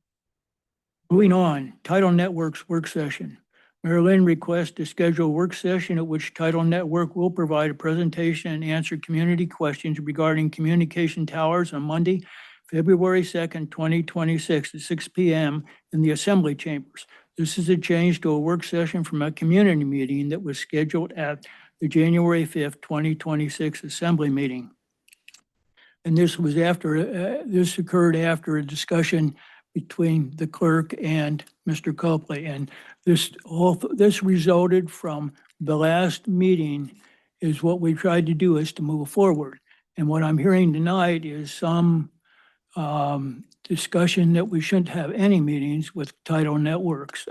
Moving on, Title Networks work session. Mary Lynn requests to schedule a work session at which Title Network will provide a presentation and answer community questions regarding communication towers on Monday, February 2nd, 2026 at 6 p.m. in the Assembly Chambers. This is a change to a work session from a community meeting that was scheduled at the January 5th, 2026 Assembly meeting. And this was this occurred after a discussion between the clerk and Mr. Copley. And this resulted from the last meeting is what we tried to do is to move forward. And what I'm hearing tonight is some discussion that we shouldn't have any meetings with Title Networks.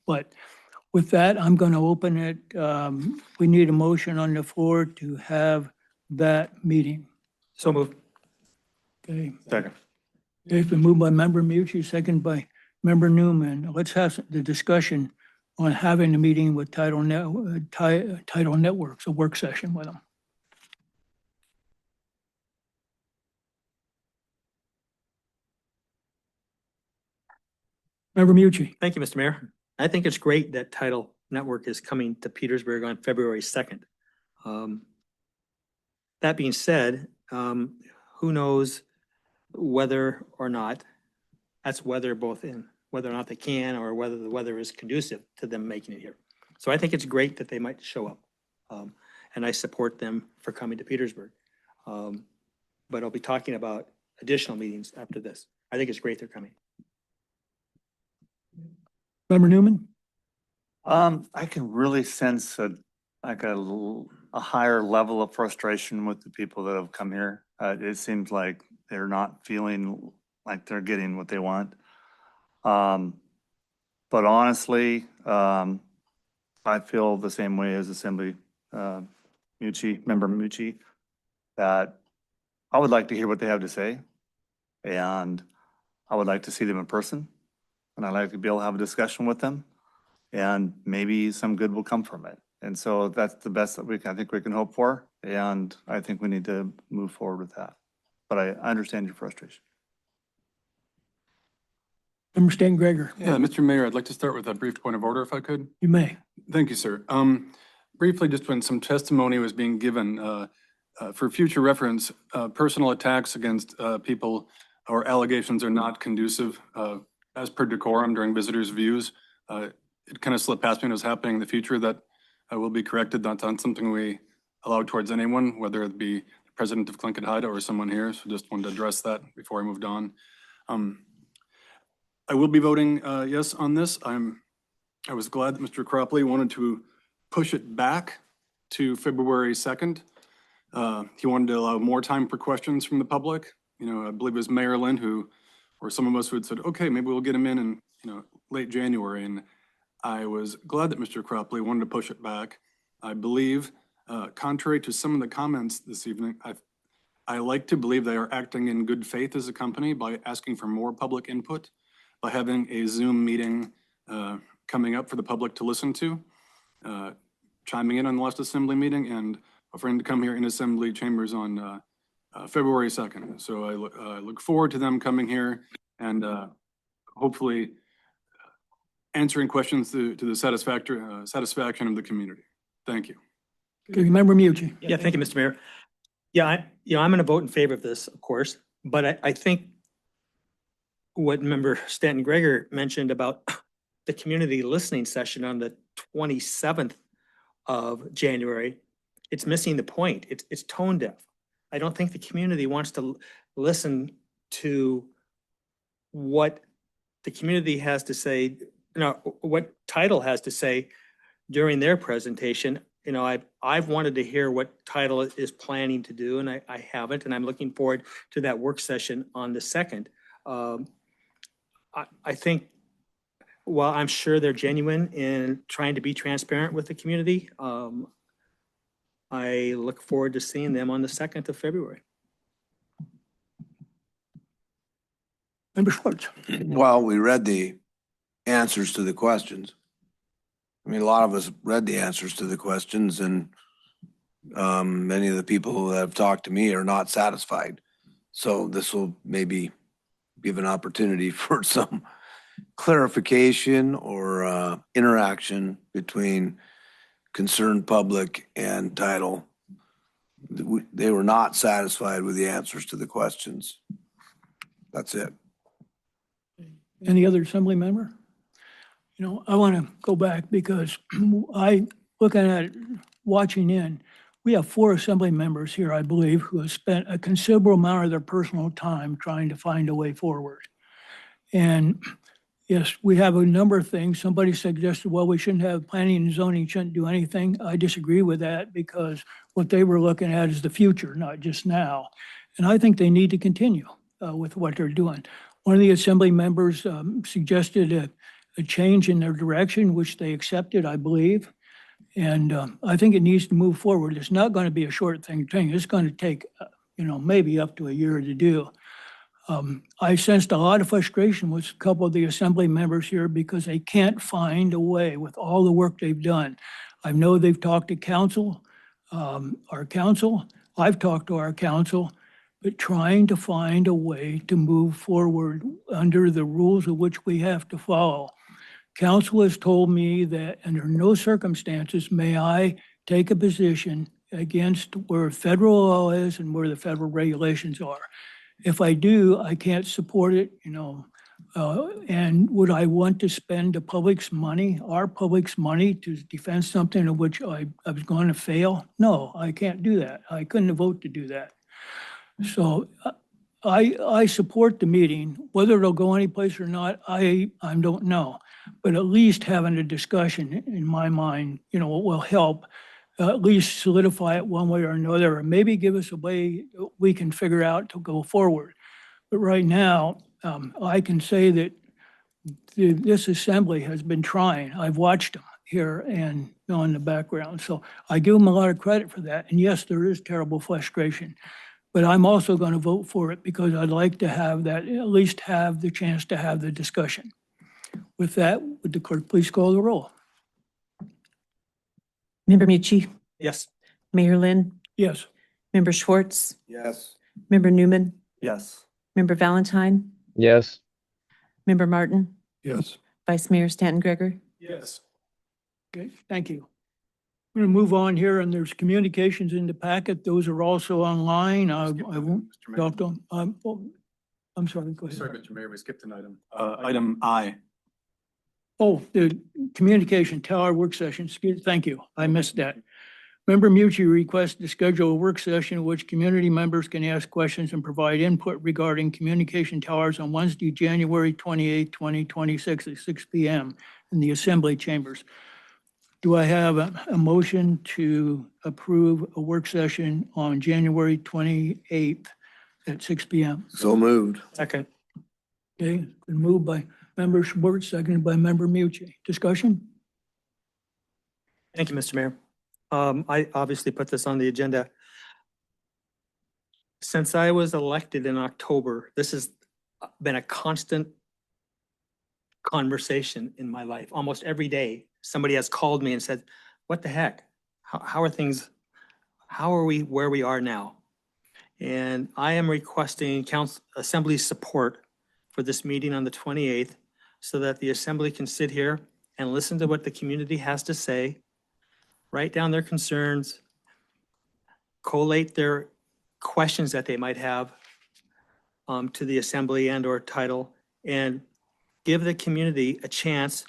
But with that, I'm going to open it. We need a motion on the floor to have that meeting. So moved. Okay. Second. It's been moved by Member Mucci, second by Member Newman. Let's have the discussion on having a meeting with Title Networks, a work session with them. Member Mucci. Thank you, Mr. Mayor. I think it's great that Title Network is coming to Petersburg on February 2nd. That being said, who knows whether or not, that's whether or not they can or whether the weather is conducive to them making it here. So I think it's great that they might show up. And I support them for coming to Petersburg. But I'll be talking about additional meetings after this. I think it's great they're coming. Member Newman? I can really sense a higher level of frustration with the people that have come here. It seems like they're not feeling like they're getting what they want. But honestly, I feel the same way as Assembly Member Mucci, that I would like to hear what they have to say. And I would like to see them in person. And I'd like to be able to have a discussion with them. And maybe some good will come from it. And so that's the best that I think we can hope for. And I think we need to move forward with that. But I understand your frustration. Member Stan Gregor. Yeah, Mr. Mayor, I'd like to start with a brief point of order if I could. You may. Thank you, sir. Briefly, just when some testimony was being given, for future reference, personal attacks against people or allegations are not conducive as per decorum during visitors' views. It kind of slipped past me it was happening in the future that will be corrected. That's not something we allow towards anyone, whether it be the president of Clinton Haida or someone here. So just wanted to address that before I moved on. I will be voting yes on this. I was glad that Mr. Cropley wanted to push it back to February 2nd. He wanted to allow more time for questions from the public. You know, I believe it was Mayor Lynn or some of us who had said, okay, maybe we'll get him in, late January. And I was glad that Mr. Cropley wanted to push it back. I believe, contrary to some of the comments this evening, I like to believe they are acting in good faith as a company by asking for more public input, by having a Zoom meeting coming up for the public to listen to, chiming in on the last Assembly meeting, and offering to come here in Assembly Chambers on February 2nd. So I look forward to them coming here and hopefully answering questions to the satisfaction of the community. Thank you. Member Mucci. Yeah, thank you, Mr. Mayor. Yeah, I'm going to vote in favor of this, of course, but I think what Member Stanton Gregor mentioned about the community listening session on the 27th of January, it's missing the point. It's tone deaf. I don't think the community wants to listen to what the community has to say, what Title has to say during their presentation. I've wanted to hear what Title is planning to do, and I haven't, and I'm looking forward to that work session on the 2nd. I think, while I'm sure they're genuine in trying to be transparent with the community, I look forward to seeing them on the 2nd of February. Member Schwartz. Well, we read the answers to the questions. I mean, a lot of us read the answers to the questions, and Many of the people that have talked to me are not satisfied. So this will maybe give an opportunity for some clarification or interaction between concerned public and title. They were not satisfied with the answers to the questions. That's it. Any other assembly member? You know, I want to go back because looking at it, watching in, we have 4 assembly members here, I believe, who have spent a considerable amount of their personal time trying to find a way forward. And yes, we have a number of things. Somebody suggested, well, we shouldn't have planning and zoning, shouldn't do anything. I disagree with that because what they were looking at is the future, not just now. And I think they need to continue with what they're doing. One of the assembly members suggested a change in their direction, which they accepted, I believe. And I think it needs to move forward. It's not going to be a short thing. It's going to take, maybe up to a year to do. I sensed a lot of frustration with a couple of the assembly members here because they can't find a way with all the work they've done. I know they've talked to council, our council. I've talked to our council, but trying to find a way to move forward under the rules of which we have to follow. Council has told me that under no circumstances may I take a position against where federal law is and where the federal regulations are. If I do, I can't support it, and would I want to spend the public's money, our public's money, to defend something in which I was going to fail? No, I can't do that. I couldn't vote to do that. So I support the meeting. Whether it'll go anyplace or not, I don't know. But at least having a discussion in my mind, will help at least solidify it one way or another, or maybe give us a way we can figure out to go forward. But right now, I can say that this assembly has been trying. I've watched them here and in the background. So I give them a lot of credit for that. And yes, there is terrible frustration. But I'm also going to vote for it because I'd like to have that, at least have the chance to have the discussion. With that, would the clerk please call the roll? Member Mucci, Yes. Mayor Lynn, Yes. Member Schwartz, Yes. Member Newman, Yes. Member Valentine, Yes. Member Martin, Yes. Vice Mayor Stanton Greger. Yes. Okay, thank you. I'm going to move on here, and there's communications in the packet. Those are also online. I won't talk to them. I'm sorry, go ahead. Sorry, Mr. Mayor, we skipped an item. Item I. Oh, the communication tower work session. Thank you. I missed that. Member Mucci requests to schedule a work session in which community members can ask questions and provide input regarding communication towers on Wednesday, January 28, 2026 at 6 p.m. in the Assembly Chambers. Do I have a motion to approve a work session on January 28th at 6 p.m.? So moved. Second. Okay, been moved by Member Schwartz, seconded by Member Mucci. Discussion? Thank you, Mr. Mayor. I obviously put this on the agenda. Since I was elected in October, this has been a constant conversation in my life. Almost every day, somebody has called me and said, what the heck? How are things, how are we where we are now? And I am requesting council assembly support for this meeting on the 28th so that the assembly can sit here and listen to what the community has to say, write down their concerns, collate their questions that they might have to the assembly and or title, and give the community a chance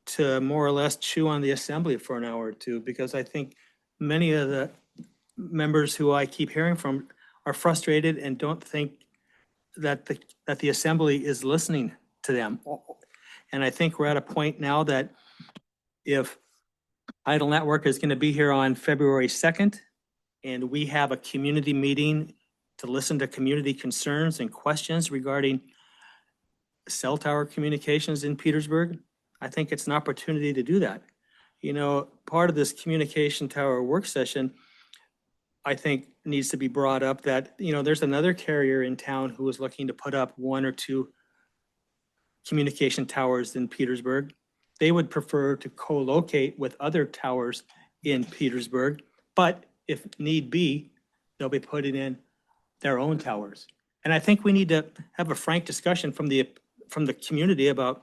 to more or less chew on the assembly for an hour or two, because I think many of the members who I keep hearing from are frustrated and don't think that the assembly is listening to them. And I think we're at a point now that if Idle Network is going to be here on February 2nd, and we have a community meeting to listen to community concerns and questions regarding cell tower communications in Petersburg. I think it's an opportunity to do that. Part of this communication tower work session, I think, needs to be brought up that, there's another carrier in town who is looking to put up 1 or 2 communication towers in Petersburg. They would prefer to co-locate with other towers in Petersburg, but if need be, they'll be putting in their own towers. And I think we need to have a frank discussion from the community about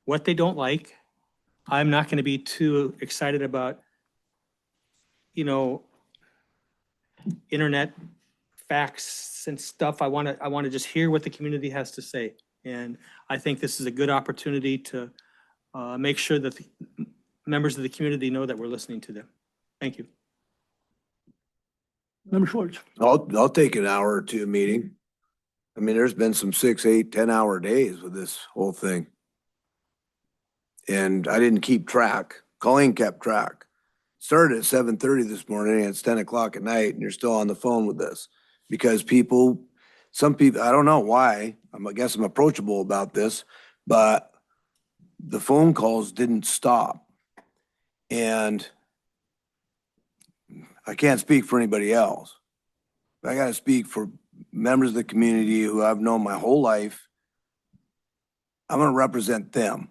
what they don't like. I'm not going to be too excited about, internet facts and stuff. I want to just hear what the community has to say. And I think this is a good opportunity to make sure that the members of the community know that we're listening to them. Thank you. Member Schwartz. I'll take an hour or two meeting. I mean, there's been some 6, 8, 10-hour days with this whole thing. And I didn't keep track. Colleen kept track. Started at 7:30 this morning and it's 10 o'clock at night and you're still on the phone with this. Because some people, I don't know why, I guess I'm approachable about this, but the phone calls didn't stop. And I can't speak for anybody else. But I gotta speak for members of the community who I've known my whole life. I'm gonna represent them.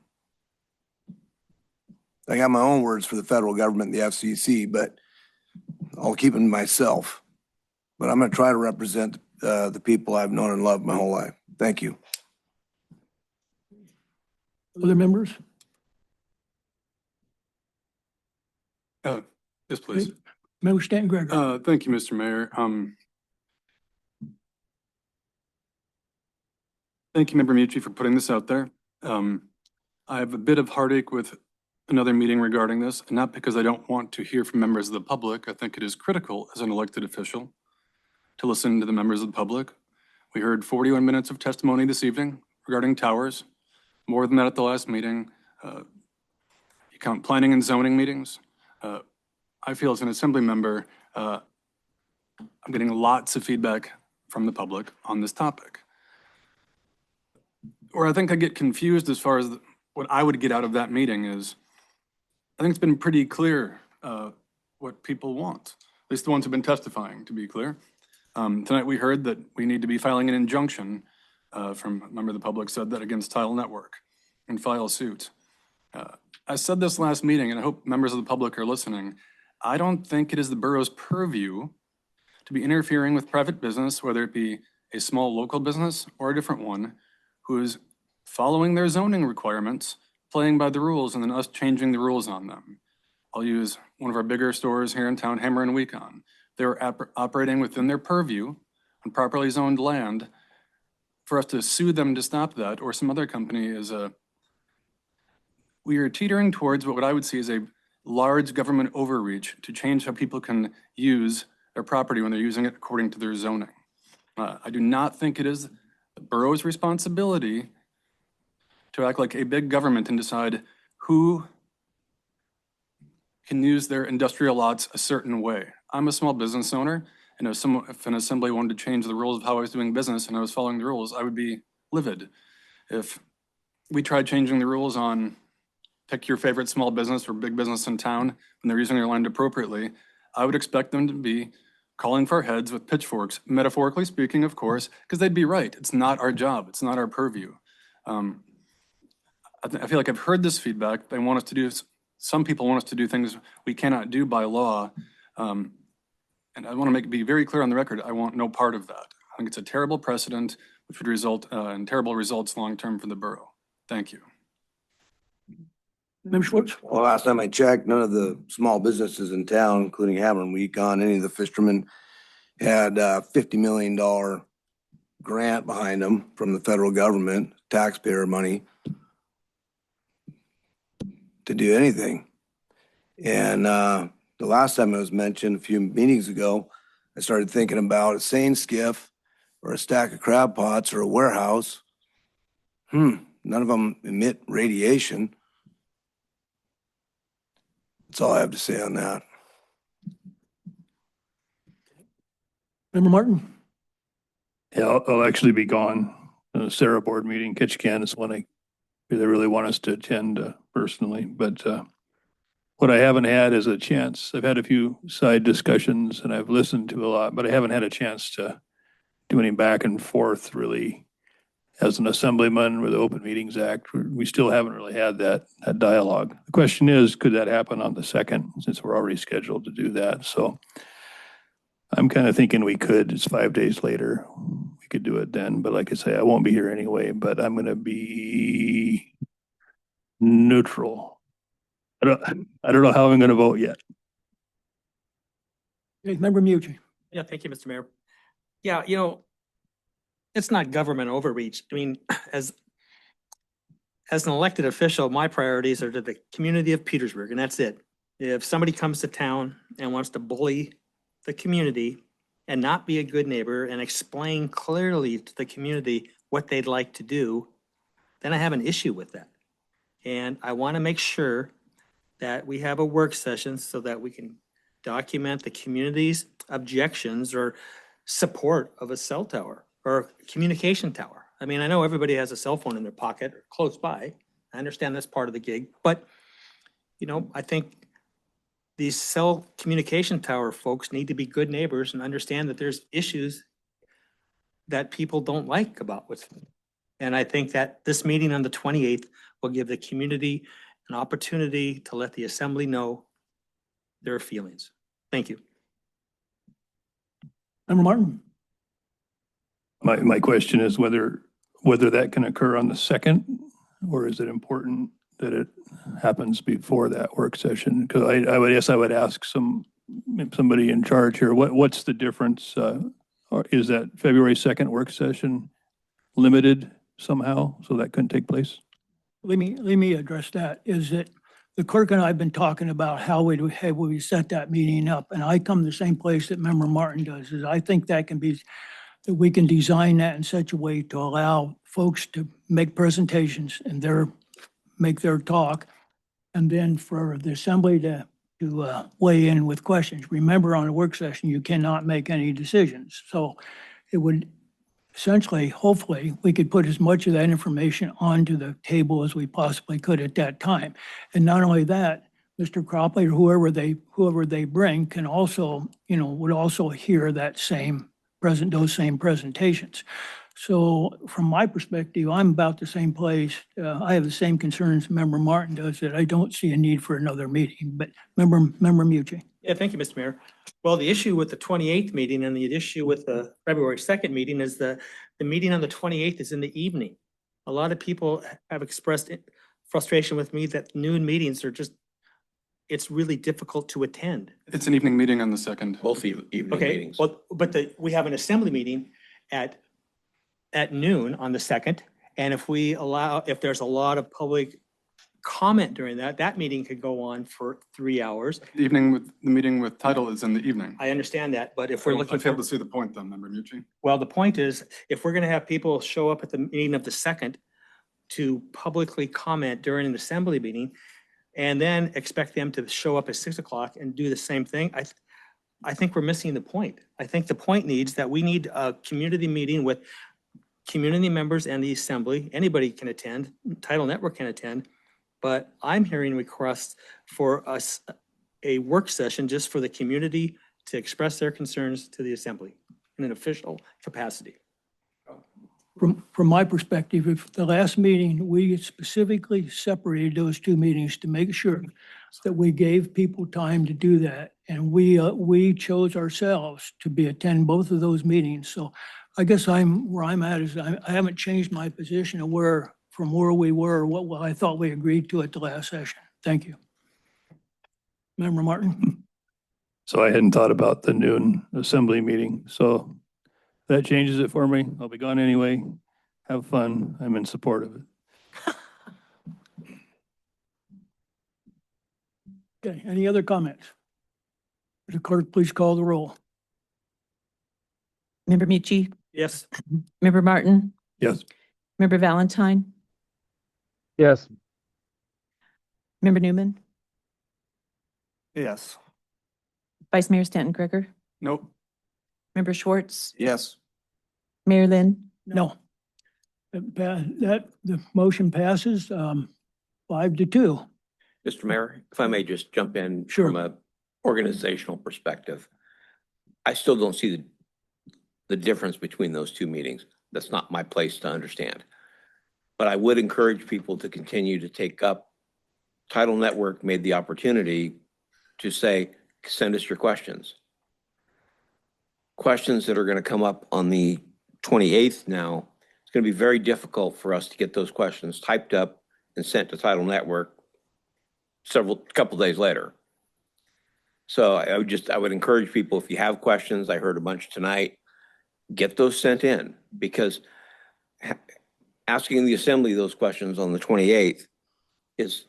I got my own words for the federal government and the FCC, but I'll keep them myself. But I'm gonna try to represent the people I've known and loved my whole life. Thank you. Other members? Yes, please. Member Stanton Gregory. Thank you, Mr. Mayor. Thank you, Member Mucci, for putting this out there. I have a bit of heartache with another meeting regarding this, and not because I don't want to hear from members of the public. I think it is critical as an elected official to listen to the members of the public. We heard 41 minutes of testimony this evening regarding towers, more than that at the last meeting. You count planning and zoning meetings. I feel as an assembly member, I'm getting lots of feedback from the public on this topic. Where I think I get confused as far as what I would get out of that meeting is, I think it's been pretty clear what people want, at least the ones who've been testifying, to be clear. Tonight we heard that we need to be filing an injunction from a member of the public said that against Tile Network and file suit. I said this last meeting, and I hope members of the public are listening. I don't think it is the borough's purview to be interfering with private business, whether it be a small local business or a different one, who is following their zoning requirements, playing by the rules, and then us changing the rules on them. I'll use one of our bigger stores here in town, Hammer and Weekon. They're operating within their purview on properly zoned land. For us to sue them to stop that, or some other company, is we are teetering towards what I would see as a large government overreach to change how people can use their property when they're using it according to their zoning. I do not think it is the borough's responsibility to act like a big government and decide who can use their industrial lots a certain way. I'm a small business owner, and if an assembly wanted to change the rules of how I was doing business and I was following the rules, I would be livid. If we tried changing the rules on pick your favorite small business or big business in town when they're using their land appropriately, I would expect them to be calling for our heads with pitchforks, metaphorically speaking, of course, because they'd be right. It's not our job. It's not our purview. I feel like I've heard this feedback. They want us to do, some people want us to do things we cannot do by law. And I want to be very clear on the record, I want no part of that. I think it's a terrible precedent, which would result in terrible results long-term for the borough. Thank you. Member Schwartz. Well, last time I checked, none of the small businesses in town, including Hammer and Weekon, any of the fishermen, had a $50 million grant behind them from the federal government, taxpayer money, to do anything. And the last time it was mentioned a few meetings ago, I started thinking about a seine skiff or a stack of crab pots or a warehouse. None of them emit radiation. That's all I have to say on that. Member Martin. Yeah, I'll actually be gone. Sarah board meeting, Ketchikan is one they really want us to attend personally, but what I haven't had is a chance. I've had a few side discussions and I've listened to a lot, but I haven't had a chance to do any back and forth really as an assemblyman with the Open Meetings Act, we still haven't really had that dialogue. The question is, could that happen on the 2nd, since we're already scheduled to do that? So I'm kind of thinking we could. It's 5 days later. We could do it then, but like I say, I won't be here anyway, but I'm going to be neutral. I don't know how I'm going to vote yet. Okay, Member Mucci. Yeah, thank you, Mr. Mayor. Yeah, you know, it's not government overreach. I mean, as an elected official, my priorities are to the community of Petersburg, and that's it. If somebody comes to town and wants to bully the community and not be a good neighbor and explain clearly to the community what they'd like to do, then I have an issue with that. And I want to make sure that we have a work session so that we can document the community's objections or support of a cell tower or a communication tower. I mean, I know everybody has a cell phone in their pocket or close by. I understand that's part of the gig, but you know, I think these cell communication tower folks need to be good neighbors and understand that there's issues that people don't like about what's. And I think that this meeting on the 28th will give the community an opportunity to let the assembly know their feelings. Thank you. Member Martin. My question is whether that can occur on the 2nd, or is it important that it happens before that work session? Because I would ask somebody in charge here, what's the difference? Or is that February 2nd work session limited somehow, so that couldn't take place? Let me address that. Is that the clerk and I have been talking about how we set that meeting up, and I come to the same place that Member Martin does. Is I think that we can design that in such a way to allow folks to make presentations and make their talk, and then for the assembly to weigh in with questions. Remember, on a work session, you cannot make any decisions. So it would essentially, hopefully, we could put as much of that information onto the table as we possibly could at that time. And not only that, Mr. Cropley or whoever they bring can also, would also hear those same presentations. So from my perspective, I'm about the same place. I have the same concerns Member Martin does, that I don't see a need for another meeting. But Member Mucci. Yeah, thank you, Mr. Mayor. Well, the issue with the 28th meeting and the issue with the February 2nd meeting is the meeting on the 28th is in the evening. A lot of people have expressed frustration with me that noon meetings are it's really difficult to attend. It's an evening meeting on the 2nd. Both evening Okay, meetings. well, but we have an assembly meeting at noon on the 2nd. And if there's a lot of public comment during that meeting could go on for 3 hours. The meeting with title is in the evening. I understand that, but if we're looking I fail to see the point then, Member Mucci. Well, the point is, if we're gonna have people show up at the meeting of the 2nd to publicly comment during an assembly meeting, and then expect them to show up at 6 o'clock and do the same thing, I think we're missing the point. I think the point needs that we need a community meeting with community members and the assembly. Anybody can attend, Title Network can attend, but I'm hearing requests for us a work session just for the community to express their concerns to the assembly in an official capacity. From my perspective, if the last meeting, we specifically separated those two meetings to make sure that we gave people time to do that. And we chose ourselves to attend both of those meetings. So I guess where I'm at is I haven't changed my position from where we were, what I thought we agreed to at the last session. Thank you. Member Martin? So I hadn't thought about the noon assembly meeting. So that changes it for me. I'll be gone anyway. Have fun. I'm in support of it. Okay, any other comments? Would the clerk please call the roll? Member Mucci, Yes. Member Martin, Yes. Member Valentine, Yes. Member Newman, Yes. Vice Mayor Stanton Greger, Nope. Member Schwartz, Yes. Mayor Lynn. No. The motion passes 5-2. Mr. Mayor, if I may just jump in Sure. from a organizational perspective. I still don't see the difference between those two meetings. That's not my place to understand. But I would encourage people to continue to take up. Title Network made the opportunity to say, send us your questions. Questions that are going to come up on the 28th now, it's going to be very difficult for us to get those questions typed up and sent to Title Network couple days later. So I would encourage people, if you have questions, I heard a bunch tonight, get those sent in, because asking the Assembly those questions on the 28th is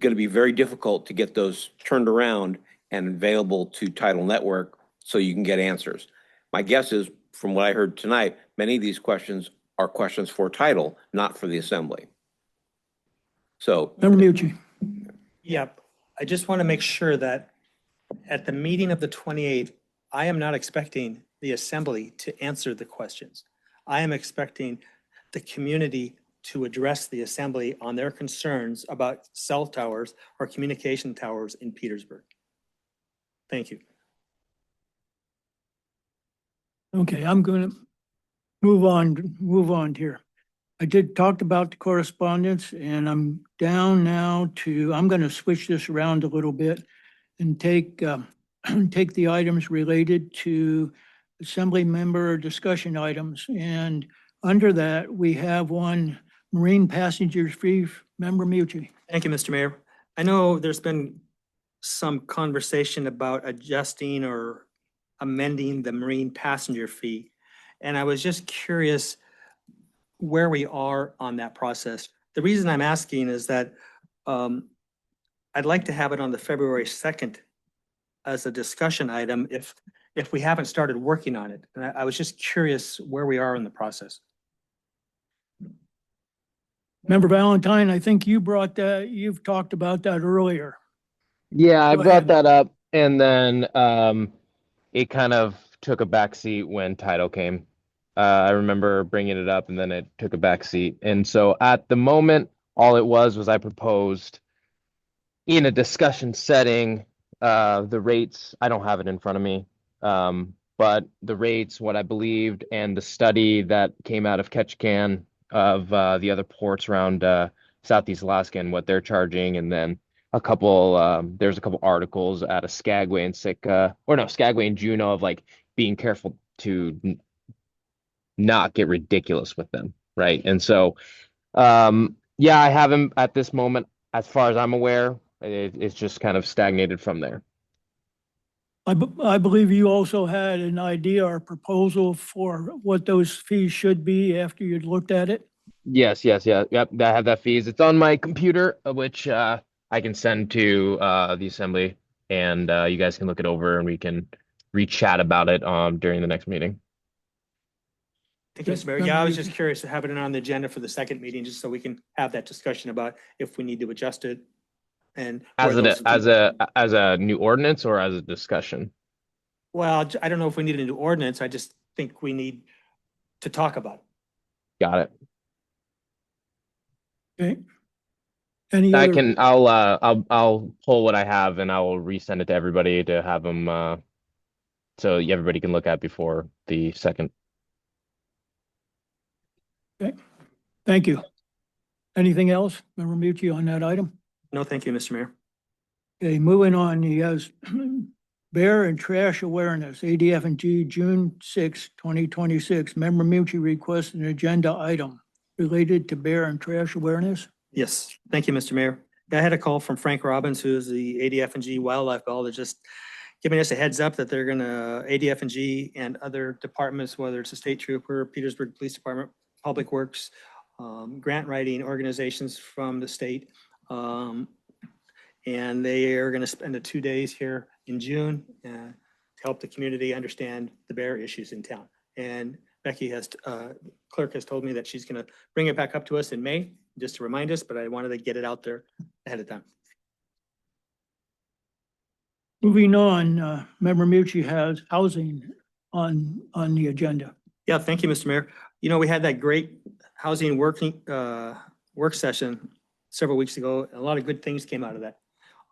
going to be very difficult to get those turned around and available to Title Network so you can get answers. My guess is, from what I heard tonight, many of these questions are questions for Title, not for the Assembly. So. Member Mucci. Yep. I just want to make sure that at the meeting of the 28th, I am not expecting the Assembly to answer the questions. I am expecting the community to address the Assembly on their concerns about cell towers or communication towers in Petersburg. Thank you. Okay, I'm going to move on here. I did talk about the correspondence, and I'm down now to, I'm going to switch this around a little bit and take the items related to Assembly member discussion items. And under that, we have one marine passengers fee. Member Mucci. Thank you, Mr. Mayor. I know there's been some conversation about adjusting or amending the marine passenger fee. And I was just curious where we are on that process. The reason I'm asking is that I'd like to have it on the February 2nd as a discussion item if we haven't started working on it. And I was just curious where we are in the process. Member Valentine, I think you brought that, you've talked about that earlier. Yeah, I Go brought ahead. that up, and then it kind of took a backseat when title came. I remember bringing it up, and then it took a backseat. And so at the moment, all it was I proposed in a discussion setting the rates. I don't have it in front of me, but the rates, what I believed, and the study that came out of Ketchikan of the other ports around Southeast Alaska and what they're charging, and then there's a couple articles out of Skagway and Sitka, or no, Skagway and Juneau, of like being careful to not get ridiculous with them, right? And so, yeah, I haven't at this moment, as far as I'm aware. It's just kind of stagnated from there. I believe you also had an idea or proposal for what those fees should be after you'd looked at it. Yes, yep. I have that fees. It's on my computer, which I can send to the Assembly, and you guys can look it over, and we can re-chat about it during the next meeting. Thank you, Mr. Mayor. Yeah, I was just curious to have it on the agenda for the second meeting, just so we can have that discussion about if we need to adjust it. And As a new ordinance or as a discussion? well, I don't know if we need a new ordinance. I just think we need to talk about it. Got it. Okay. I'll pull what I have, and I will resend it to everybody to have them so everybody can look at before the second. Okay. Thank you. Anything else, Member Mucci, on that item? No, thank you, Mr. Mayor. Okay, moving on, he has bear and trash awareness, ADF&G, June 6, 2026. Member Mucci requests an agenda item related to bear and trash awareness. Yes, thank you, Mr. Mayor. I had a call from Frank Robbins, who is the ADF&G wildlife biologist, just giving us a heads up that they're gonna, ADF&G and other departments, whether it's the State Trooper, Petersburg Police Department, Public Works, grant writing organizations from the state. And they are going to spend 2 days here in June to help the community understand the bear issues in town. And Becky clerk has told me that she's going to bring it back up to us in May, just to remind us, but I wanted to get it out there ahead of time. Moving on, Member Mucci has housing on the agenda. Yeah, thank you, Mr. Mayor. You know, we had that great housing work session several weeks ago. A lot of good things came out of that.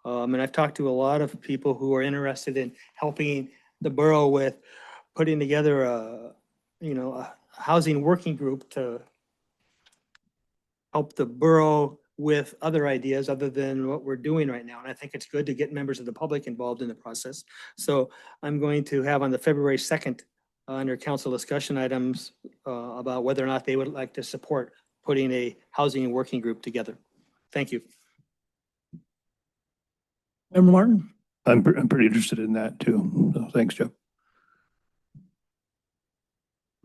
And I've talked to a lot of people who are interested in helping the borough with putting together a housing working group to help the borough with other ideas other than what we're doing right now. And I think it's good to get members of the public involved in the process. So I'm going to have on the February 2nd, under council discussion items, about whether or not they would like to support putting a housing working group together. Thank you. Member Martin? I'm pretty interested in that too. So thanks, Jeff.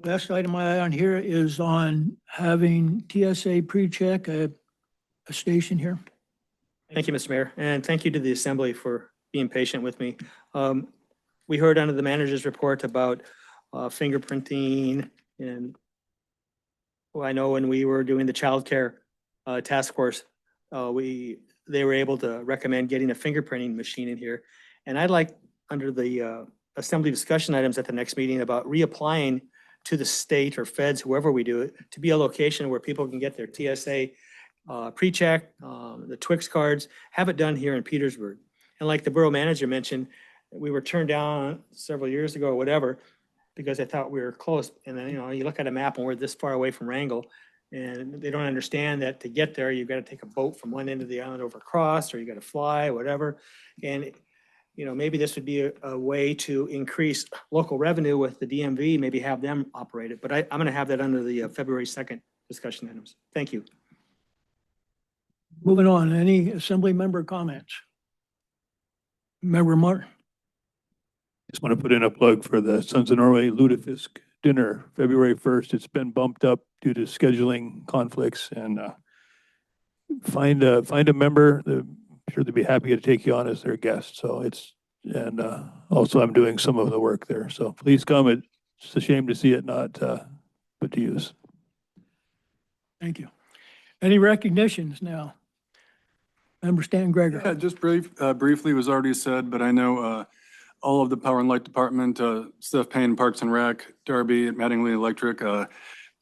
Last item I on here is on having TSA pre-check a station here. Thank you, Mr. Mayor, and thank you to the assembly for being patient with me. We heard under the manager's report about fingerprinting, and well, I know when we were doing the childcare task force, they were able to recommend getting a fingerprinting machine in here. And I'd like, under the assembly discussion items at the next meeting, about reapplying to the state or feds, whoever we do it, to be a location where people can get their TSA pre-check, the Twix cards, have it done here in Petersburg. And like the borough manager mentioned, we were turned down several years ago or whatever, because I thought we were close. And then, you look at a map and we're this far away from Wrangell, and they don't understand that to get there, you've got to take a boat from one end of the island over across, or you got to fly, whatever. And maybe this would be a way to increase local revenue with the DMV, maybe have them operate it. But I'm going to have that under the February 2nd discussion items. Thank you. Moving on, any assembly member comments? Member Martin? Just want to put in a plug for the Sons of Norway Lutefisk dinner, February 1st. It's been bumped up due to scheduling conflicts, and find a member. I'm sure they'd be happy to take you on as their guest. So also I'm doing some of the work there. So please come. It's a shame to see it not put to use. Thank you. Any recognitions now? Member Stan Greger. Yeah, just briefly was already said, but I know all of the Power and Light Department, Steph Payne, Parks and Rec, Darby at Mattingly Electric.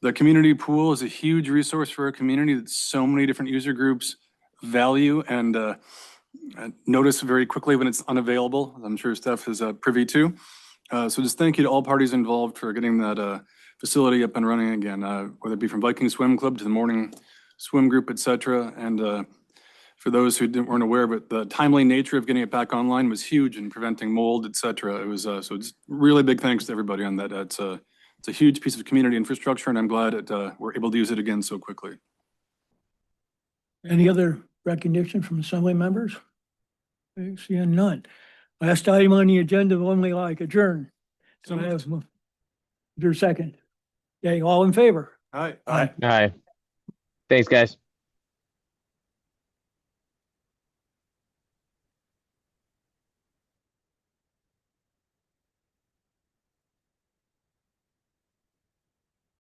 The community pool is a huge resource for our community that so many different user groups value and notice very quickly when it's unavailable. I'm sure Steph is privy to. So just thank you to all parties involved for getting that facility up and running again, whether it be from Viking Swim Club to the morning swim group, et cetera. And for those who weren't aware of it, the timely nature of getting it back online was huge in preventing mold, et cetera. It was, so it's really big thanks to everybody on that. It's a huge piece of community infrastructure, and I'm glad we're able to use it again so quickly. Any other recognition from assembly members? Seeing none. Last item on the agenda, only like adjourn. So I have, your second. Okay, all in favor? Aye. All right. Thanks, guys.